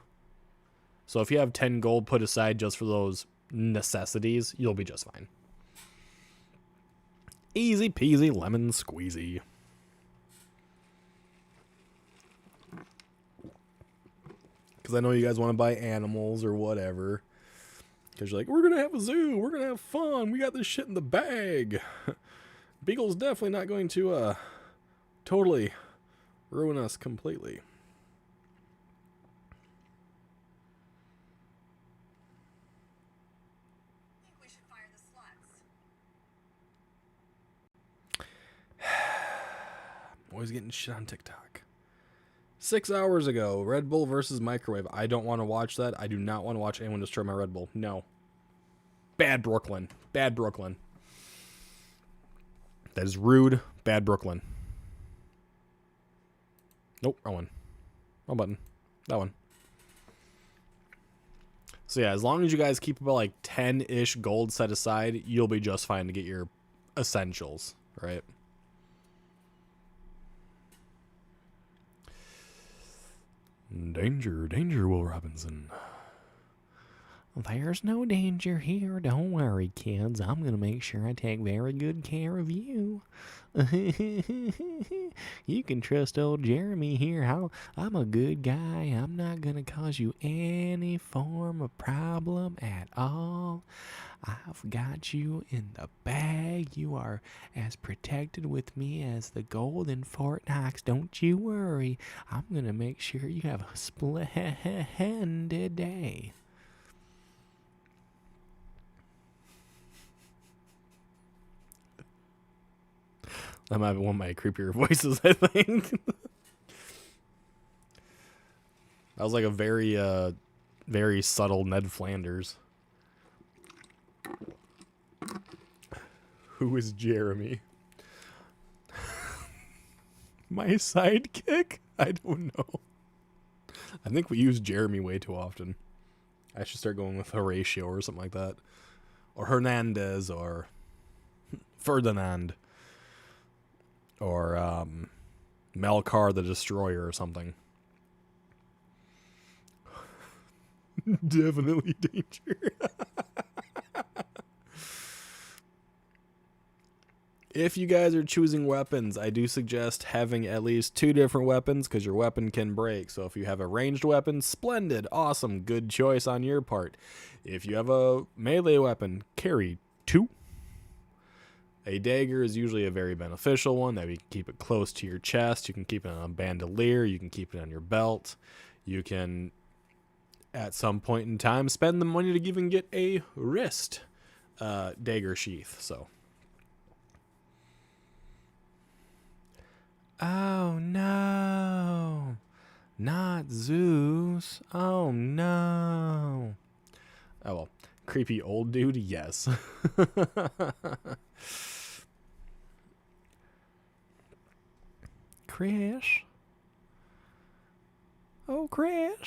So if you have 10 gold put aside just for those necessities, you'll be just fine. Easy peasy lemon squeezy. Because I know you guys want to buy animals or whatever. Because you're like, we're going to have a zoo. We're going to have fun. We got this shit in the bag. Beagle's definitely not going to totally ruin us completely. I think we should fire the sluts. Always getting shit on TikTok. 6 hours ago, Red Bull versus Microwave. I don't want to watch that. I do not want to watch anyone destroy my Red Bull. No. Bad Brooklyn. Bad Brooklyn. That is rude. Bad Brooklyn. Nope, wrong one. Wrong button. That one. So yeah, as long as you guys keep about like 10-ish gold set aside, you'll be just fine to get your essentials, right? Danger, danger, Will Robinson. There's no danger here. Don't worry, kids. I'm going to make sure I take very good care of you. You can trust old Jeremy here. I'm a good guy. I'm not going to cause you any form of problem at all. I've got you in the bag. You are as protected with me as the gold in Fort Knox. Don't you worry. I'm going to make sure you have a splendid day. That might be one of my creepier voices, I think. That was like a very subtle Ned Flanders. Who is Jeremy? My sidekick? I don't know. I think we use Jeremy way too often. I should start going with Horatio or something like that. Or Hernandez or Ferdinand. Or Melkar the Destroyer or something. Definitely danger. If you guys are choosing weapons, I do suggest having at least 2 different weapons because your weapon can break. So if you have a ranged weapon, splendid, awesome, good choice on your part. If you have a melee weapon, carry 2. A dagger is usually a very beneficial one that you can keep it close to your chest. You can keep it on a bandolier. You can keep it on your belt. You can, at some point in time, spend the money to even get a wrist dagger sheath. So. Oh no, not Zeus. Oh no. Oh well, creepy old dude, yes. Chris? Oh, Chris?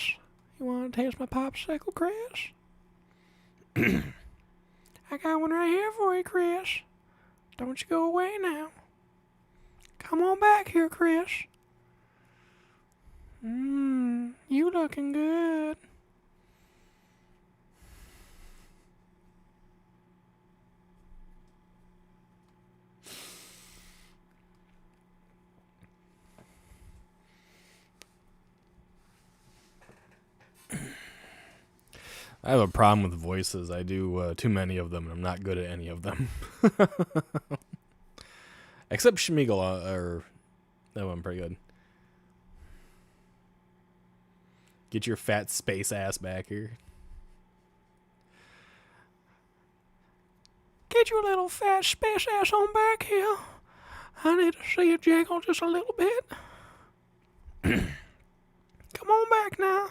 You want to taste my popsicle, Chris? I got one right here for you, Chris. Don't you go away now. Come on back here, Chris. You looking good. I have a problem with voices. I do too many of them, and I'm not good at any of them. Except Schmeagol, or that one pretty good. Get your fat space ass back here. Get your little fat space ass on back here. I need to see you jiggle just a little bit. Come on back now.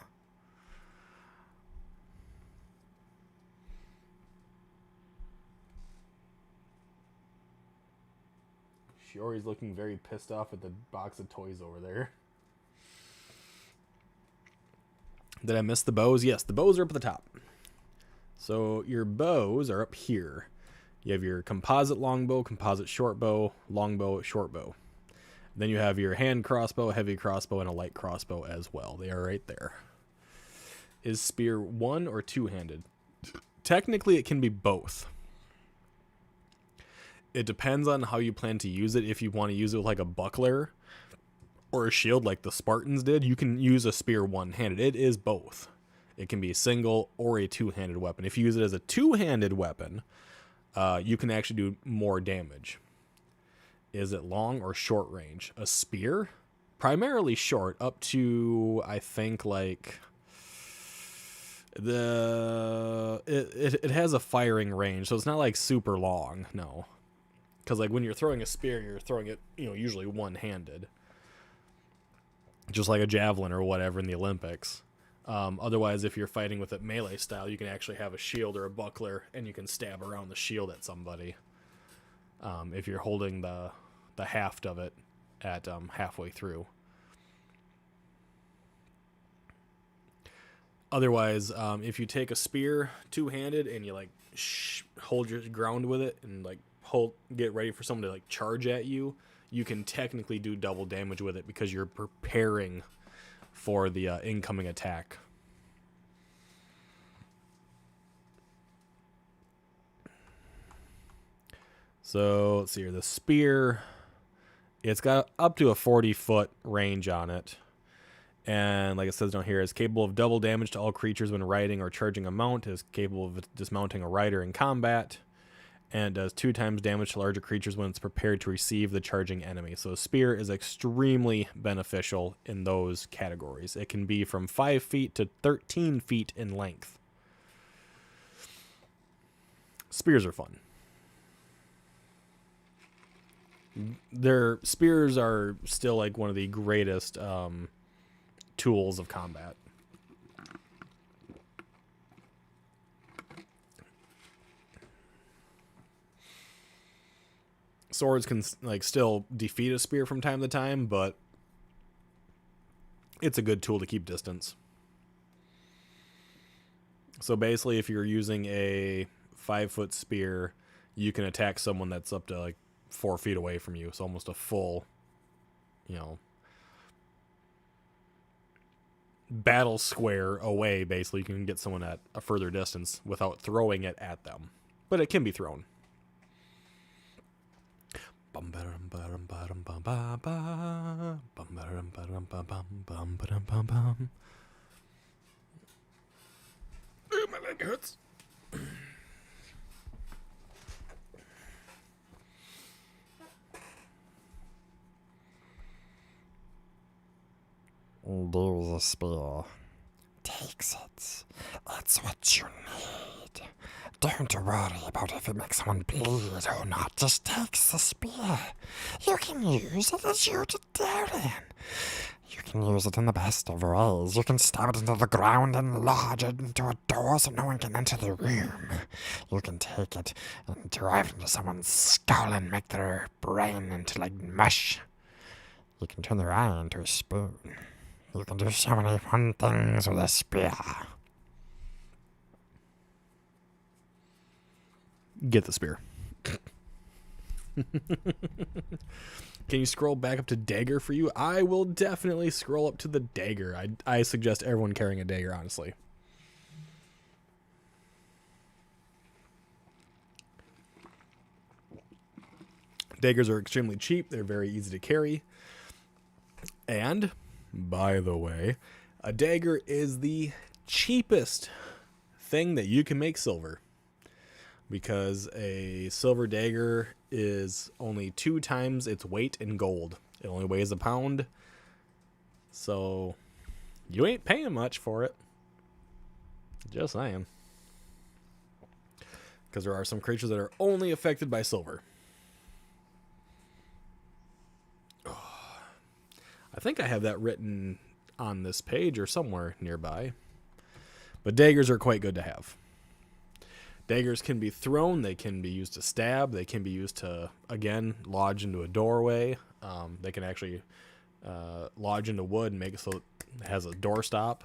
Shiori's looking very pissed off at the box of toys over there. Did I miss the bows? Yes, the bows are up at the top. So your bows are up here. You have your composite longbow, composite shortbow, longbow, shortbow. Then you have your hand crossbow, heavy crossbow, and a light crossbow as well. They are right there. Is spear one or two-handed? Technically, it can be both. It depends on how you plan to use it. If you want to use it with like a buckler or a shield like the Spartans did, you can use a spear one-handed. It is both. It can be a single or a two-handed weapon. If you use it as a two-handed weapon, you can actually do more damage. Is it long or short range? A spear? Primarily short, up to, I think, like... It has a firing range, so it's not, like, super long, no. Because, like, when you're throwing a spear, you're throwing it, usually one-handed. Just like a javelin or whatever in the Olympics. Otherwise, if you're fighting with it melee style, you can actually have a shield or a buckler, and you can stab around the shield at somebody. If you're holding the haft of it at halfway through. Otherwise, if you take a spear two-handed and you like hold your ground with it and like get ready for someone to like charge at you, you can technically do double damage with it because you're preparing for the incoming attack. So let's see here. The spear, it's got up to a 40-foot range on it. And like it says down here, is capable of double damage to all creatures when riding or charging a mount. Is capable of dismounting a rider in combat. And does 2 times damage to larger creatures when it's prepared to receive the charging enemy. So a spear is extremely beneficial in those categories. It can be from 5 feet to 13 feet in length. Spears are fun. Their spears are still like one of the greatest tools of combat. Swords can like still defeat a spear from time to time, but it's a good tool to keep distance. So basically, if you're using a 5-foot spear, you can attack someone that's up to like 4 feet away from you. So almost a full, battle square away. Basically, you can get someone at a further distance without throwing it at them, but it can be thrown. Ooh, my leg hurts. There's a spear. Takes it. It's what you need. Don't worry about if it makes someone bleed or not. Just takes the spear. You can use it as you did Darren. You can use it in the best of ways. You can stab it into the ground and lodge it into a door so no one can enter the room. You can take it and drive it into someone's skull and make their brain into like mush. You can turn their eye into a spoon. You can do so many fun things with a spear. Get the spear. Can you scroll back up to dagger for you? I will definitely scroll up to the dagger. I suggest everyone carrying a dagger, honestly. Daggers are extremely cheap. They're very easy to carry. And, by the way, a dagger is the cheapest thing that you can make silver. Because a silver dagger is only 2 times its weight in gold. It only weighs a pound. So, you ain't paying much for it. Just saying. Because there are some creatures that are only affected by silver. I think I have that written on this page or somewhere nearby. But daggers are quite good to have. Daggers can be thrown, they can be used to stab, they can be used to, again, lodge into a doorway. They can actually lodge into wood and make it so it has a doorstop.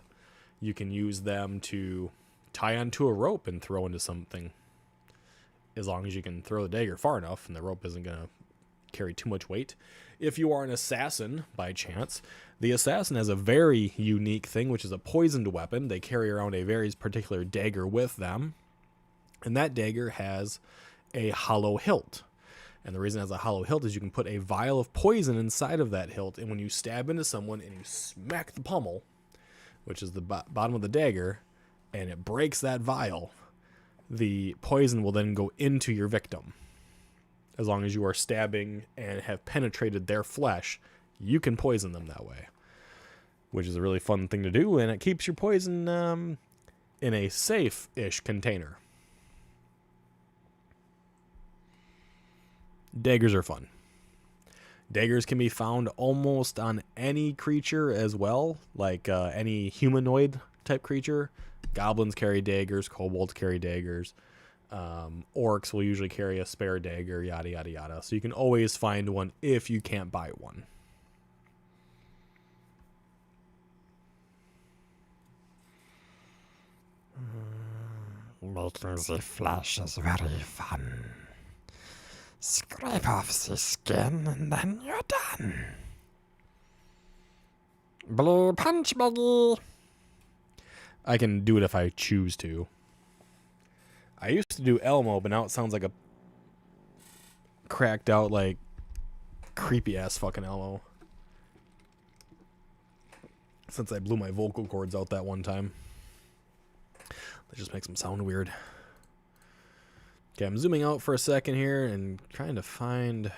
You can use them to tie onto a rope and throw into something, as long as you can throw the dagger far enough and the rope isn't going to carry too much weight. If you are an assassin, by chance, the assassin has a very unique thing, which is a poisoned weapon. They carry around a very particular dagger with them, and that dagger has a hollow hilt. And the reason it has a hollow hilt is you can put a vial of poison inside of that hilt, and when you stab into someone and you smack the pommel, which is the bottom of the dagger, and it breaks that vial, the poison will then go into your victim. As long as you are stabbing and have penetrated their flesh, you can poison them that way, which is a really fun thing to do, and it keeps your poison in a safe-ish container. Daggers are fun. Daggers can be found almost on any creature as well, like any humanoid type creature. Goblins carry daggers, kobolds carry daggers, orcs will usually carry a spare dagger, yada yada yada. So you can always find one if you can't buy one. Making the flesh is very fun. Scrape off the skin and then you're done. Blue punch buggy. I can do it if I choose to. I used to do Elmo, but now it sounds like a cracked out, like, creepy ass fucking Elmo. Since I blew my vocal cords out that one time. That just makes them sound weird. Okay, I'm zooming out for a second here and trying to find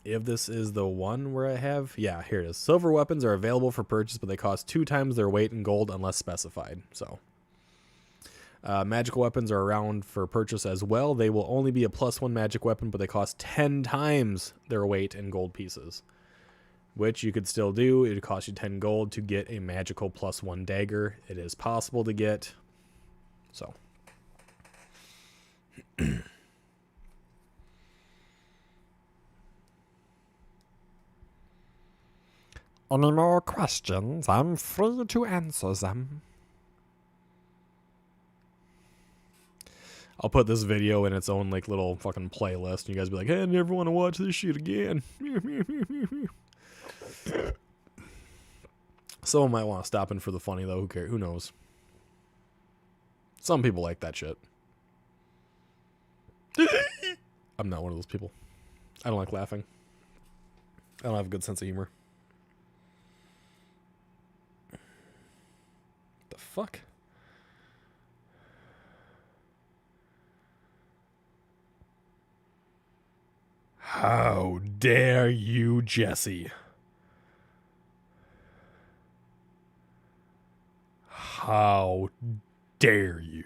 if this is the one where I have... Yeah, here it is. Silver weapons are available for purchase, but they cost 2 times their weight in gold unless specified. So, magical weapons are around for purchase as well. They will only be a +1 magic weapon, but they cost 10 times their weight in gold pieces, which you could still do. It would cost you 10 gold to get a magical +1 dagger. It is possible to get. So... Any more questions? I'm free to answer them. I'll put this video in its own, like, little fucking playlist, and you guys be like, hey, I never want to watch this shit again. Someone might want to stop in for the funny, though. Who cares? Who knows? Some people like that shit. I'm not one of those people. I don't like laughing. I don't have a good sense of humor. The fuck? How dare you, Jesse? How dare you?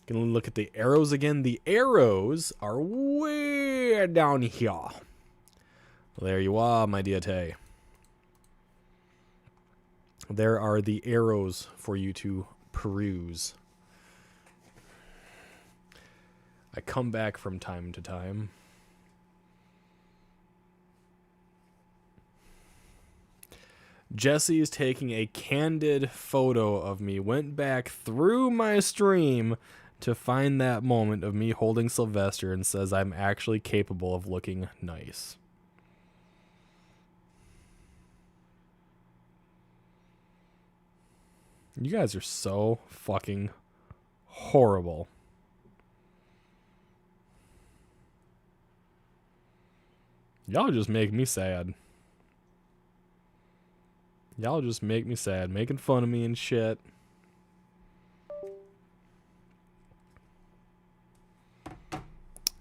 Gonna look at the arrows again. The arrows are way down here. Well, there you are, my deity. There are the arrows for you to peruse. I come back from time to time. Jesse is taking a candid photo of me. Went back through my stream to find that moment of me holding Sylvester and says I'm actually capable of looking nice. You guys are so fucking horrible. Y'all just make me sad. Y'all just make me sad, making fun of me and shit.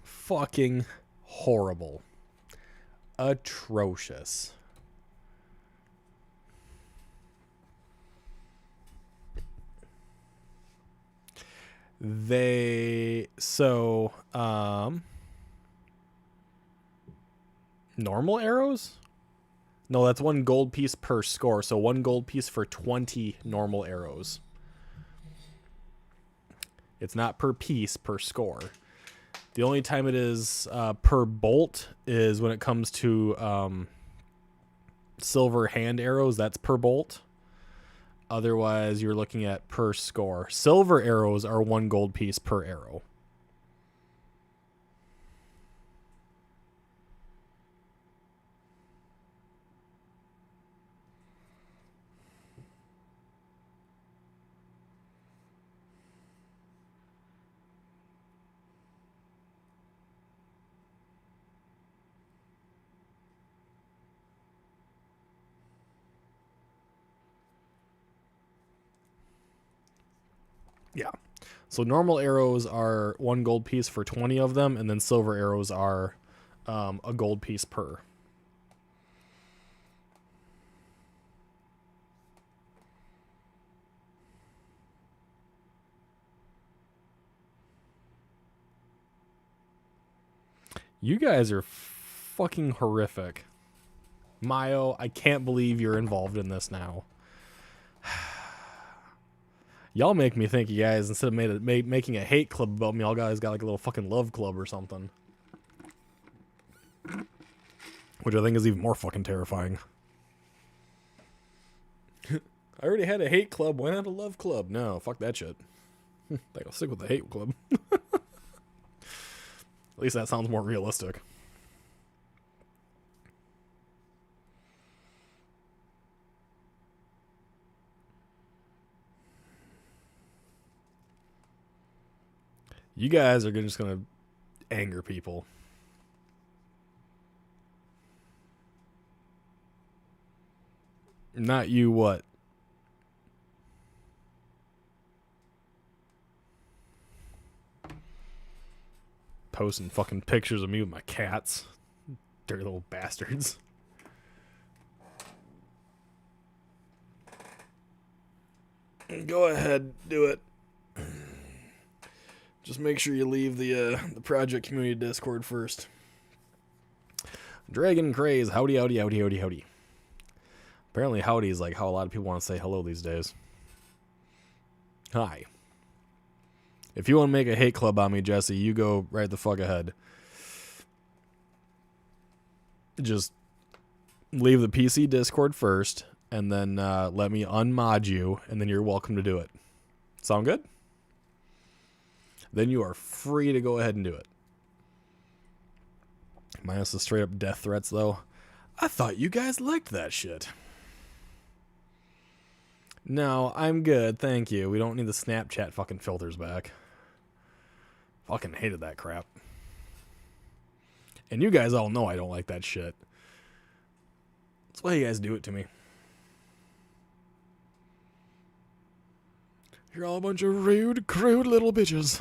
Fucking horrible. Atrocious. Normal arrows? No, that's 1 gold piece per score, so 1 gold piece for 20 normal arrows. It's not per piece, per score. The only time it is per bolt is when it comes to silver hand arrows. That's per bolt. Otherwise, you're looking at per score. Silver arrows are 1 gold piece per arrow. Yeah. So normal arrows are 1 gold piece for 20 of them, and then silver arrows are a gold piece per. You guys are fucking horrific. Mayo, I can't believe you're involved in this now. Y'all make me think you guys, instead of making a hate club about me, all guys got like a little fucking love club or something. Which I think is even more fucking terrifying. I already had a hate club, why not a love club? No, fuck that shit. I think I'll stick with the hate club. At least that sounds more realistic. You guys are just going to anger people. Not you, what? Posting fucking pictures of me with my cats. Dirty little bastards. Go ahead, do it. Just make sure you leave the project community Discord first. Dragon Craze, howdy, howdy, howdy, howdy, howdy. Apparently howdy is like how a lot of people want to say hello these days. Hi. If you want to make a hate club on me, Jesse, you go right the fuck ahead. Just leave the PC Discord first, and then let me unmod you, and then you're welcome to do it. Sound good? Then you are free to go ahead and do it. Minus the straight up death threats, though. I thought you guys liked that shit. No, I'm good, thank you. We don't need the Snapchat fucking filters back. Fucking hated that crap. And you guys all know I don't like that shit. That's why you guys do it to me. You're all a bunch of rude, crude little bitches.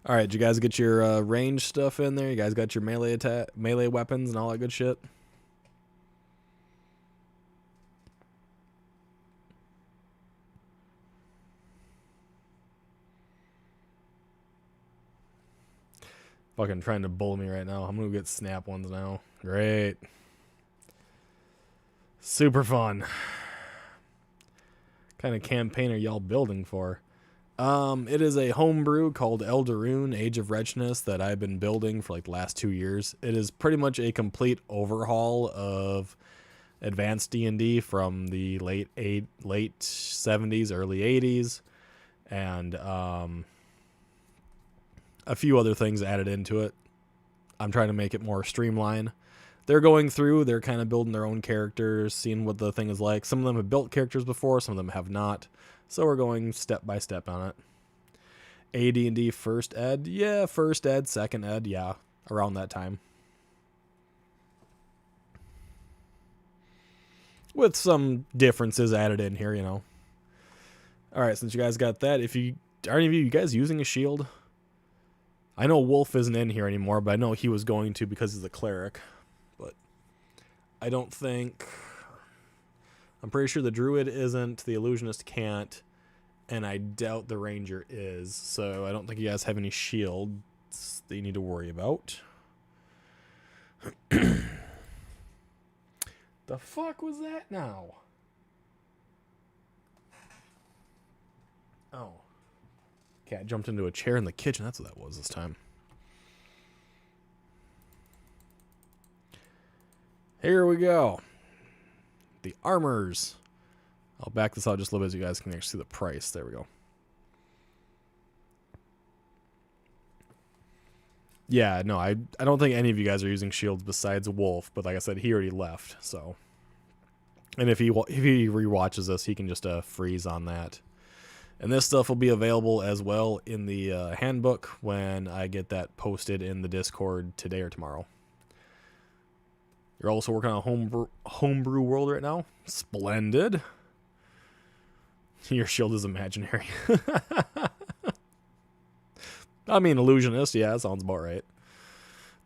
All right, did you guys get your range stuff in there? You guys got your melee weapons and all that good shit? Fucking trying to bull me right now. I'm gonna get snap ones now. Great. Super fun. What kind of campaign are y'all building for? It is a homebrew called Eldarrun Age of Wretchedness that I've been building for like the last 2 years. It is pretty much a complete overhaul of advanced D&D from the late 70s, early 80s, and a few other things added into it. I'm trying to make it more streamlined. They're going through, they're kind of building their own characters, seeing what the thing is like. Some of them have built characters before, some of them have not. So we're going step by step on it. AD&D first ed? Yeah, first ed, second ed, yeah, around that time. With some differences added in here, you know. Alright, since you guys got that, are any of you guys using a shield? I know Wolf isn't in here anymore, but I know he was going to because he's a cleric. But I don't think... I'm pretty sure the druid isn't, the illusionist can't, and I doubt the ranger is. So I don't think you guys have any shields that you need to worry about. The fuck was that now? Oh. Cat jumped into a chair in the kitchen. That's what that was this time. Here we go. The armors. I'll back this out just a little bit so you guys can actually see the price. There we go. Yeah, no, I don't think any of you guys are using shields besides Wolf, but like I said, he already left, so. And if he rewatches this, he can just freeze on that. And this stuff will be available as well in the handbook when I get that posted in the Discord today or tomorrow. You're also working on a homebrew world right now? Splendid. Your shield is imaginary. I mean, illusionist, yeah, that sounds about right.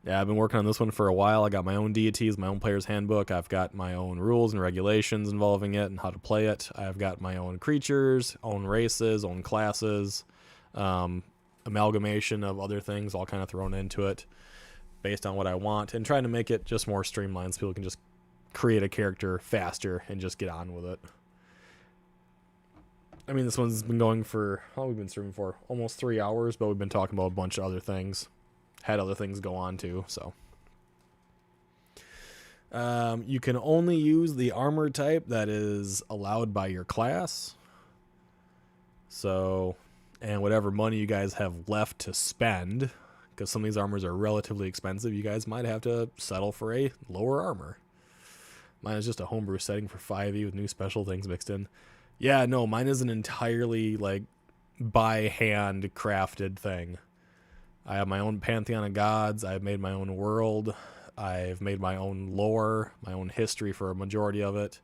Yeah, I've been working on this one for a while. I got my own deities, my own player's handbook. I've got my own rules and regulations involving it and how to play it. I've got my own creatures, own races, own classes, amalgamation of other things all kind of thrown into it based on what I want, and trying to make it just more streamlined so people can just create a character faster and just get on with it. I mean, this one's been going for, how long have we been streaming for? Almost 3 hours, but we've been talking about a bunch of other things. Had other things go on too, so. You can only use the armor type that is allowed by your class. So, and whatever money you guys have left to spend, because some of these armors are relatively expensive, you guys might have to settle for a lower armor. Mine is just a homebrew setting for 5e with new special things mixed in. Yeah, no, mine is an entirely, like, by hand crafted thing. I have my own pantheon of gods. I've made my own world. I've made my own lore, my own history for a majority of it.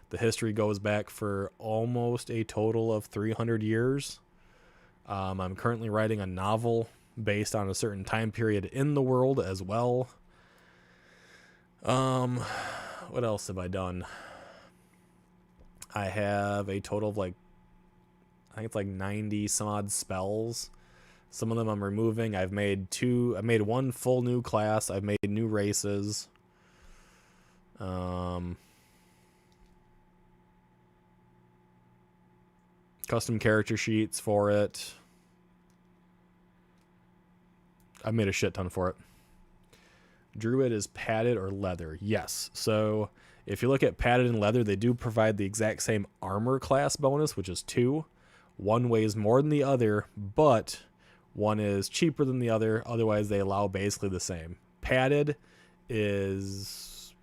The history goes back for almost a total of 300 years. I'm currently writing a novel based on a certain time period in the world as well. What else have I done? I have a total of, like, I think it's like 90 some odd spells. Some of them I'm removing. I've made one full new class. I've made new races. Custom character sheets for it. I made a shit ton for it. Druid is padded or leather. Yes. So if you look at padded and leather, they do provide the exact same armor class bonus, which is 2. One weighs more than the other, but one is cheaper than the other. Otherwise, they allow basically the same. Padded is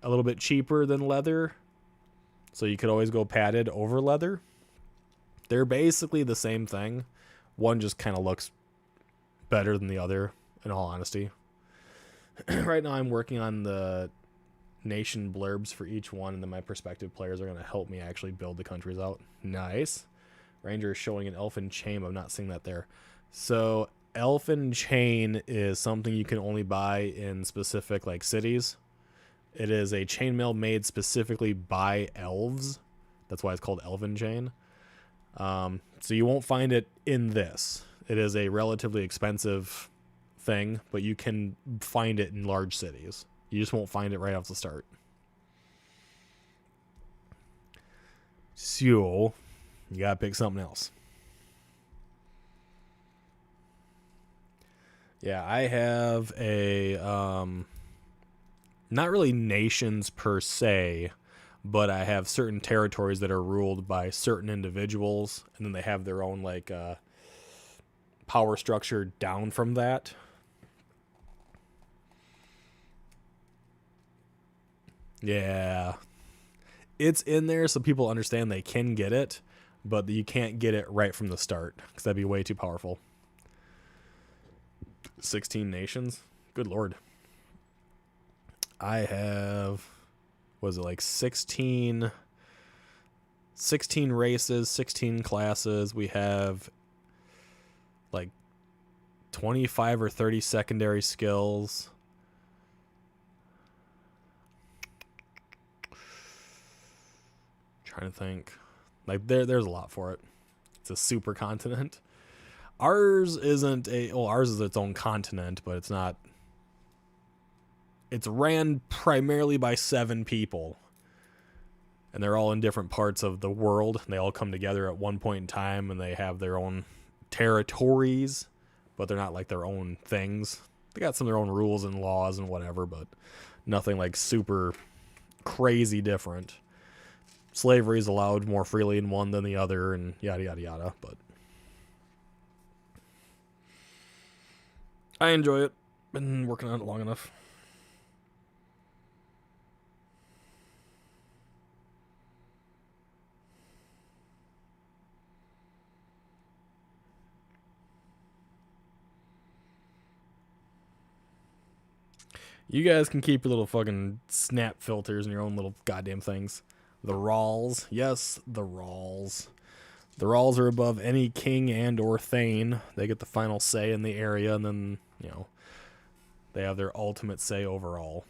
a little bit cheaper than leather, so you could always go padded over leather. They're basically the same thing. One just kind of looks better than the other, in all honesty. Right now, I'm working on the nation blurbs for each one, and then my prospective players are going to help me actually build the countries out. Nice. Ranger is showing an elfin chain. I'm not seeing that there. So elfin chain is something you can only buy in specific, like, cities. It is a chainmail made specifically by elves. That's why it's called elfin chain. So you won't find it in this. It is a relatively expensive thing, but you can find it in large cities. You just won't find it right off the start. So you gotta pick something else. Yeah, I have a not really nations per se, but I have certain territories that are ruled by certain individuals, and then they have their own, like, power structure down from that. Yeah. It's in there so people understand they can get it, but you can't get it right from the start because that'd be way too powerful. 16 nations? Good lord. I have, what is it, like 16 races, 16 classes. We have like 25 or 30 secondary skills. Trying to think. Like, there's a lot for it. It's a super continent. Ours isn't ours is its own continent, but it's not. It's ran primarily by 7 people. and they're all in different parts of the world. They all come together at one point in time, and they have their own territories, but they're not like their own things. They got some of their own rules and laws and whatever, but nothing like super crazy different. Slavery is allowed more freely in one than the other, and yada yada yada, but I enjoy it. Been working on it long enough. You guys can keep your little fucking snap filters and your own little goddamn things. The Rawls. Yes, the Rawls. The Rawls are above any king and or thane. They get the final say in the area, and then, you know, they have their ultimate say overall.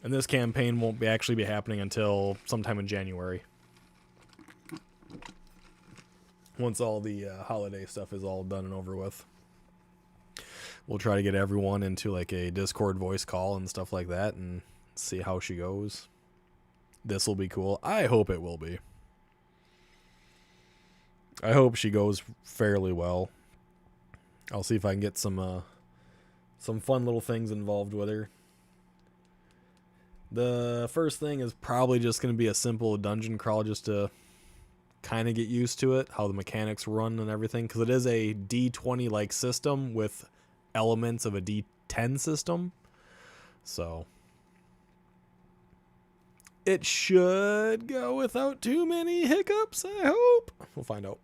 And this campaign won't actually be happening until sometime in January. Once all the holiday stuff is all done and over with. We'll try to get everyone into like a Discord voice call and stuff like that and see how she goes. This will be cool. I hope it will be. I hope she goes fairly well. I'll see if I can get some fun little things involved with her. The first thing is probably just going to be a simple dungeon crawl just to kind of get used to it, how the mechanics run and everything, because it is a D20 like system with elements of a D10 system. So it should go without too many hiccups, I hope. We'll find out.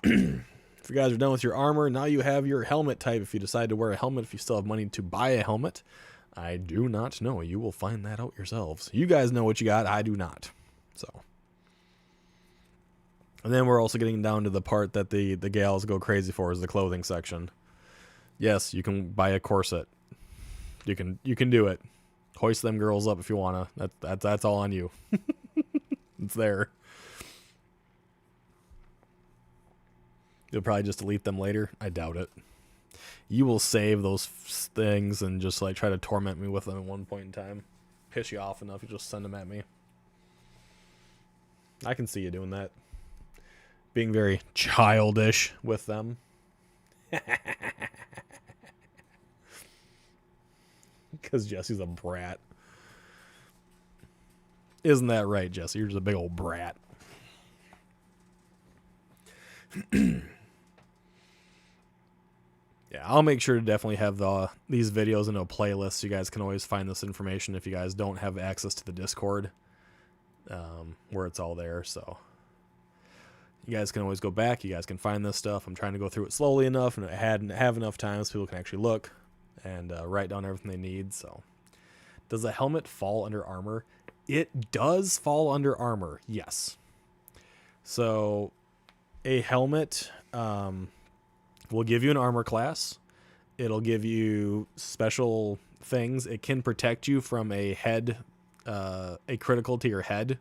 If you guys are done with your armor, now you have your helmet type. If you decide to wear a helmet, if you still have money to buy a helmet, I do not know. You will find that out yourselves. You guys know what you got. I do not. So, and then we're also getting down to the part that the gals go crazy for, is the clothing section. Yes, you can buy a corset. You can do it. Hoist them girls up if you wanna. That's all on you. It's there. You'll probably just delete them later. I doubt it. You will save those things and just like try to torment me with them at one point in time. Piss you off enough, you just send them at me. I can see you doing that. Being very childish with them. Because Jesse's a brat. Isn't that right, Jesse? You're just a big old brat. Yeah, I'll make sure to definitely have these videos in a playlist. You guys can always find this information if you guys don't have access to the Discord, where it's all there. So you guys can always go back. You guys can find this stuff. I'm trying to go through it slowly enough and have enough time so people can actually look and write down everything they need. So does a helmet fall under armor? It does fall under armor, yes. So a helmet will give you an armor class. It'll give you special things. It can protect you from a critical to your head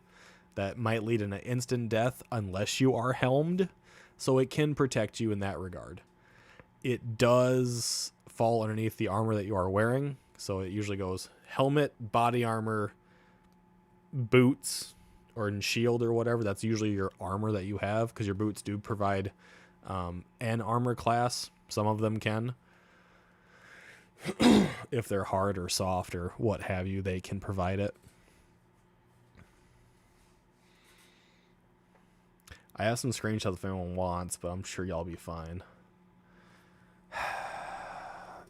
that might lead in an instant death unless you are helmed. So it can protect you in that regard. It does fall underneath the armor that you are wearing. So it usually goes helmet, body armor, boots, or in shield or whatever. That's usually your armor that you have, because your boots do provide an armor class. Some of them can. If they're hard or soft or what have you, they can provide it. I have some screenshots if anyone wants, but I'm sure y'all be fine.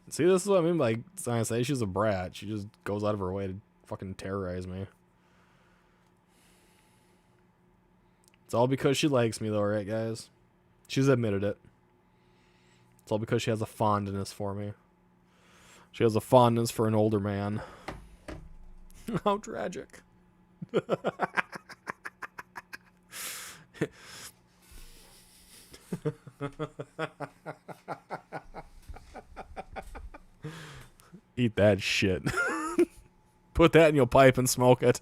See, this is what I mean by when I say she's a brat. She just goes out of her way to fucking terrorize me. It's all because she likes me though, right, guys? She's admitted it. It's all because she has a fondness for me. She has a fondness for an older man. How tragic. Eat that shit. Put that in your pipe and smoke it.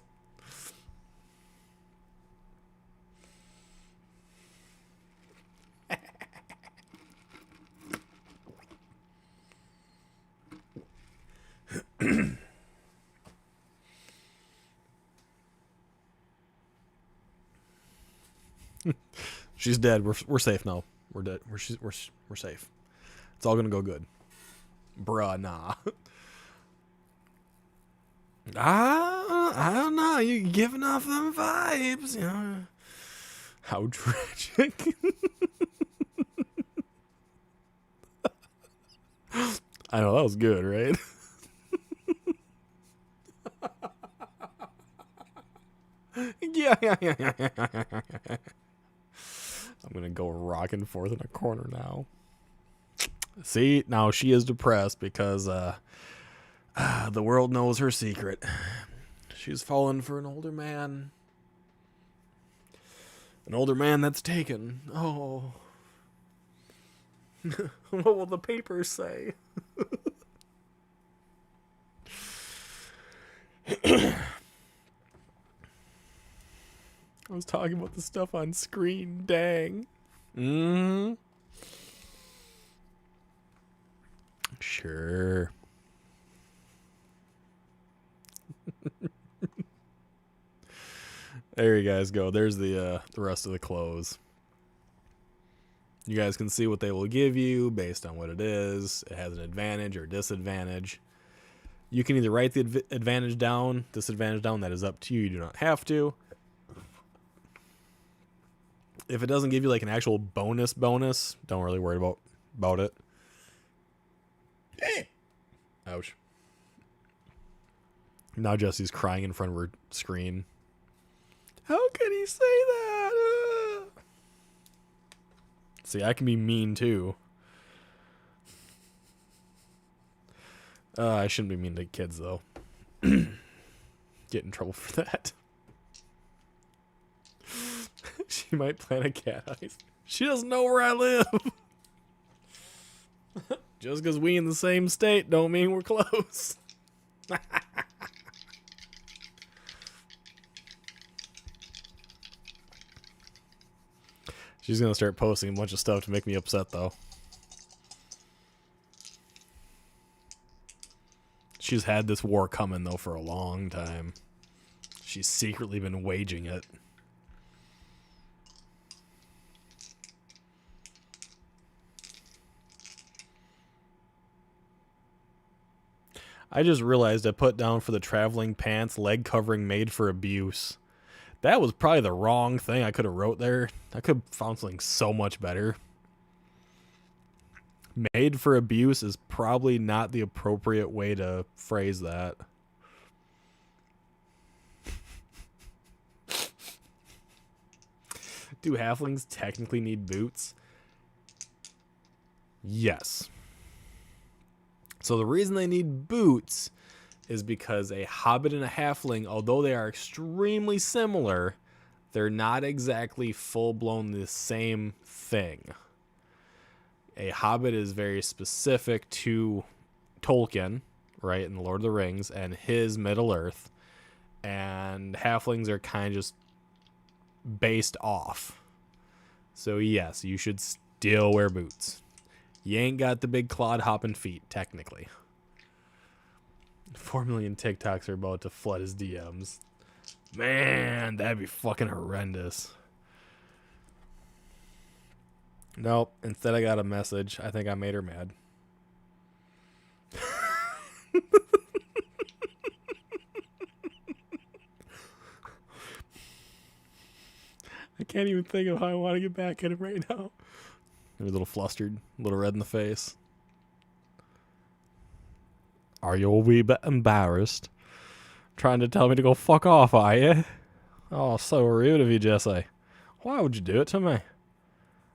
She's dead. We're safe now. We're dead. We're safe. It's all gonna go good. Bruh, nah. I don't know. You giving off them vibes, you know. How tragic. I know, that was good, right? Yeah. I'm gonna go rocking forth in a corner now. See, now she is depressed because the world knows her secret. She's fallen for an older man. An older man that's taken. Oh. What will the papers say? I was talking about the stuff on screen. Dang. Sure. There you guys go. There's the rest of the clothes. You guys can see what they will give you based on what it is. It has an advantage or disadvantage. You can either write the advantage down, disadvantage down. That is up to you. You do not have to. If it doesn't give you like an actual bonus, don't really worry about it. Ouch. Now Jesse's crying in front of her screen. How can he say that? See, I can be mean too. I shouldn't be mean to kids though. Get in trouble for that. She might plant a cat eyes. She doesn't know where I live. Just because we in the same state don't mean we're close. She's going to start posting a bunch of stuff to make me upset, though. She's had this war coming, though, for a long time. She's secretly been waging it. I just realized I put down for the traveling pants leg covering made for abuse. That was probably the wrong thing I could have wrote there. I could have found something so much better. Made for abuse is probably not the appropriate way to phrase that. Do halflings technically need boots? Yes. So the reason they need boots is because a hobbit and a halfling, although they are extremely similar, they're not exactly full-blown the same thing. A hobbit is very specific to Tolkien, right, in the Lord of the Rings, and his Middle-earth. And halflings are kind of just based off. So yes, you should still wear boots. You ain't got the big clod-hopping feet, technically. 4 million TikToks are about to flood his DMs. Man, that'd be fucking horrendous. Nope. Instead, I got a message. I think I made her mad. I can't even think of how I want to get back at him right now. You're a little flustered, a little red in the face. Are you a wee bit embarrassed? Trying to tell me to go fuck off, are you? Oh, so rude of you, Jesse. Why would you do it to me?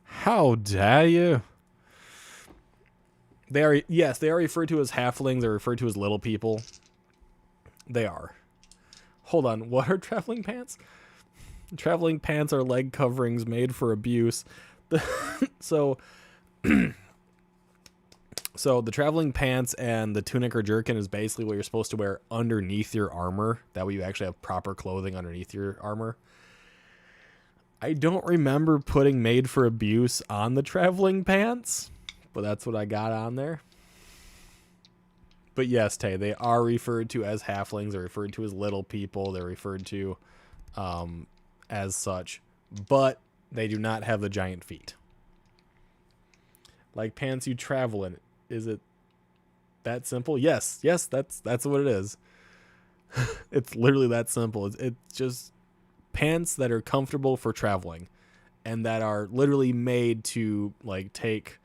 How dare you? They are, yes, they are referred to as halflings. They're referred to as little people. They are. Hold on, what are traveling pants? Traveling pants are leg coverings made for abuse. So the traveling pants and the tunic or jerkin is basically what you're supposed to wear underneath your armor. That way you actually have proper clothing underneath your armor. I don't remember putting made for abuse on the traveling pants, but that's what I got on there. But yes, Tay, they are referred to as halflings. They're referred to as little people. They're referred to as such. But they do not have the giant feet. Like pants you travel in. Is it that simple? Yes, that's what it is. It's literally that simple. It's just pants that are comfortable for traveling, and that are literally made to like take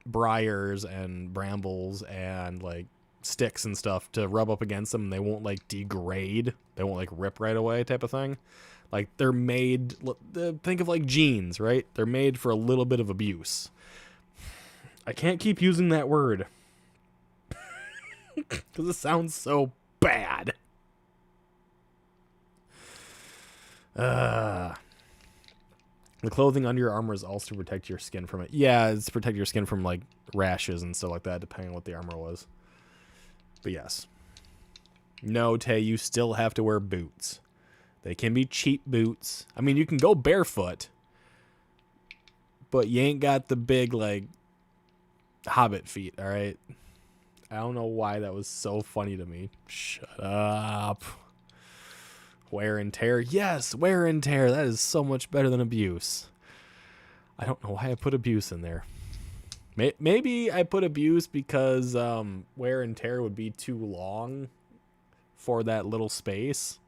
briars and brambles and like sticks and stuff to rub up against them, and they won't like degrade. They won't like rip right away, type of thing. Like they're made. Think of like jeans, right? They're made for a little bit of abuse. I can't keep using that word because it sounds so bad. The clothing under your armor is also to protect your skin from it. Yeah, it's to protect your skin from like rashes and stuff like that, depending on what the armor was. But yes. No, Tay, you still have to wear boots. They can be cheap boots. I mean, you can go barefoot, but you ain't got the big like hobbit feet, all right? I don't know why that was so funny to me. Shut up. Wear and tear. Yes, wear and tear. That is so much better than abuse. I don't know why I put abuse in there. Maybe I put abuse because wear and tear would be too long for that little space.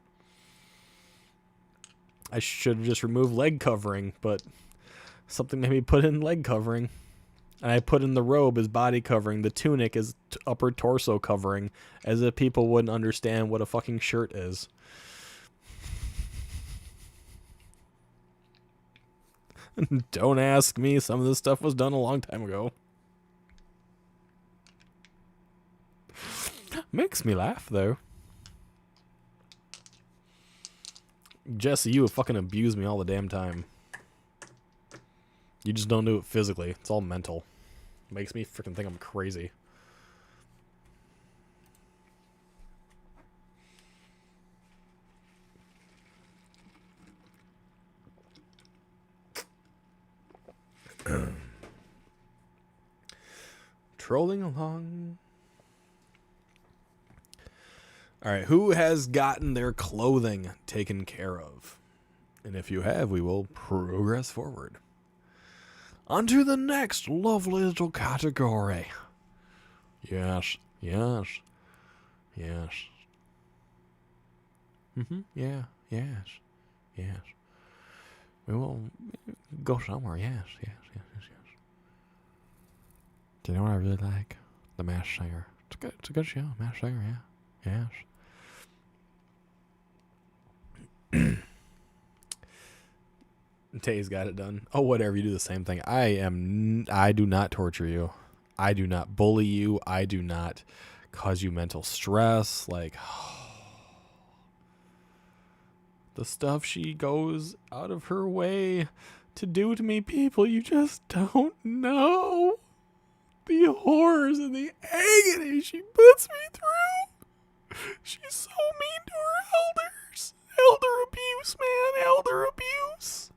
I should have just removed leg covering, but something made me put in leg covering. And I put in the robe as body covering, the tunic as upper torso covering, as if people wouldn't understand what a fucking shirt is. Don't ask me, some of this stuff was done a long time ago. Makes me laugh, though. Jesse, you fucking abuse me all the damn time. You just don't do it physically. It's all mental. Makes me freaking think I'm crazy. Trolling along. Alright, who has gotten their clothing taken care of? And if you have, we will progress forward. On to the next lovely little category. Yes, yes, yes. Yeah, yes, yes. We will go somewhere, yes, yes, yes, yes, yes. Do you know what I really like? The Masked Singer. It's a good show, Masked Singer, yeah, yes. Tay's got it done. Oh, whatever. You do the same thing. I do not torture you. I do not bully you. I do not cause you mental stress. Like, the stuff she goes out of her way to do to me, people, you just don't know. The horrors and the agony she puts me through. She's so mean to her elders. Elder abuse, man. Elder abuse.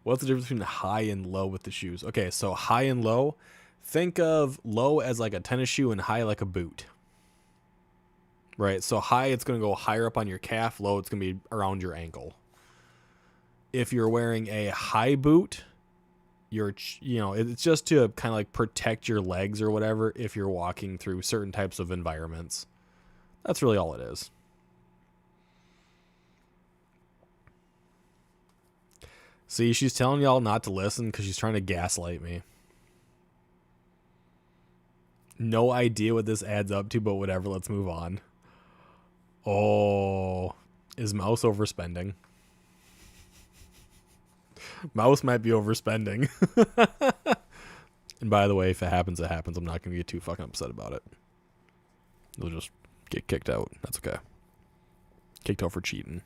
What's the difference between high and low with the shoes? Okay, so high and low. Think of low as like a tennis shoe and high like a boot. Right? So high, it's going to go higher up on your calf. Low, it's going to be around your ankle. If you're wearing a high boot, it's just to kind of like protect your legs or whatever if you're walking through certain types of environments. That's really all it is. See, she's telling y'all not to listen because she's trying to gaslight me. No idea what this adds up to, but whatever, let's move on. Oh, is Mouse overspending? Mouse might be overspending. And by the way, if it happens, it happens. I'm not going to get too fucking upset about it. They'll just get kicked out. That's okay. Kicked out for cheating.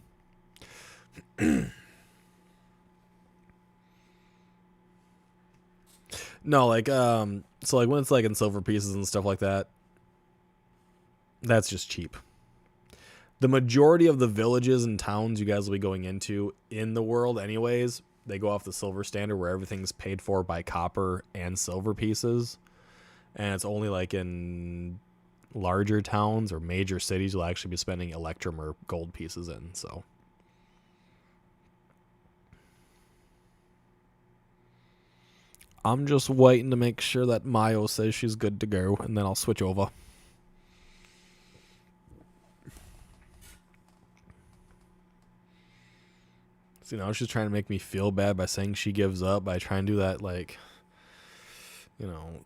No, like, so like when it's like in silver pieces and stuff like that, that's just cheap. The majority of the villages and towns you guys will be going into in the world anyways they go off the silver standard where everything's paid for by copper and silver pieces. And it's only like in larger towns or major cities you'll actually be spending electrum or gold pieces in. So I'm just waiting to make sure that Mayo says she's good to go, and then I'll switch over. See, now she's trying to make me feel bad by saying she gives up, by trying to do that, like, you know,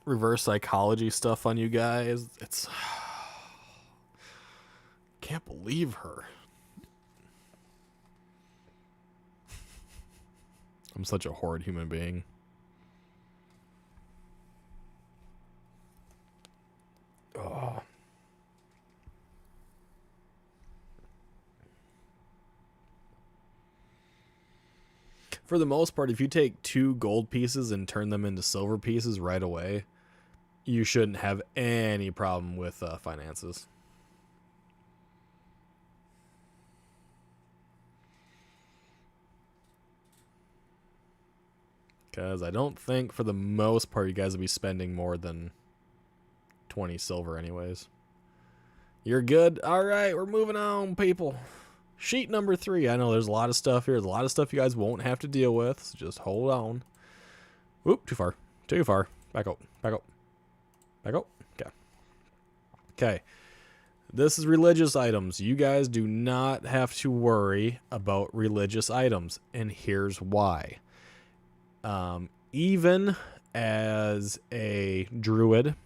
reverse psychology stuff on you guys. It's... can't believe her. I'm such a horrid human being. Oh. For the most part, if you take 2 gold pieces and turn them into silver pieces right away, you shouldn't have any problem with finances. Because I don't think, for the most part, you guys will be spending more than 20 silver anyways. You're good? Alright, we're moving on, people. Sheet number 3. I know there's a lot of stuff here. There's a lot of stuff you guys won't have to deal with, so just hold on. Oop, too far. Too far. Back up. Back up. Back up. Okay. Okay. This is religious items. You guys do not have to worry about religious items, and here's why. Even as a druid,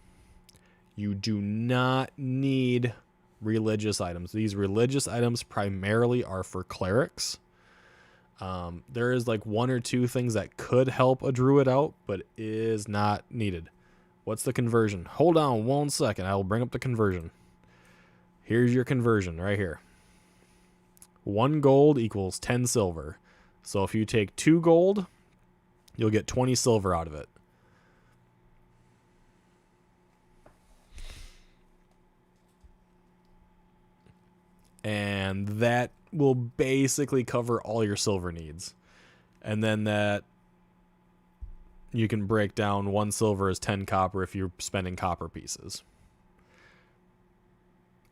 you do not need religious items. These religious items primarily are for clerics. There is like 1 or 2 things that could help a druid out, but is not needed. What's the conversion? Hold on 1 second. I will bring up the conversion. Here's your conversion right here. 1 gold equals 10 silver. So if you take 2 gold, you'll get 20 silver out of it. And that will basically cover all your silver needs. And then that you can break down 1 silver as 10 copper if you're spending copper pieces.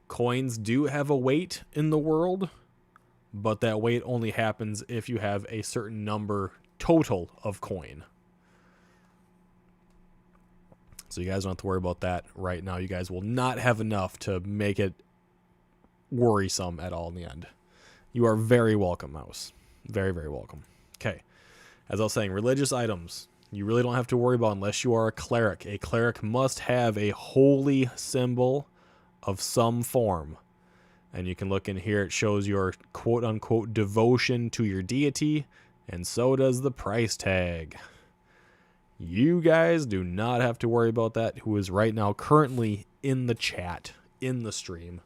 Coins do have a weight in the world, but that weight only happens if you have a certain number total of coin. So you guys don't have to worry about that right now. You guys will not have enough to make it worrisome at all in the end. You are very welcome, Mouse. Very, very welcome. Okay. As I was saying, religious items, you really don't have to worry about unless you are a cleric. A cleric must have a holy symbol of some form. And you can look in here. It shows your quote-unquote devotion to your deity, and so does the price tag. You guys do not have to worry about that, who is right now currently in the chat, in the stream.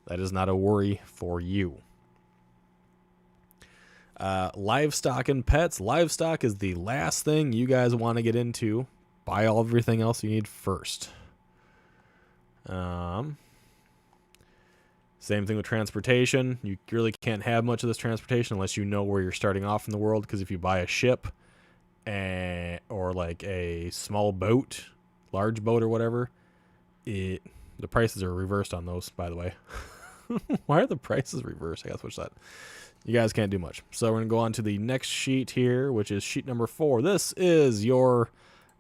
That is not a worry for you. Livestock and pets. Livestock is the last thing you guys want to get into. Buy everything else you need first. Same thing with transportation. You really can't have much of this transportation unless you know where you're starting off in the world, because if you buy a ship or like a small boat, large boat or whatever, the prices are reversed on those, by the way. Why are the prices reversed? I gotta switch that. You guys can't do much. So we're gonna go on to the next sheet here, which is sheet number 4. This is your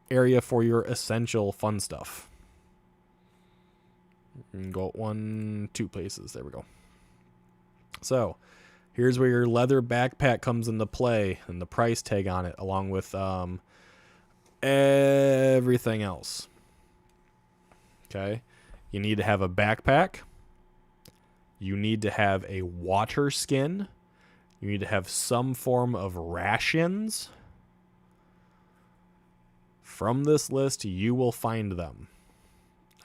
area for your essential fun stuff. You can go 1, 2 places. There we go. So here's where your leather backpack comes into play, and the price tag on it, along with everything else. Okay. You need to have a backpack. You need to have a water skin. You need to have some form of rations. From this list, you will find them.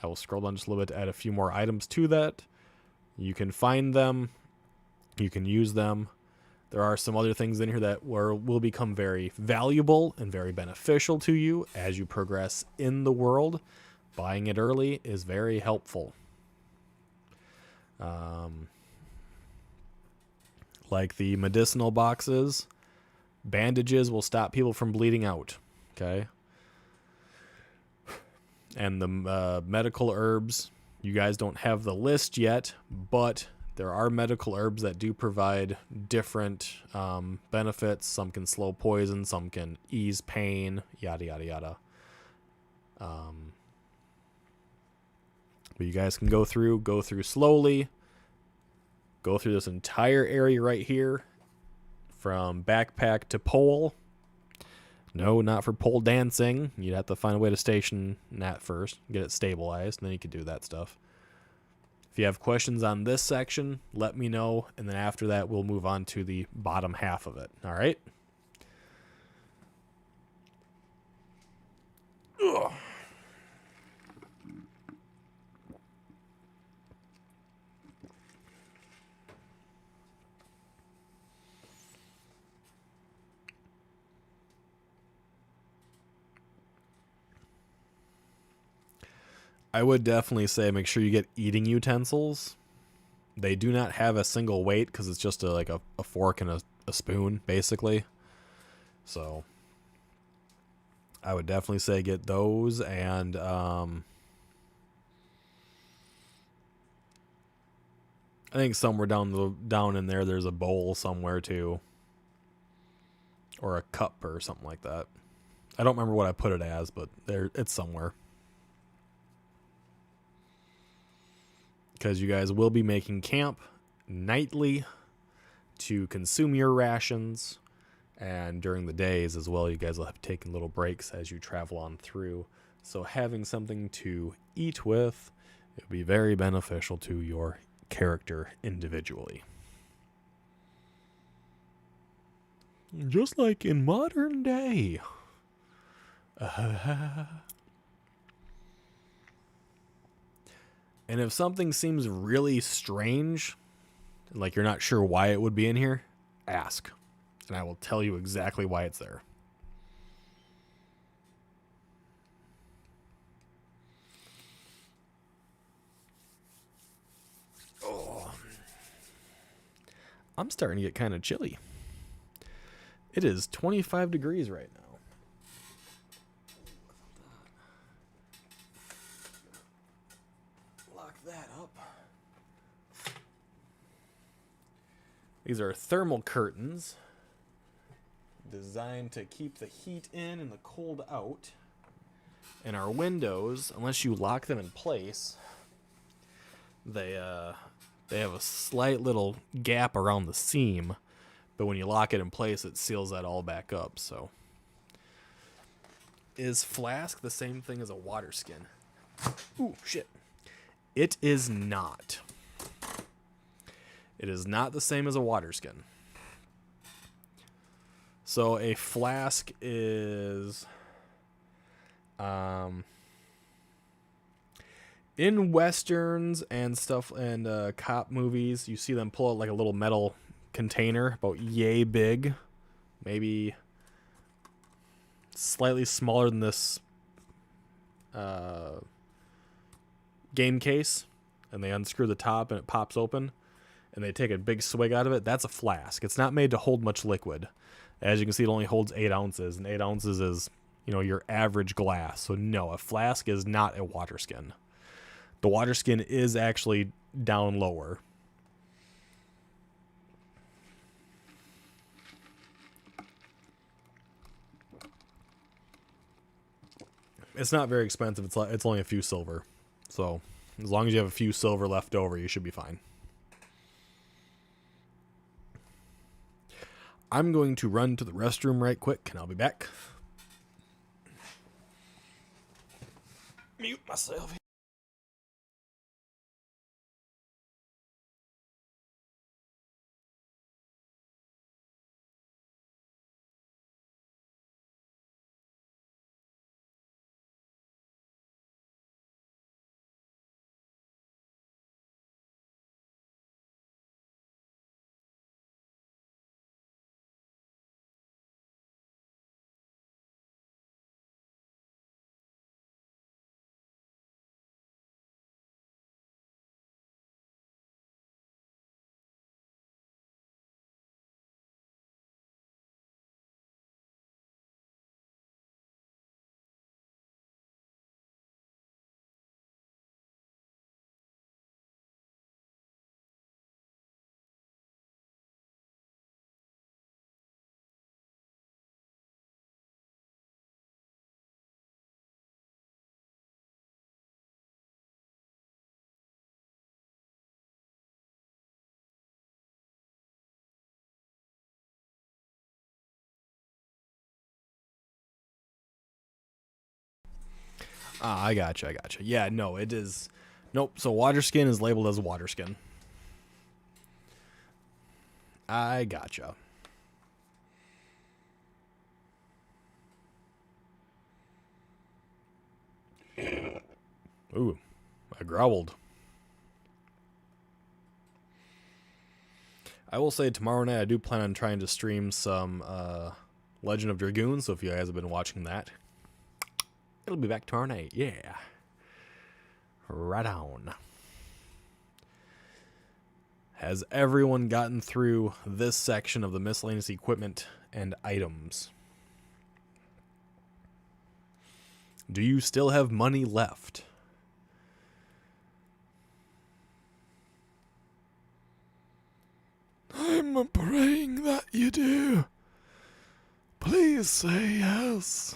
I will scroll down just a little bit to add a few more items to that. You can find them. You can use them. There are some other things in here that will become very valuable and very beneficial to you as you progress in the world. Buying it early is very helpful. Like the medicinal boxes, Bandages will stop people from bleeding out. Okay. And the medical herbs, you guys don't have the list yet, but there are medical herbs that do provide different benefits. Some can slow poison, some can ease pain, yada, yada, yada. But you guys can go through slowly. Go through this entire area right here from backpack to pole. No, not for pole dancing. You'd have to find a way to station that first, get it stabilized, and then you could do that stuff. If you have questions on this section, let me know, and then after that, we'll move on to the bottom half of it. All right? Ugh. I would definitely say make sure you get eating utensils. They do not have a single weight because it's just like a fork and a spoon, basically. So I would definitely say get those, and I think somewhere down in there there's a bowl somewhere too, or a cup or something like that. I don't remember what I put it as, but it's somewhere. Because you guys will be making camp nightly to consume your rations, and during the days as well, you guys will have taken little breaks as you travel on through. So having something to eat with, it would be very beneficial to your character individually. Just like in modern day. And if something seems really strange, like you're not sure why it would be in here, ask. And I will tell you exactly why it's there. Oh. I'm starting to get kind of chilly. It is 25 degrees right now. That up. These are thermal curtains designed to keep the heat in and the cold out. And our windows, unless you lock them in place, they have a slight little gap around the seam, but when you lock it in place, it seals that all back up. So, is flask the same thing as a water skin? Ooh, shit. It is not. It is not the same as a water skin. So a flask is in westerns and stuff and cop movies, you see them pull out like a little metal container about yay big, maybe slightly smaller than this game case, and they unscrew the top and it pops open, and they take a big swig out of it. That's a flask. It's not made to hold much liquid. As you can see, it only holds 8 ounces, and 8 ounces is, your average glass. So no, a flask is not a water skin. The water skin is actually down lower. It's not very expensive. It's only a few silver. So as long as you have a few silver left over, you should be fine. I'm going to run to the restroom right quick, and I'll be back. Mute myself. Ah, I gotcha, I gotcha. Yeah, no, it is. Nope, so water skin is labeled as water skin. I gotcha. Ooh, I growled. I will say tomorrow night I do plan on trying to stream some Legend of Dragoon, so if you guys have been watching that, it'll be back tomorrow night. Yeah. Right on. Has everyone gotten through this section of the miscellaneous equipment and items? Do you still have money left? I'm praying that you do. Please say yes.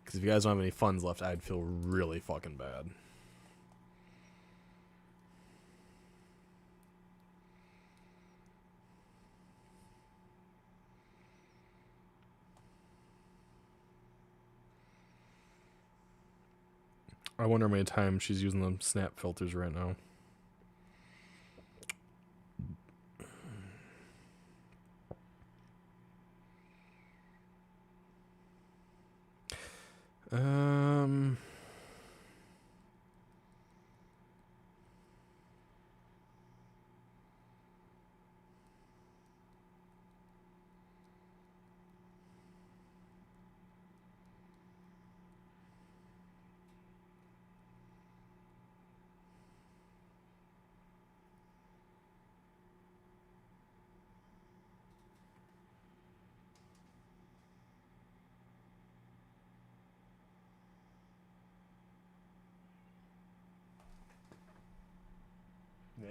Because if you guys don't have any funds left, I'd feel really fucking bad. I wonder how many times she's using the snap filters right now.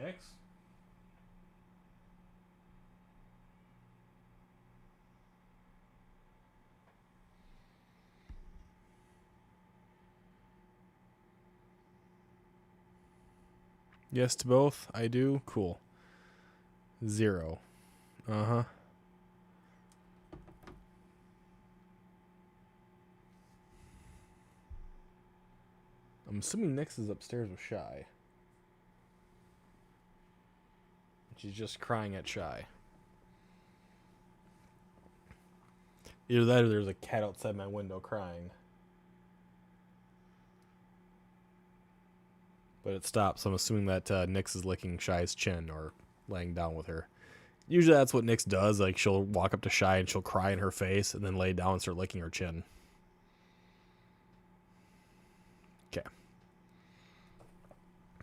Next. Yes to both. I do. Cool. 0. Uh-huh. I'm assuming Nyx is upstairs with Shy. She's just crying at Shy. Either that or there's a cat outside my window crying. But it stops, so I'm assuming that Nyx is licking Shy's chin or laying down with her. Usually that's what Nyx does. Like, she'll walk up to Shy and she'll cry in her face and then lay down and start licking her chin. Okay.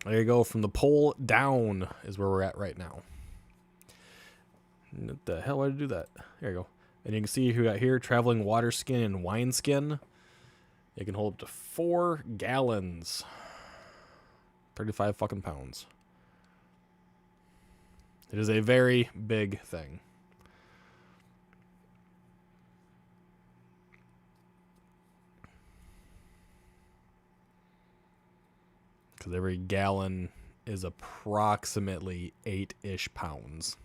There you go. From the pole down is where we're at right now. What the hell? Why did I do that? There you go. And you can see who got here. Traveling water skin and wine skin. It can hold up to 4 gallons. 35 fucking pounds. It is a very big thing. Because every gallon is approximately 8-ish pounds.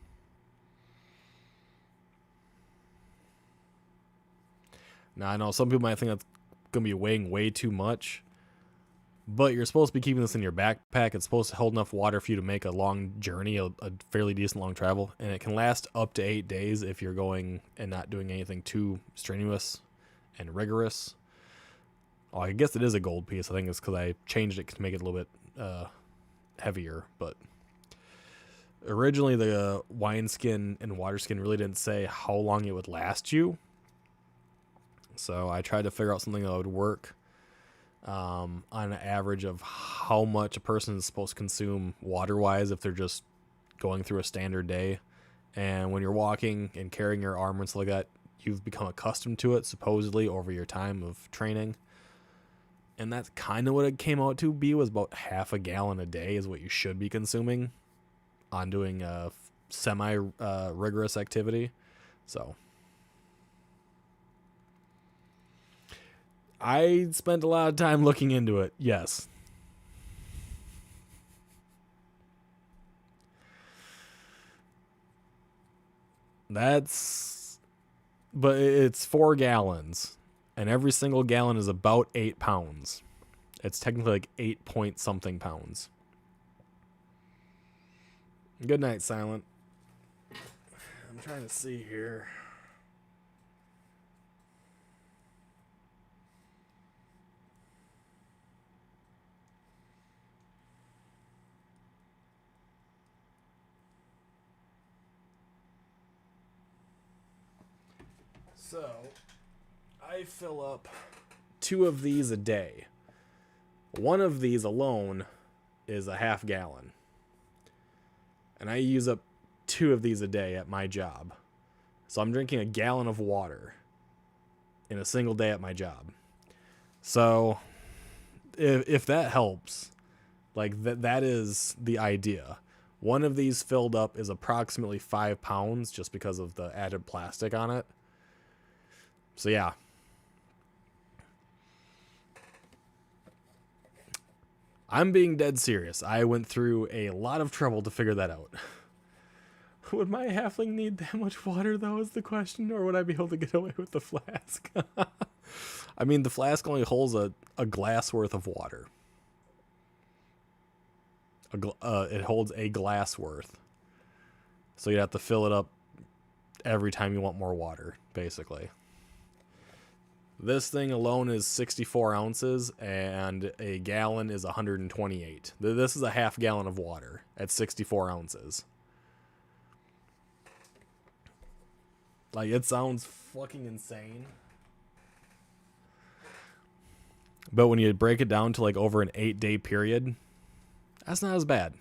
Now, I know some people might think that's going to be weighing way too much. But you're supposed to be keeping this in your backpack. It's supposed to hold enough water for you to make a long journey, a fairly decent long travel. And it can last up to 8 days if you're going and not doing anything too strenuous and rigorous. Oh, I guess it is a gold piece. I think it's because I changed it to make it a little bit heavier. But originally the wine skin and water skin really didn't say how long it would last you. So I tried to figure out something that would work on an average of how much a person is supposed to consume water-wise if they're just going through a standard day. And when you're walking and carrying your armor and stuff like that, you've become accustomed to it, supposedly, over your time of training. And that's kind of what it came out to be, was about half a gallon a day is what you should be consuming on doing a semi-rigorous activity. So I spent a lot of time looking into it, yes. But it's 4 gallons, and every single gallon is about 8 pounds. It's technically like 8 point something pounds. Good night, Silent. I'm trying to see here. So, I fill up 2 of these a day. One of these alone is a half gallon. And I use up 2 of these a day at my job. So I'm drinking a gallon of water in a single day at my job. So if that helps, like that is the idea. One of these filled up is approximately 5 pounds just because of the added plastic on it. So yeah. I'm being dead serious. I went through a lot of trouble to figure that out. Would my halfling need that much water, though, is the question? Or would I be able to get away with the flask? I mean, the flask only holds a glass worth of water. It holds a glass worth. So you'd have to fill it up every time you want more water, basically. This thing alone is 64 ounces, and a gallon is 128. This is a half gallon of water at 64 ounces. Like, it sounds fucking insane. But when you break it down to, like, over an 8-day period, that's not as bad.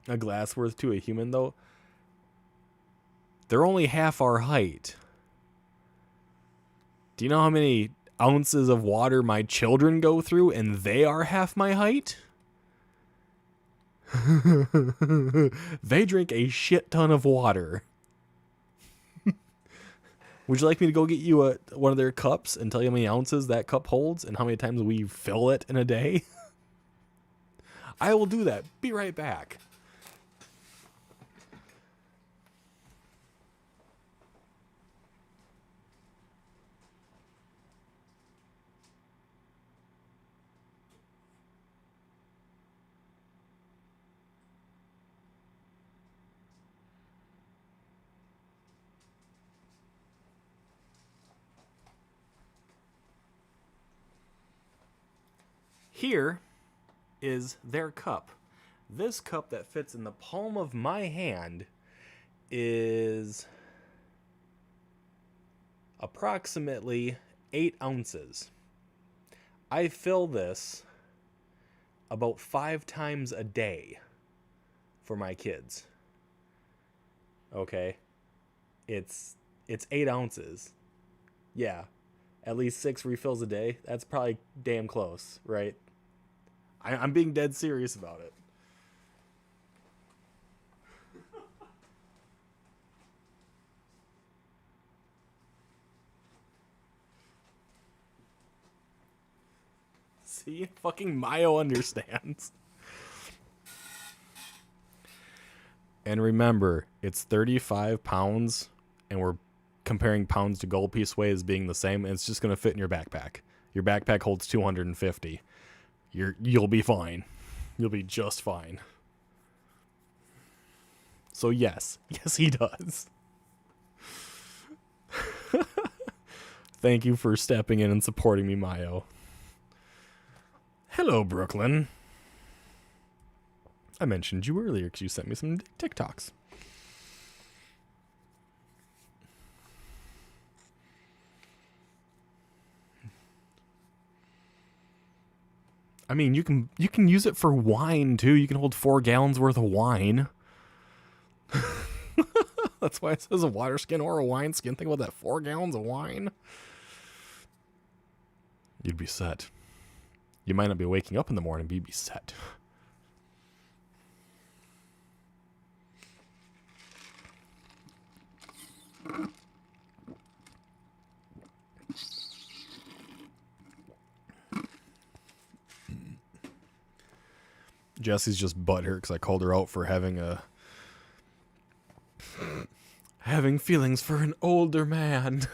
A glass worth to a human, though, they're only half our height. Do you know how many ounces of water my children go through, and they are half my height? They drink a shit ton of water. Would you like me to go get you one of their cups and tell you how many ounces that cup holds and how many times we fill it in a day? I will do that. Be right back. Here is their cup. This cup that fits in the palm of my hand is approximately 8 ounces. I fill this about 5 times a day for my kids. Okay? It's 8 ounces. Yeah. At least 6 refills a day. That's probably damn close, right? I'm being dead serious about it. See? Fucking Mayo understands. And remember, it's 35 pounds, and we're comparing pounds to gold piece weight as being the same, and it's just going to fit in your backpack. Your backpack holds 250. You'll be fine. You'll be just fine. So yes, he does. Thank you for stepping in and supporting me, Mayo. Hello, Brooklyn. I mentioned you earlier because you sent me some TikToks. I mean, you can use it for wine too. You can hold 4 gallons worth of wine. That's why it says a water skin or a wine skin. Think about that, 4 gallons of wine. You'd be set. You might not be waking up in the morning, but you'd be set. Jesse's just butthurt because I called her out for having feelings for an older man.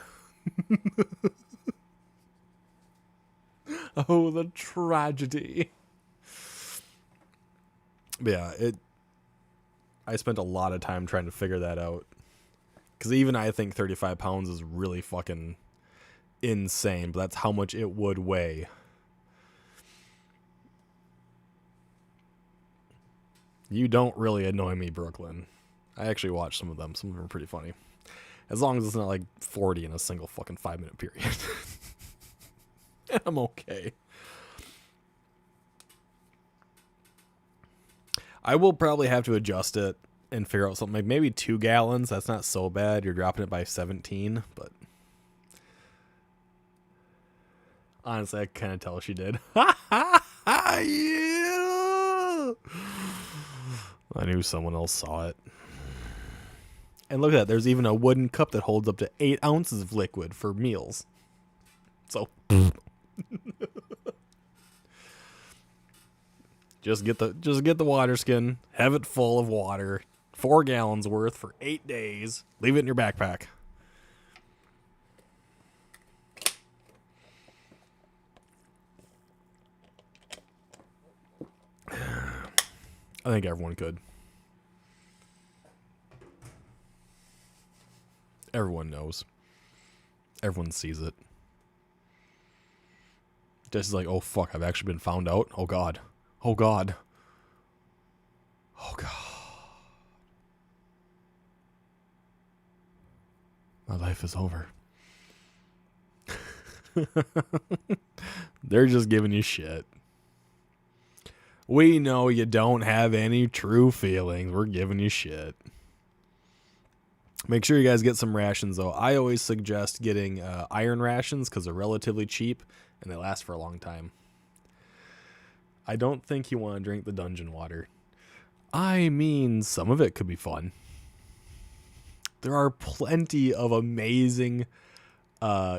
Oh, the tragedy. But yeah, I spent a lot of time trying to figure that out. Because even I think 35 pounds is really fucking insane, but that's how much it would weigh. You don't really annoy me, Brooklyn. I actually watched some of them. Some of them are pretty funny. As long as it's not like 40 in a single fucking 5-minute period. I'm okay. I will probably have to adjust it and figure out something like maybe 2 gallons. That's not so bad. You're dropping it by 17, but honestly, I kind of tell she did. Yeah. I knew someone else saw it. And look at that. There's even a wooden cup that holds up to 8 ounces of liquid for meals. So just get the water skin, have it full of water, 4 gallons worth for 8 days. Leave it in your backpack. I think everyone could. Everyone knows. Everyone sees it. Just like, oh fuck, I've actually been found out. Oh god. Oh god. Oh god. My life is over. They're just giving you shit. We know you don't have any true feelings. We're giving you shit. Make sure you guys get some rations, though. I always suggest getting iron rations because they're relatively cheap and they last for a long time. I don't think you want to drink the dungeon water. I mean, some of it could be fun. There are plenty of amazing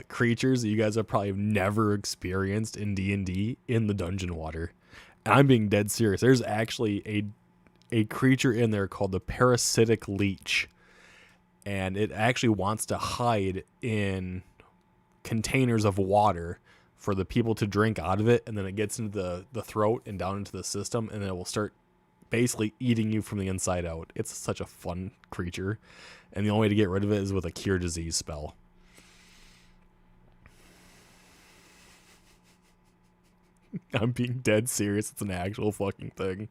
creatures that you guys have probably never experienced in D&D in the dungeon water. And I'm being dead serious. There's actually a creature in there called the parasitic leech. And it actually wants to hide in containers of water for the people to drink out of it. And then it gets into the throat and down into the system. And then it will start basically eating you from the inside out. It's such a fun creature. And the only way to get rid of it is with a cure disease spell. I'm being dead serious. It's an actual fucking thing.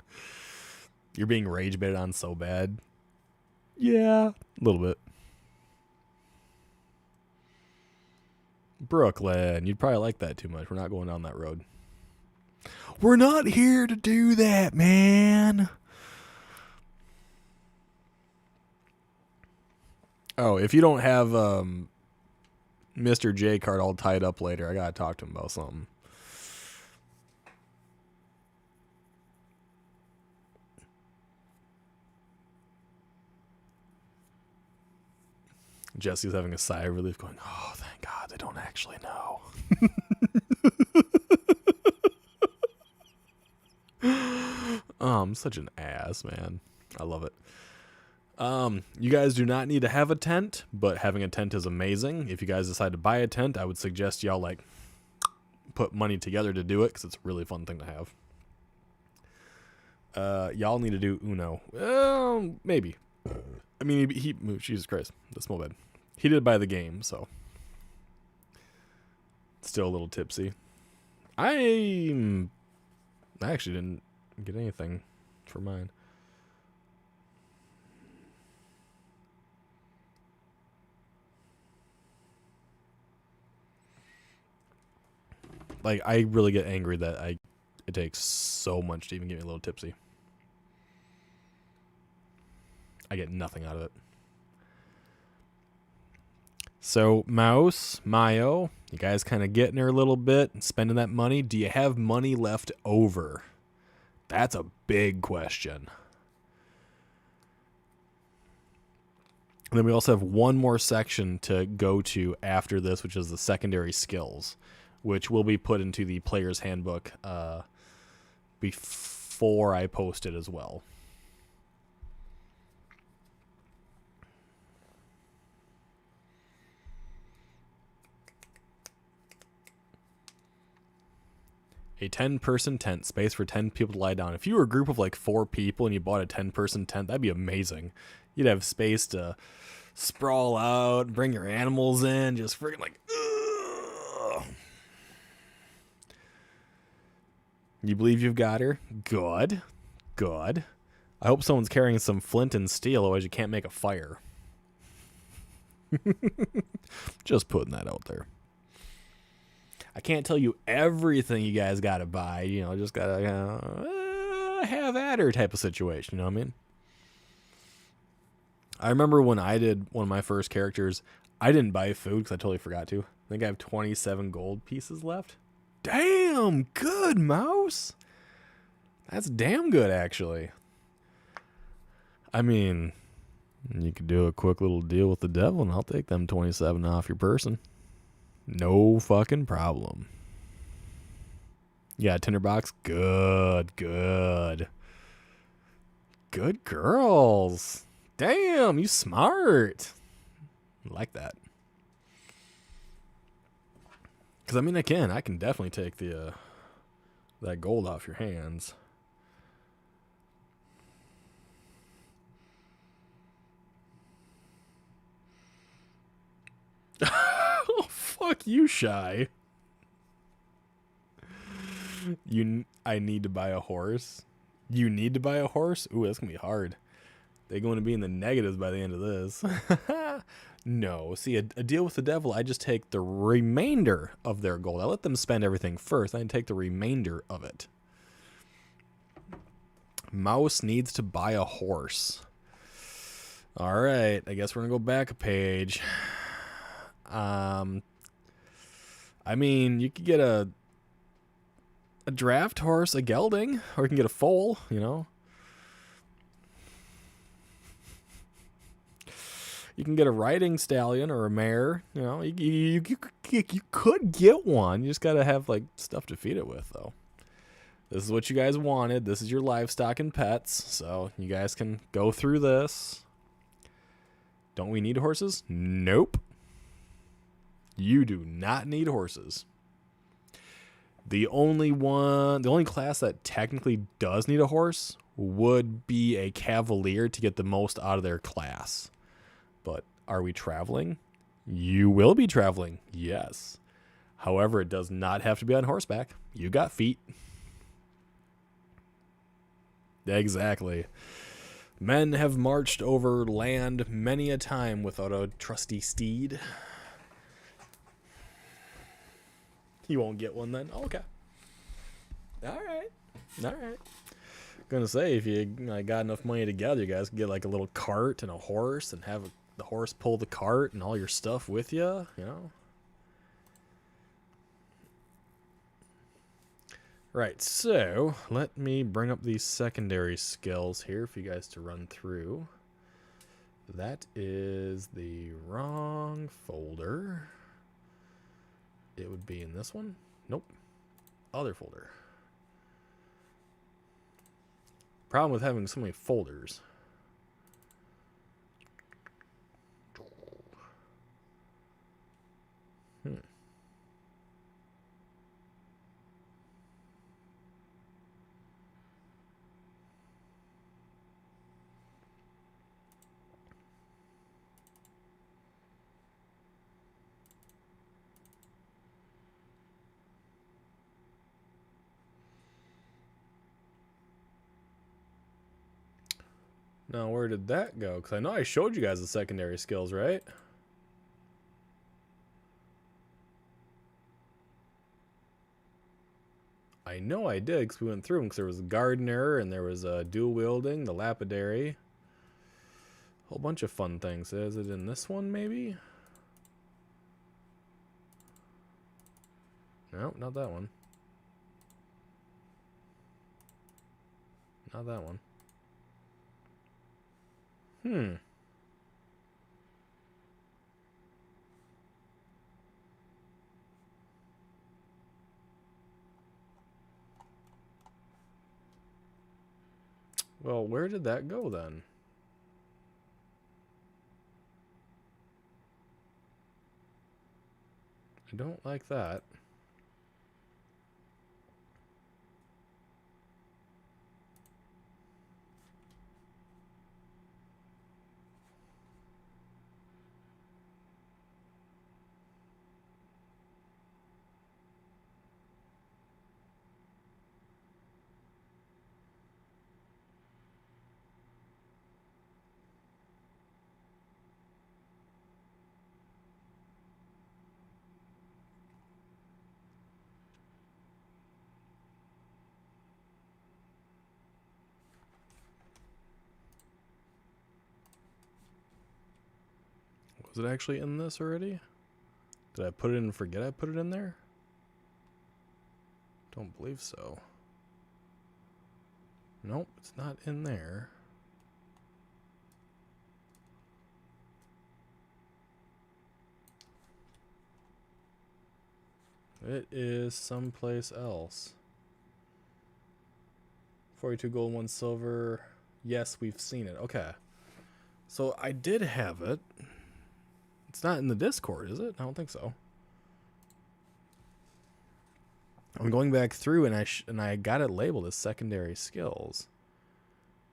You're being rage baited on so bad. Yeah, a little bit. Brooklyn, you'd probably like that too much. We're not going down that road. We're not here to do that, man. Oh, if you don't have Mr. J card all tied up later, I gotta talk to him about something. Jesse's having a sigh of relief going, oh, thank God they don't actually know. Oh, I'm such an ass, man. I love it. You guys do not need to have a tent, but having a tent is amazing. If you guys decide to buy a tent, I would suggest y'all like put money together to do it because it's a really fun thing to have. Y'all need to do Uno. Maybe. I mean, he Jesus Christ, the small bed. He did buy the game, so still a little tipsy. I actually didn't get anything for mine. Like, I really get angry that it takes so much to even get me a little tipsy. I get nothing out of it. So, Mayo, you guys kind of getting her a little bit and spending that money. Do you have money left over? That's a big question. And then we also have one more section to go to after this, which is the secondary skills, which will be put into the player's handbook before I post it as well. A 10-person tent, space for 10 people to lie down. If you were a group of like 4 people and you bought a 10-person tent, that'd be amazing. You'd have space to sprawl out, bring your animals in, just freaking like, ugh. You believe you've got her? Good. Good. I hope someone's carrying some flint and steel, otherwise you can't make a fire. Just putting that out there. I can't tell you everything you guys gotta buy, you know, just gotta have at her type of situation, you know what I mean? I remember when I did one of my first characters, I didn't buy food because I totally forgot to. I think I have 27 gold pieces left. Damn, good, Mouse. That's damn good, actually. I mean, you could do a quick little deal with the devil and I'll take them 27 off your person. No fucking problem. Yeah, tinderbox. Good, good. Good girls. Damn, you smart. I like that. Because, I mean, I can definitely take the that gold off your hands. Oh, fuck you, Shy. I need to buy a horse. You need to buy a horse? Ooh, that's going to be hard. They're going to be in the negatives by the end of this. No. See, a deal with the devil, I just take the remainder of their gold. I let them spend everything first. I take the remainder of it. Mouse needs to buy a horse. All right. I guess we're going to go back a page. I mean, you could get a draft horse, a gelding, or you can get a foal, you know. You can get a riding stallion or a mare, you know. You could get one. You just got to have, like, stuff to feed it with, though. This is what you guys wanted. This is your livestock and pets, so you guys can go through this. Don't we need horses? Nope. You do not need horses. The only class that technically does need a horse would be a cavalier to get the most out of their class. But are we traveling? You will be traveling, yes. However, it does not have to be on horseback. You got feet. Exactly. Men have marched over land many a time without a trusty steed. You won't get one then? Okay. All right. Gonna say, if you got enough money together, you guys can get like a little cart and a horse and have the horse pull the cart and all your stuff with you, you know? Right, so let me bring up these secondary skills here for you guys to run through. That is the wrong folder. It would be in this one. Nope. Other folder. Problem with having so many folders. Now, where did that go? Because I know I showed you guys the secondary skills, right? I know I did, because we went through them, because there was a gardener, and there was a dual wielding, the lapidary. A whole bunch of fun things. Is it in this one, maybe? No, not that one. Not that one. Well, where did that go then? I don't like that. Was it actually in this already? Did I put it in and forget I put it in there? Don't believe so. Nope, it's not in there. It is someplace else. 42 gold, 1 silver. Yes, we've seen it. Okay. So I did have it. It's not in the Discord, is it? I don't think so. I'm going back through and I got it labeled as secondary skills.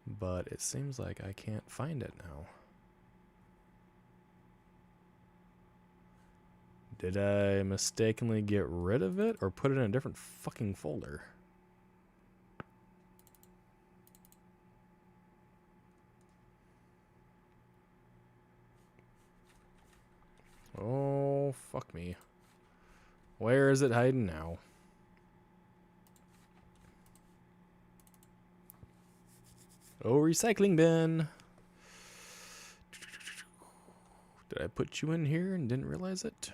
But it seems like I can't find it now. Did I mistakenly get rid of it or put it in a different fucking folder? Oh, fuck me. Where is it hiding now? Oh, recycling bin. Did I put you in here and didn't realize it?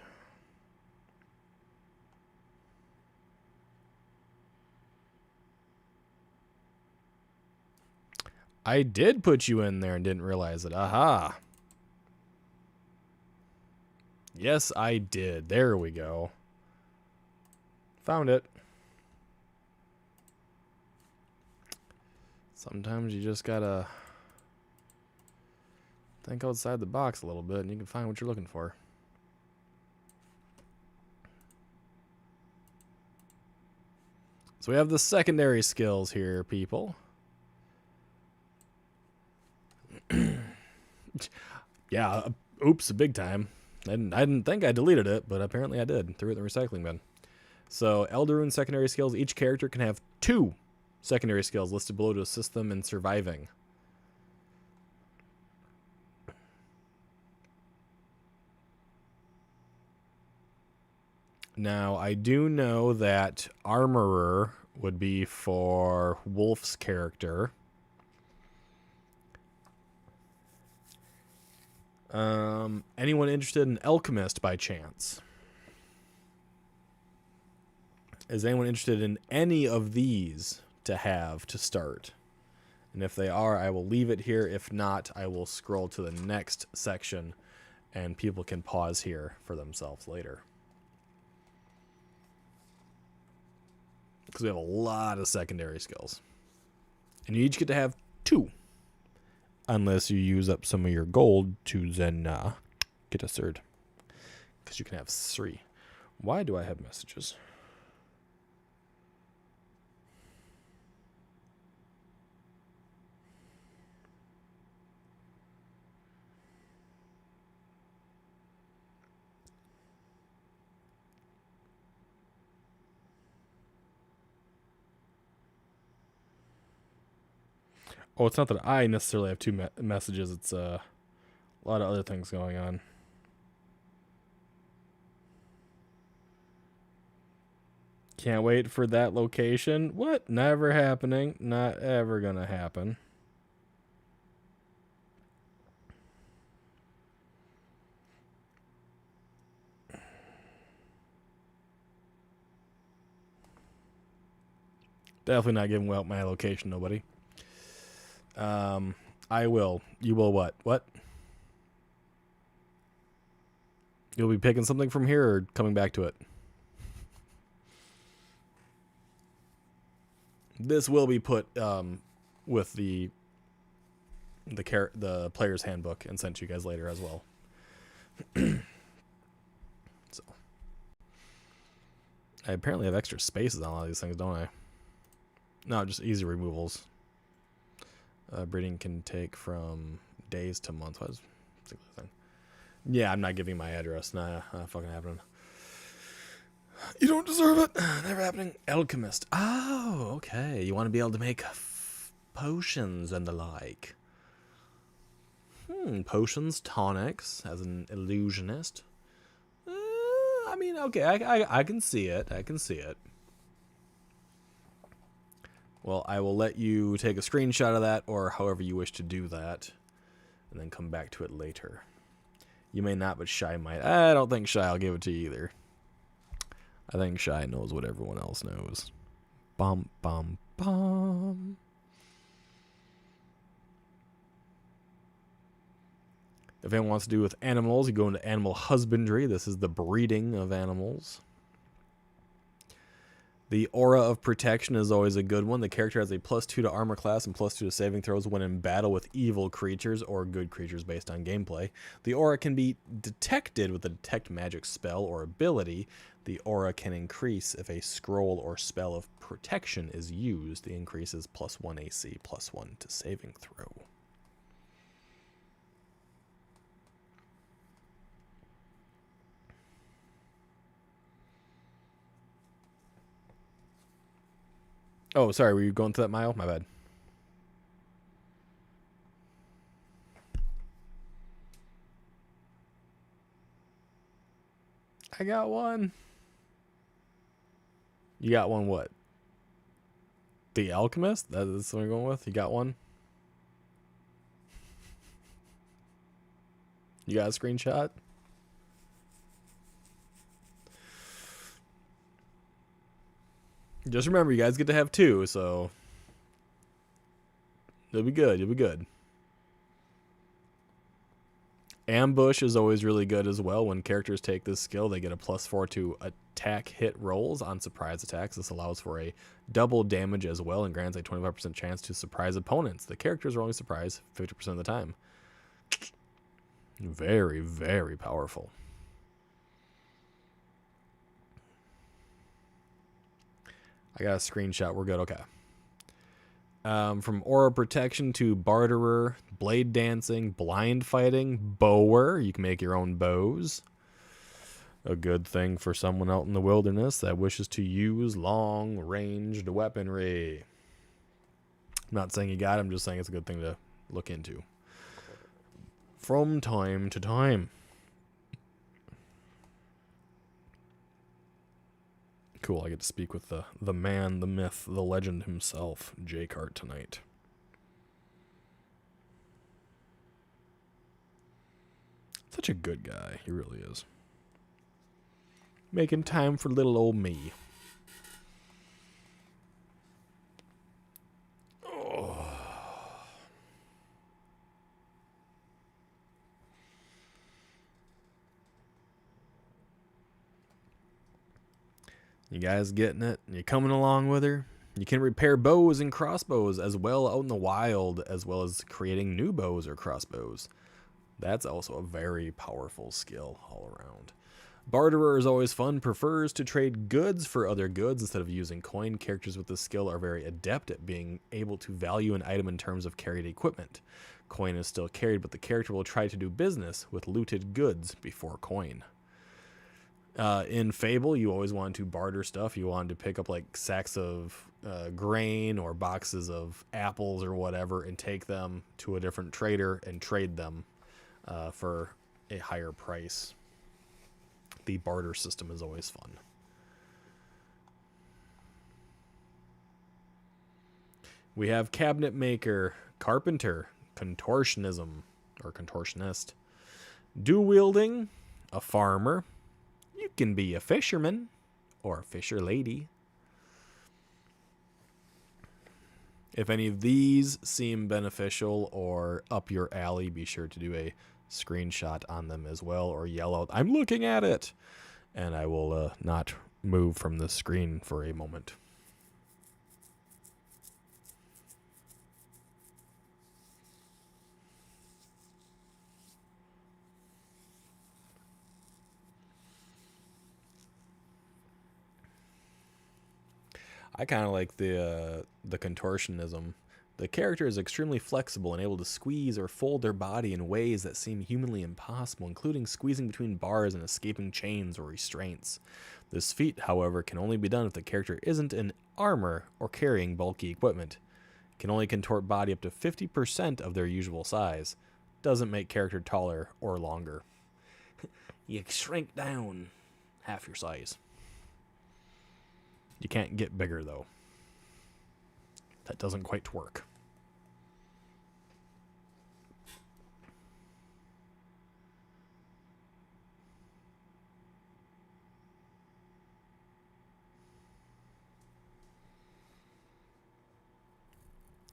I did put you in there and didn't realize it. Aha. Yes, I did. There we go. Found it. Sometimes you just gotta think outside the box a little bit and you can find what you're looking for. So we have the secondary skills here, people. Yeah, oops, big time. I didn't think I deleted it, but apparently I did. Threw it in the recycling bin. So, Eldarrun secondary skills. Each character can have 2 secondary skills listed below to assist them in surviving. Now, I do know that Armorer would be for Wolf's character. Anyone interested in Alchemist by chance? Is anyone interested in any of these to have to start? And if they are, I will leave it here. If not, I will scroll to the next section and people can pause here for themselves later. Because we have a lot of secondary skills. And you each get to have 2. Unless you use up some of your gold to then get a third. Because you can have 3. Why do I have messages? Oh, it's not that I necessarily have 2 messages. It's a lot of other things going on. Can't wait for that location. What? Never happening. Not ever gonna happen. Definitely not giving out my location, nobody. I will. You will what? What? You'll be picking something from here or coming back to it? This will be put with the the player's handbook and sent to you guys later as well. So I apparently have extra spaces on a lot of these things, don't I? No, just easy removals. Breeding can take from days to months. What is the thing? Yeah, I'm not giving my address. Nah, not fucking happening. You don't deserve it. Never happening. Alchemist. Oh, okay. You want to be able to make potions and the like. Potions, tonics, as an illusionist. I mean, okay, I can see it. I can see it. Well, I will let you take a screenshot of that, or however you wish to do that, and then come back to it later. You may not, but Shy might. I don't think Shy will give it to you either. I think Shy knows what everyone else knows. Bum, bum, bum. If anyone wants to do with animals, you go into animal husbandry. This is the breeding of animals. The aura of protection is always a good one. The character has a +2 to armor class and +2 to saving throws when in battle with evil creatures or good creatures based on gameplay. The aura can be detected with a detect magic spell or ability. The aura can increase if a scroll or spell of protection is used. The increase is +1 AC, +1 to saving throw. Oh, sorry, were you going through that mile? My bad. I got one. You got one what? The Alchemist? That's what I'm going with? You got one? You got a screenshot? Just remember, you guys get to have 2, so you'll be good. You'll be good. Ambush is always really good as well. When characters take this skill, they get a +4 to attack hit rolls on surprise attacks. This allows for a double damage as well and grants a 25% chance to surprise opponents. The characters are only surprised 50% of the time. Very, very powerful. I got a screenshot. We're good. Okay. From aura protection to barterer, blade dancing, blind fighting, bower. You can make your own bows. A good thing for someone out in the wilderness that wishes to use long-ranged weaponry. I'm not saying you got it. I'm just saying it's a good thing to look into from time to time. Cool, I get to speak with the man, the myth, the legend himself, Jake Hart, tonight. Such a good guy, he really is. Making time for little old me. Oh. You guys getting it? You coming along with her? You can repair bows and crossbows as well out in the wild, as well as creating new bows or crossbows. That's also a very powerful skill all around. Barterer is always fun, prefers to trade goods for other goods instead of using coin. Characters with this skill are very adept at being able to value an item in terms of carried equipment. Coin is still carried, but the character will try to do business with looted goods before coin. In Fable, you always wanted to barter stuff. You wanted to pick up like sacks of grain or boxes of apples or whatever and take them to a different trader and trade them for a higher price. The barter system is always fun. We have cabinet maker, carpenter, contortionism or contortionist, dual wielding, a farmer. You can be a fisherman or a fisher lady. If any of these seem beneficial or up your alley, be sure to do a screenshot on them as well, or yell out, "I'm looking at it," and I will not move from the screen for a moment. I kind of like the contortionism. The character is extremely flexible and able to squeeze or fold their body in ways that seem humanly impossible, including squeezing between bars and escaping chains or restraints. This feat, however, can only be done if the character isn't in armor or carrying bulky equipment. Can only contort body up to 50% of their usual size. Doesn't make character taller or longer. You shrink down half your size. You can't get bigger, though. That doesn't quite work.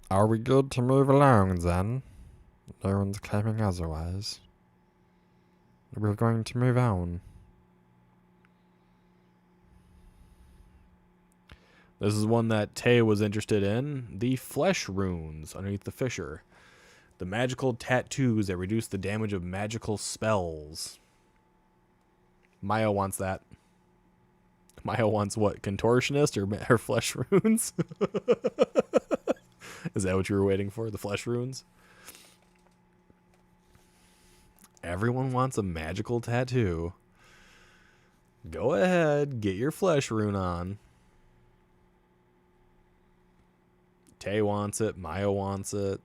Are we good to move along then? No one's claiming otherwise. We're going to move on. This is one that Tay was interested in. The flesh runes underneath the fissure. The magical tattoos that reduce the damage of magical spells. Maya wants that. Maya wants what? Contortionist or flesh runes? Is that what you were waiting for? The flesh runes? Everyone wants a magical tattoo. Go ahead, get your flesh rune on. Tay wants it. Maya wants it.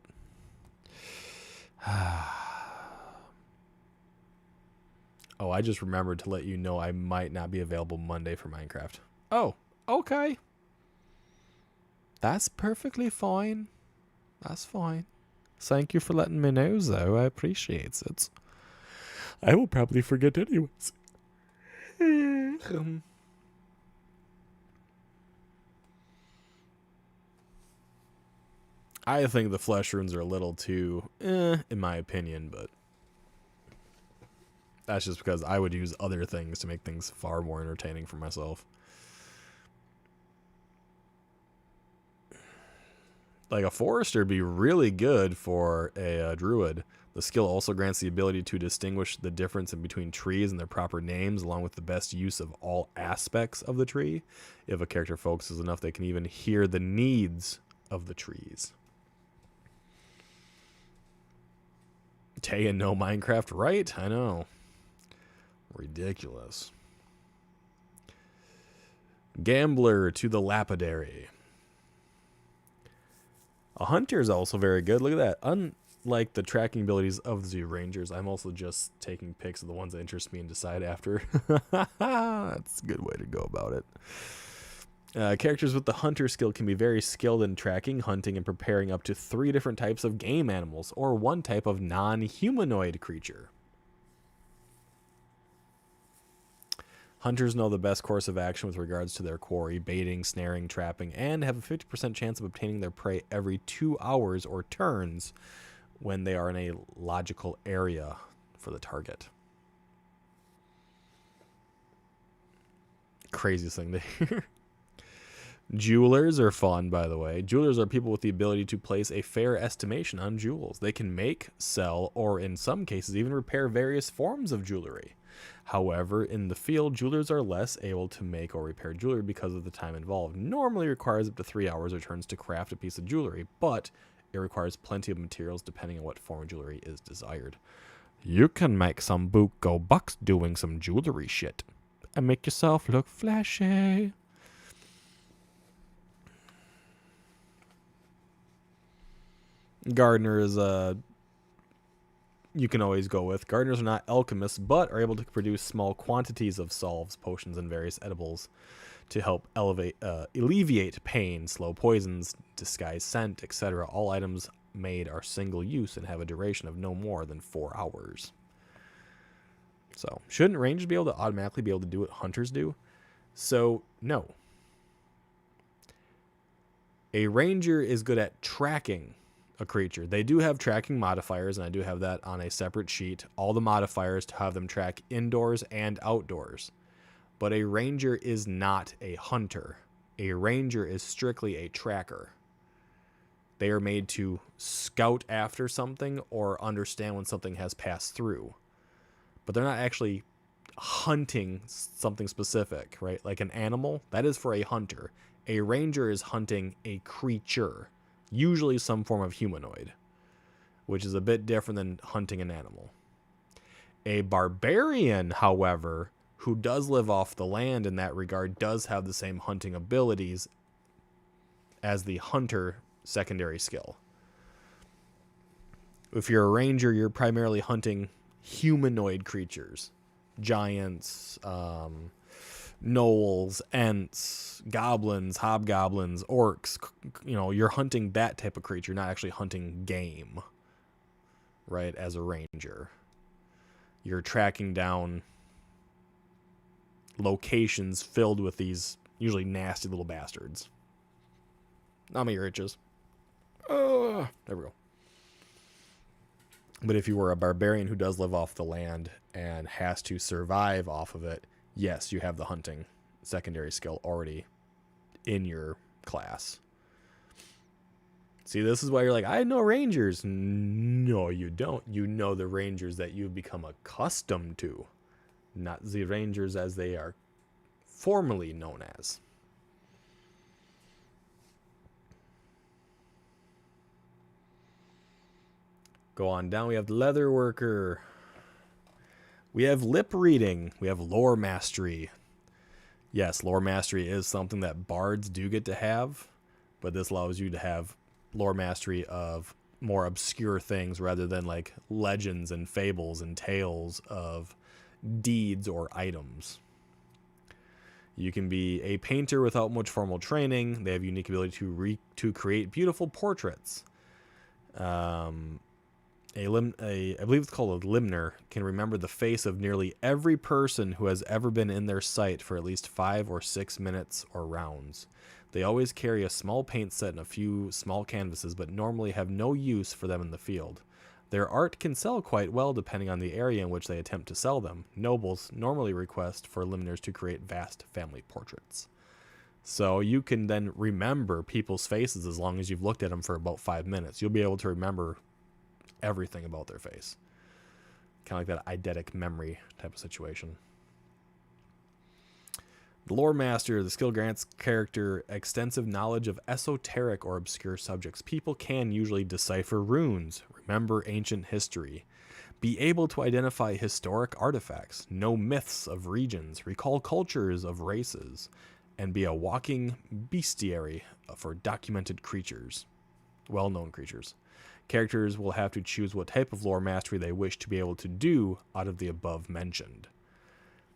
Oh, I just remembered to let you know I might not be available Monday for Minecraft. Oh, okay. That's perfectly fine. That's fine. Thank you for letting me know, though. I appreciate it. I will probably forget anyways. I think the flesh runes are a little too, in my opinion, but that's just because I would use other things to make things far more entertaining for myself. Like a forester would be really good for a druid. The skill also grants the ability to distinguish the difference in between trees and their proper names, along with the best use of all aspects of the tree. If a character focuses enough, they can even hear the needs of the trees. Tay and no Minecraft, right? I know. Ridiculous. Gambler to the lapidary. A hunter is also very good. Look at that. Unlike the tracking abilities of the rangers, I'm also just taking pics of the ones that interest me and decide after. That's a good way to go about it. Characters with the hunter skill can be very skilled in tracking, hunting, and preparing up to 3 different types of game animals, or 1 type of non-humanoid creature. Hunters know the best course of action with regards to their quarry, baiting, snaring, trapping, and have a 50% chance of obtaining their prey every 2 hours or turns when they are in a logical area for the target. Craziest thing to hear. Jewelers are fun, by the way. Jewelers are people with the ability to place a fair estimation on jewels. They can make, sell, or in some cases even repair various forms of jewelry. However, in the field, jewelers are less able to make or repair jewelry because of the time involved. Normally requires up to 3 hours or turns to craft a piece of jewelry, but it requires plenty of materials depending on what form of jewelry is desired. You can make some buco bucks doing some jewelry shit and make yourself look flashy. Gardener is you can always go with. Gardeners are not alchemists, but are able to produce small quantities of salves, potions, and various edibles to help alleviate pain, slow poisons, disguise scent, etc. All items made are single use and have a duration of no more than 4 hours. So, shouldn't rangers be able to automatically be able to do what hunters do? So, no. A ranger is good at tracking a creature. They do have tracking modifiers, and I do have that on a separate sheet. All the modifiers to have them track indoors and outdoors. But a ranger is not a hunter. A ranger is strictly a tracker. They are made to scout after something or understand when something has passed through. But they're not actually hunting something specific, right? Like an animal, that is for a hunter. A ranger is hunting a creature, usually some form of humanoid, which is a bit different than hunting an animal. A barbarian, however, who does live off the land in that regard, does have the same hunting abilities as the hunter secondary skill. If you're a ranger, you're primarily hunting humanoid creatures. Giants, gnolls, ents, goblins, hobgoblins, orcs. You know, you're hunting that type of creature, not actually hunting game, right, as a ranger. You're tracking down locations filled with these usually nasty little bastards. Not my riches. There we go. But if you were a barbarian who does live off the land and has to survive off of it, yes, you have the hunting secondary skill already in your class. See, this is why you're like, I know rangers. No, you don't. You know the rangers that you've become accustomed to, not the rangers as they are formerly known as. Go on down. We have leather worker. We have lip reading. We have lore mastery. Yes, lore mastery is something that bards do get to have, but this allows you to have lore mastery of more obscure things rather than like legends and fables and tales of deeds or items. You can be a painter without much formal training. They have unique ability to create beautiful portraits. I believe it's called a limner, can remember the face of nearly every person who has ever been in their sight for at least 5 or 6 minutes or rounds. They always carry a small paint set and a few small canvases, but normally have no use for them in the field. Their art can sell quite well depending on the area in which they attempt to sell them. Nobles normally request for limners to create vast family portraits. So you can then remember people's faces as long as you've looked at them for about 5 minutes. You'll be able to remember everything about their face. Kind of like that eidetic memory type of situation. The lore master, the skill grants character extensive knowledge of esoteric or obscure subjects. People can usually decipher runes, remember ancient history, be able to identify historic artifacts, know myths of regions, recall cultures of races, and be a walking bestiary for documented creatures, well-known creatures. Characters will have to choose what type of lore mastery they wish to be able to do out of the above mentioned.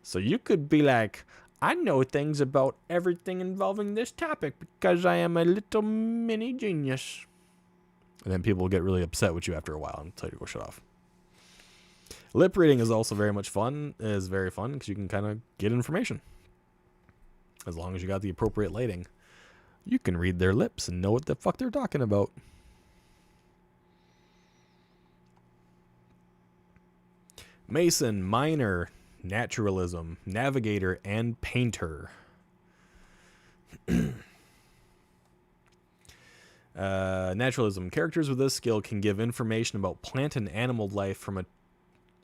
So you could be like, I know things about everything involving this topic because I am a little mini genius. And then people will get really upset with you after a while and tell you to go shut off. Lip reading is also very fun because you can kind of get information. As long as you got the appropriate lighting, you can read their lips and know what the fuck they're talking about. Mason, miner, naturalism, navigator, and painter. Naturalism. Characters with this skill can give information about plant and animal life from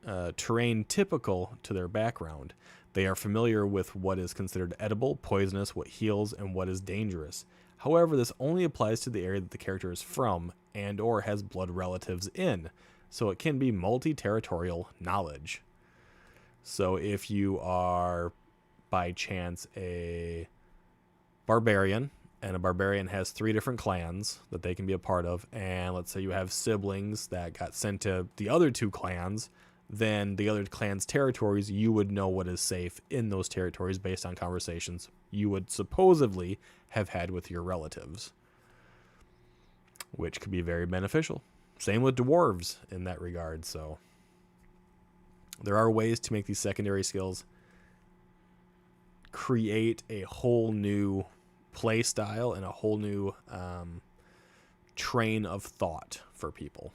a terrain typical to their background. They are familiar with what is considered edible, poisonous, what heals, and what is dangerous. However, this only applies to the area that the character is from and or has blood relatives in, so it can be multi-territorial knowledge. So if you are, by chance, a barbarian, and a barbarian has 3 different clans that they can be a part of, and let's say you have siblings that got sent to the other 2 clans, then the other clan's territories, you would know what is safe in those territories based on conversations you would supposedly have had with your relatives, which could be very beneficial. Same with dwarves in that regard. So there are ways to make these secondary skills create a whole new play style and a whole new train of thought for people.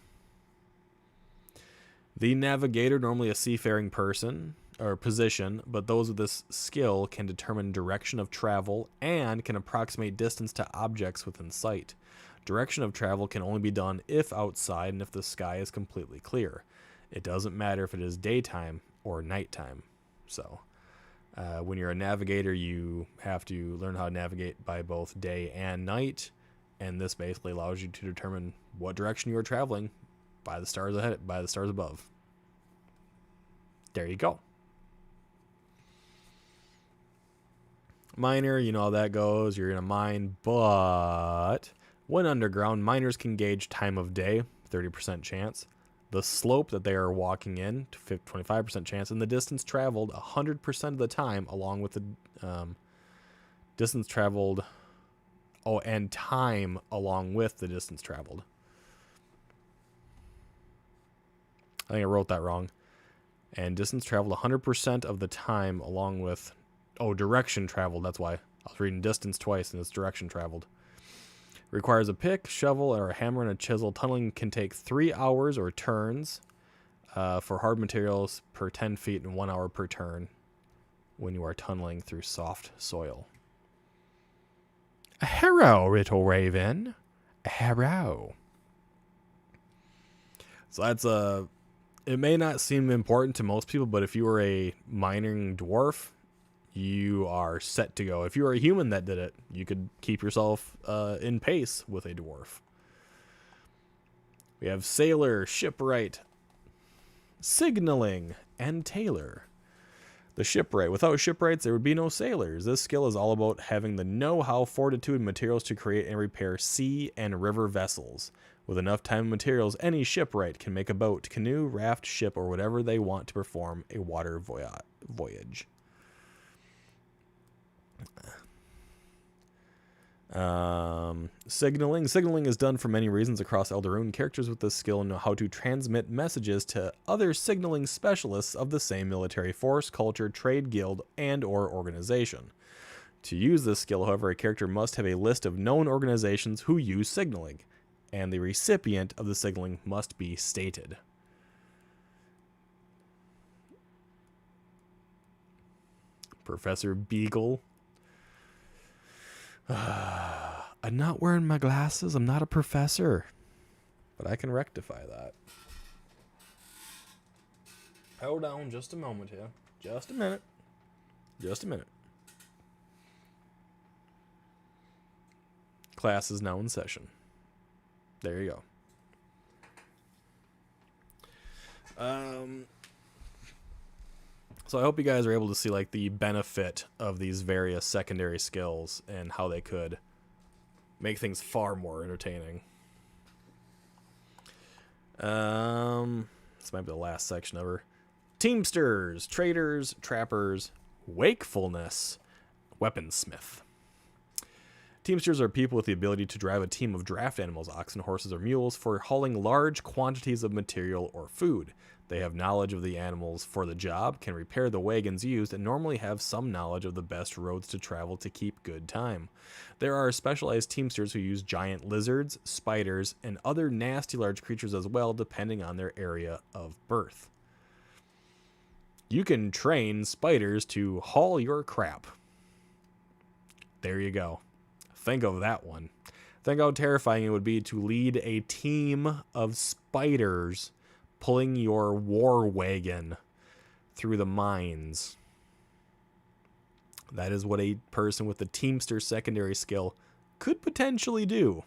The navigator, normally a seafaring person or position, but those with this skill can determine direction of travel and can approximate distance to objects within sight. Direction of travel can only be done if outside and if the sky is completely clear. It doesn't matter if it is daytime or nighttime. So when you're a navigator, you have to learn how to navigate by both day and night, and this basically allows you to determine what direction you are traveling by the stars ahead, by the stars above. There you go. Miner, you know how that goes. You're in a mine, but when underground, miners can gauge time of day, 30% chance, the slope that they are walking in, 25% chance, and the distance traveled 100% of the time, along with the distance traveled, and time along with the distance traveled. I think I wrote that wrong. And distance traveled 100% of the time along with, direction traveled. That's why I was reading distance twice and it's direction traveled. Requires a pick, shovel, or a hammer and a chisel. Tunneling can take 3 hours or turns for hard materials per 10 feet and 1 hour per turn when you are tunneling through soft soil. A harrow, little raven. A harrow. So that's it may not seem important to most people, but if you were a mining dwarf, you are set to go. If you were a human that did it, you could keep yourself in pace with a dwarf. We have sailor, shipwright, signaling, and tailor. The shipwright. Without shipwrights, there would be no sailors. This skill is all about having the know-how, fortitude, and materials to create and repair sea and river vessels. With enough time and materials, any shipwright can make a boat, canoe, raft, ship, or whatever they want to perform a water voyage. Signaling. Signaling is done for many reasons across Eldarrun. Characters with this skill know how to transmit messages to other signaling specialists of the same military force, culture, trade, guild, and or organization. To use this skill, however, a character must have a list of known organizations who use signaling, and the recipient of the signaling must be stated. Professor Beagle. I'm not wearing my glasses. I'm not a professor. But I can rectify that. Hold on just a moment here. Just a minute. Just a minute. Class is now in session. There you go. So I hope you guys are able to see like the benefit of these various secondary skills and how they could make things far more entertaining. This might be the last section of her. Teamsters, traders, trappers, wakefulness, weaponsmith. Teamsters are people with the ability to drive a team of draft animals, oxen, horses, or mules, for hauling large quantities of material or food. They have knowledge of the animals for the job, can repair the wagons used, and normally have some knowledge of the best roads to travel to keep good time. There are specialized teamsters who use giant lizards, spiders, and other nasty large creatures as well, depending on their area of birth. You can train spiders to haul your crap. There you go. Think of that one. Think how terrifying it would be to lead a team of spiders pulling your war wagon through the mines. That is what a person with the Teamster secondary skill could potentially do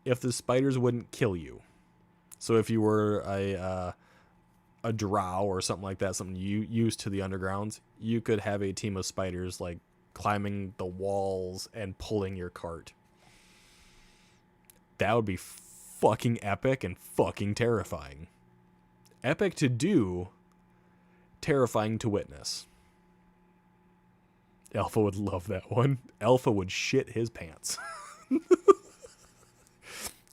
if the spiders wouldn't kill you. So if you were a drow or something like that, something you used to the undergrounds, you could have a team of spiders like climbing the walls and pulling your cart. That would be fucking epic and fucking terrifying. Epic to do, terrifying to witness. Alpha would love that one. Alpha would shit his pants.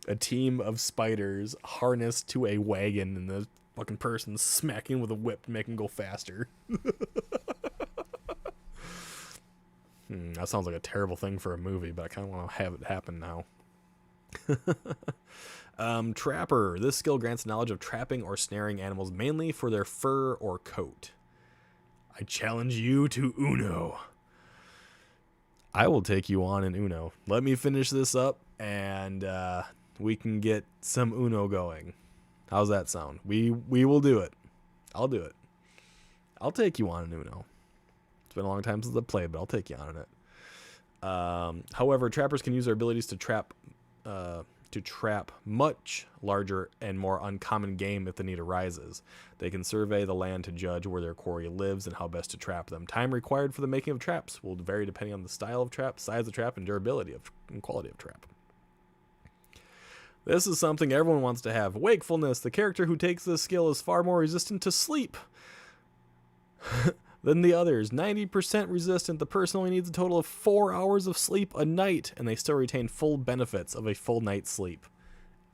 A team of spiders harnessed to a wagon and the fucking person smacking with a whip to make them go faster. That sounds like a terrible thing for a movie, but I kind of want to have it happen now. Trapper. This skill grants knowledge of trapping or snaring animals, mainly for their fur or coat. I challenge you to Uno. I will take you on in Uno. Let me finish this up, and we can get some Uno going. How's that sound? We will do it. I'll do it. I'll take you on an Uno. It's been a long time since I've played, but I'll take you on it. However, trappers can use their abilities to trap much larger and more uncommon game if the need arises. They can survey the land to judge where their quarry lives and how best to trap them. Time required for the making of traps will vary depending on the style of trap, size of trap, and durability and quality of trap. This is something everyone wants to have. Wakefulness. The character who takes this skill is far more resistant to sleep than the others. 90% resistant. The person only needs a total of 4 hours of sleep a night, and they still retain full benefits of a full night's sleep.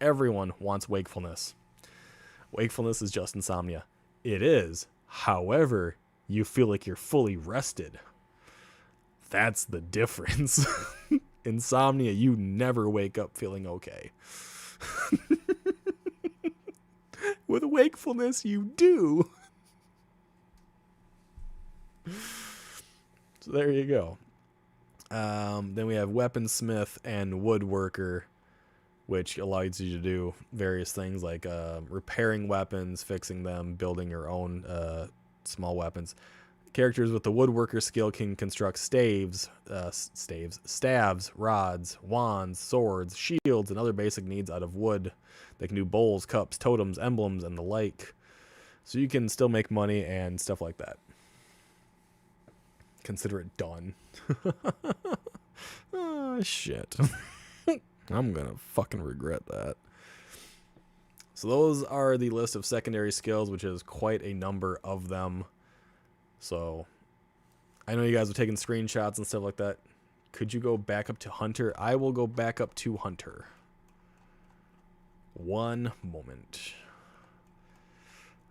Everyone wants wakefulness. Wakefulness is just insomnia. It is. However, you feel like you're fully rested. That's the difference. Insomnia, you never wake up feeling okay. With wakefulness, you do. So there you go. Then we have weaponsmith and woodworker, which allows you to do various things like repairing weapons, fixing them, building your own small weapons. Characters with the woodworker skill can construct staves, rods, wands, swords, shields, and other basic needs out of wood. They can do bowls, cups, totems, emblems, and the like. So you can still make money and stuff like that. Consider it done. Oh, shit. I'm gonna fucking regret that. So those are the list of secondary skills, which is quite a number of them. So I know you guys are taking screenshots and stuff like that. Could you go back up to Hunter? I will go back up to Hunter. One moment.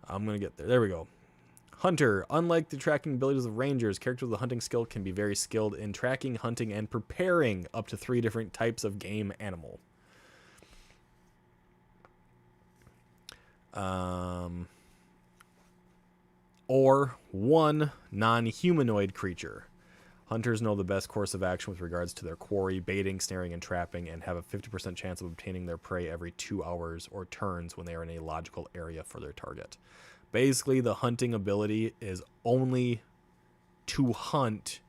I'm going to get there. There we go. Hunter. Unlike the tracking abilities of rangers, characters with the hunting skill can be very skilled in tracking, hunting, and preparing up to 3 different types of game animal. Or 1 non-humanoid creature. Hunters know the best course of action with regards to their quarry, baiting, snaring, and trapping, and have a 50% chance of obtaining their prey every 2 hours or turns when they are in a logical area for their target. Basically, the hunting ability is only to hunt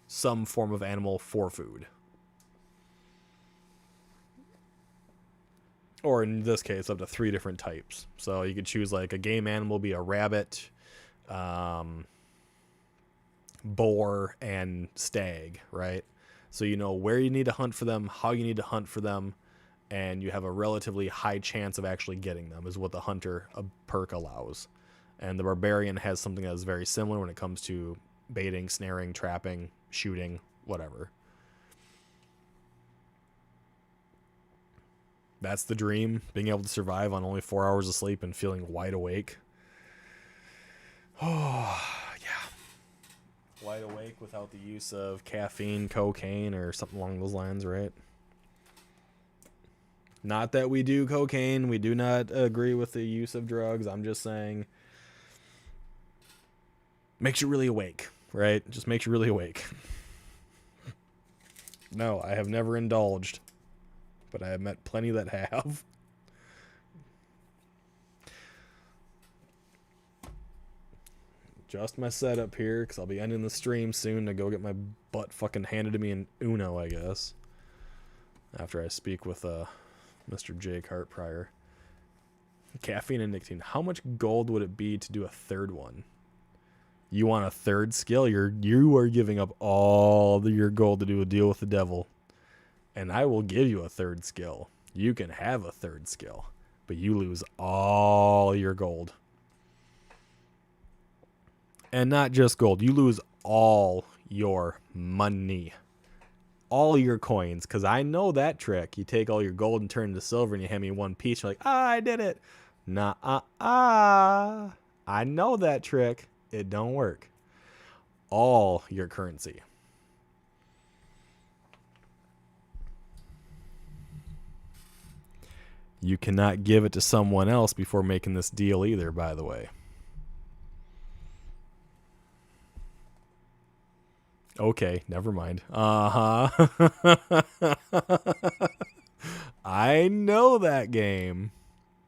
some form of animal for food. Or in this case, up to 3 different types. So you could choose like a game animal, be a rabbit, boar, and stag, right? So you know where you need to hunt for them, how you need to hunt for them, and you have a relatively high chance of actually getting them is what the hunter perk allows. And the barbarian has something that is very similar when it comes to baiting, snaring, trapping, shooting, whatever. That's the dream, being able to survive on only 4 hours of sleep and feeling wide awake. Oh, yeah. Wide awake without the use of caffeine, cocaine, or something along those lines, right? Not that we do cocaine. We do not agree with the use of drugs. I'm just saying makes you really awake, right? Just makes you really awake. No, I have never indulged, but I have met plenty that have. Just my setup here, because I'll be ending the stream soon to go get my butt fucking handed to me in Uno, I guess. After I speak with Mr. Jake Hart prior. Caffeine and nicotine. How much gold would it be to do a third one? You want a third skill? You are giving up all your gold to do a deal with the devil. And I will give you a third skill. You can have a third skill, but you lose all your gold. And not just gold. You lose all your money. All your coins. Because I know that trick. You take all your gold and turn it into silver and you hand me one piece. You're like, I did it. I know that trick. It don't work. All your currency. You cannot give it to someone else before making this deal either, by the way. Okay, never mind. Uh-huh. I know that game.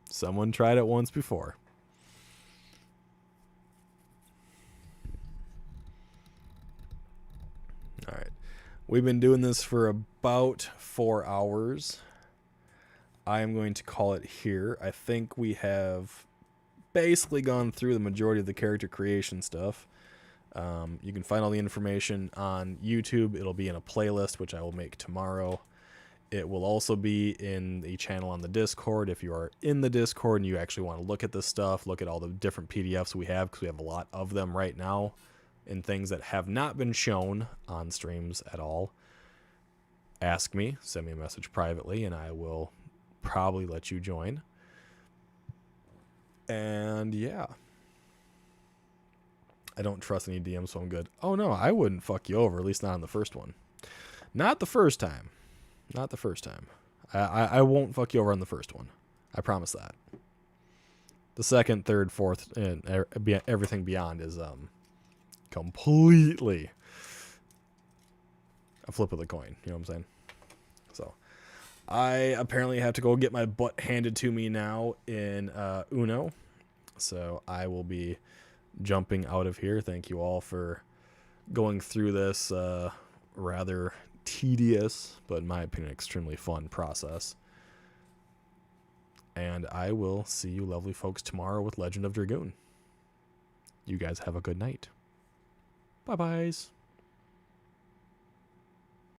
Someone tried it once before. We've been doing this for about 4 hours. I am going to call it here. I think we have basically gone through the majority of the character creation stuff. You can find all the information on YouTube. It'll be in a playlist, which I will make tomorrow. It will also be in the channel on the Discord. If you are in the Discord and you actually want to look at this stuff, look at all the different PDFs we have, because we have a lot of them right now, and things that have not been shown on streams at all, ask me, send me a message privately, and I will probably let you join. And yeah, I don't trust any DMs, so I'm good. Oh no, I wouldn't fuck you over, at least not on the first one. Not the first time. Not the first time. I won't fuck you over on the first one. I promise that. The second, third, fourth, and everything beyond is completely a flip of the coin. You know what I'm saying? So I apparently have to go get my butt handed to me now in Uno. So I will be jumping out of here. Thank you all for going through this rather tedious, but in my opinion, extremely fun process. And I will see you lovely folks tomorrow with Legend of Dragoon. You guys have a good night. Bye-byes.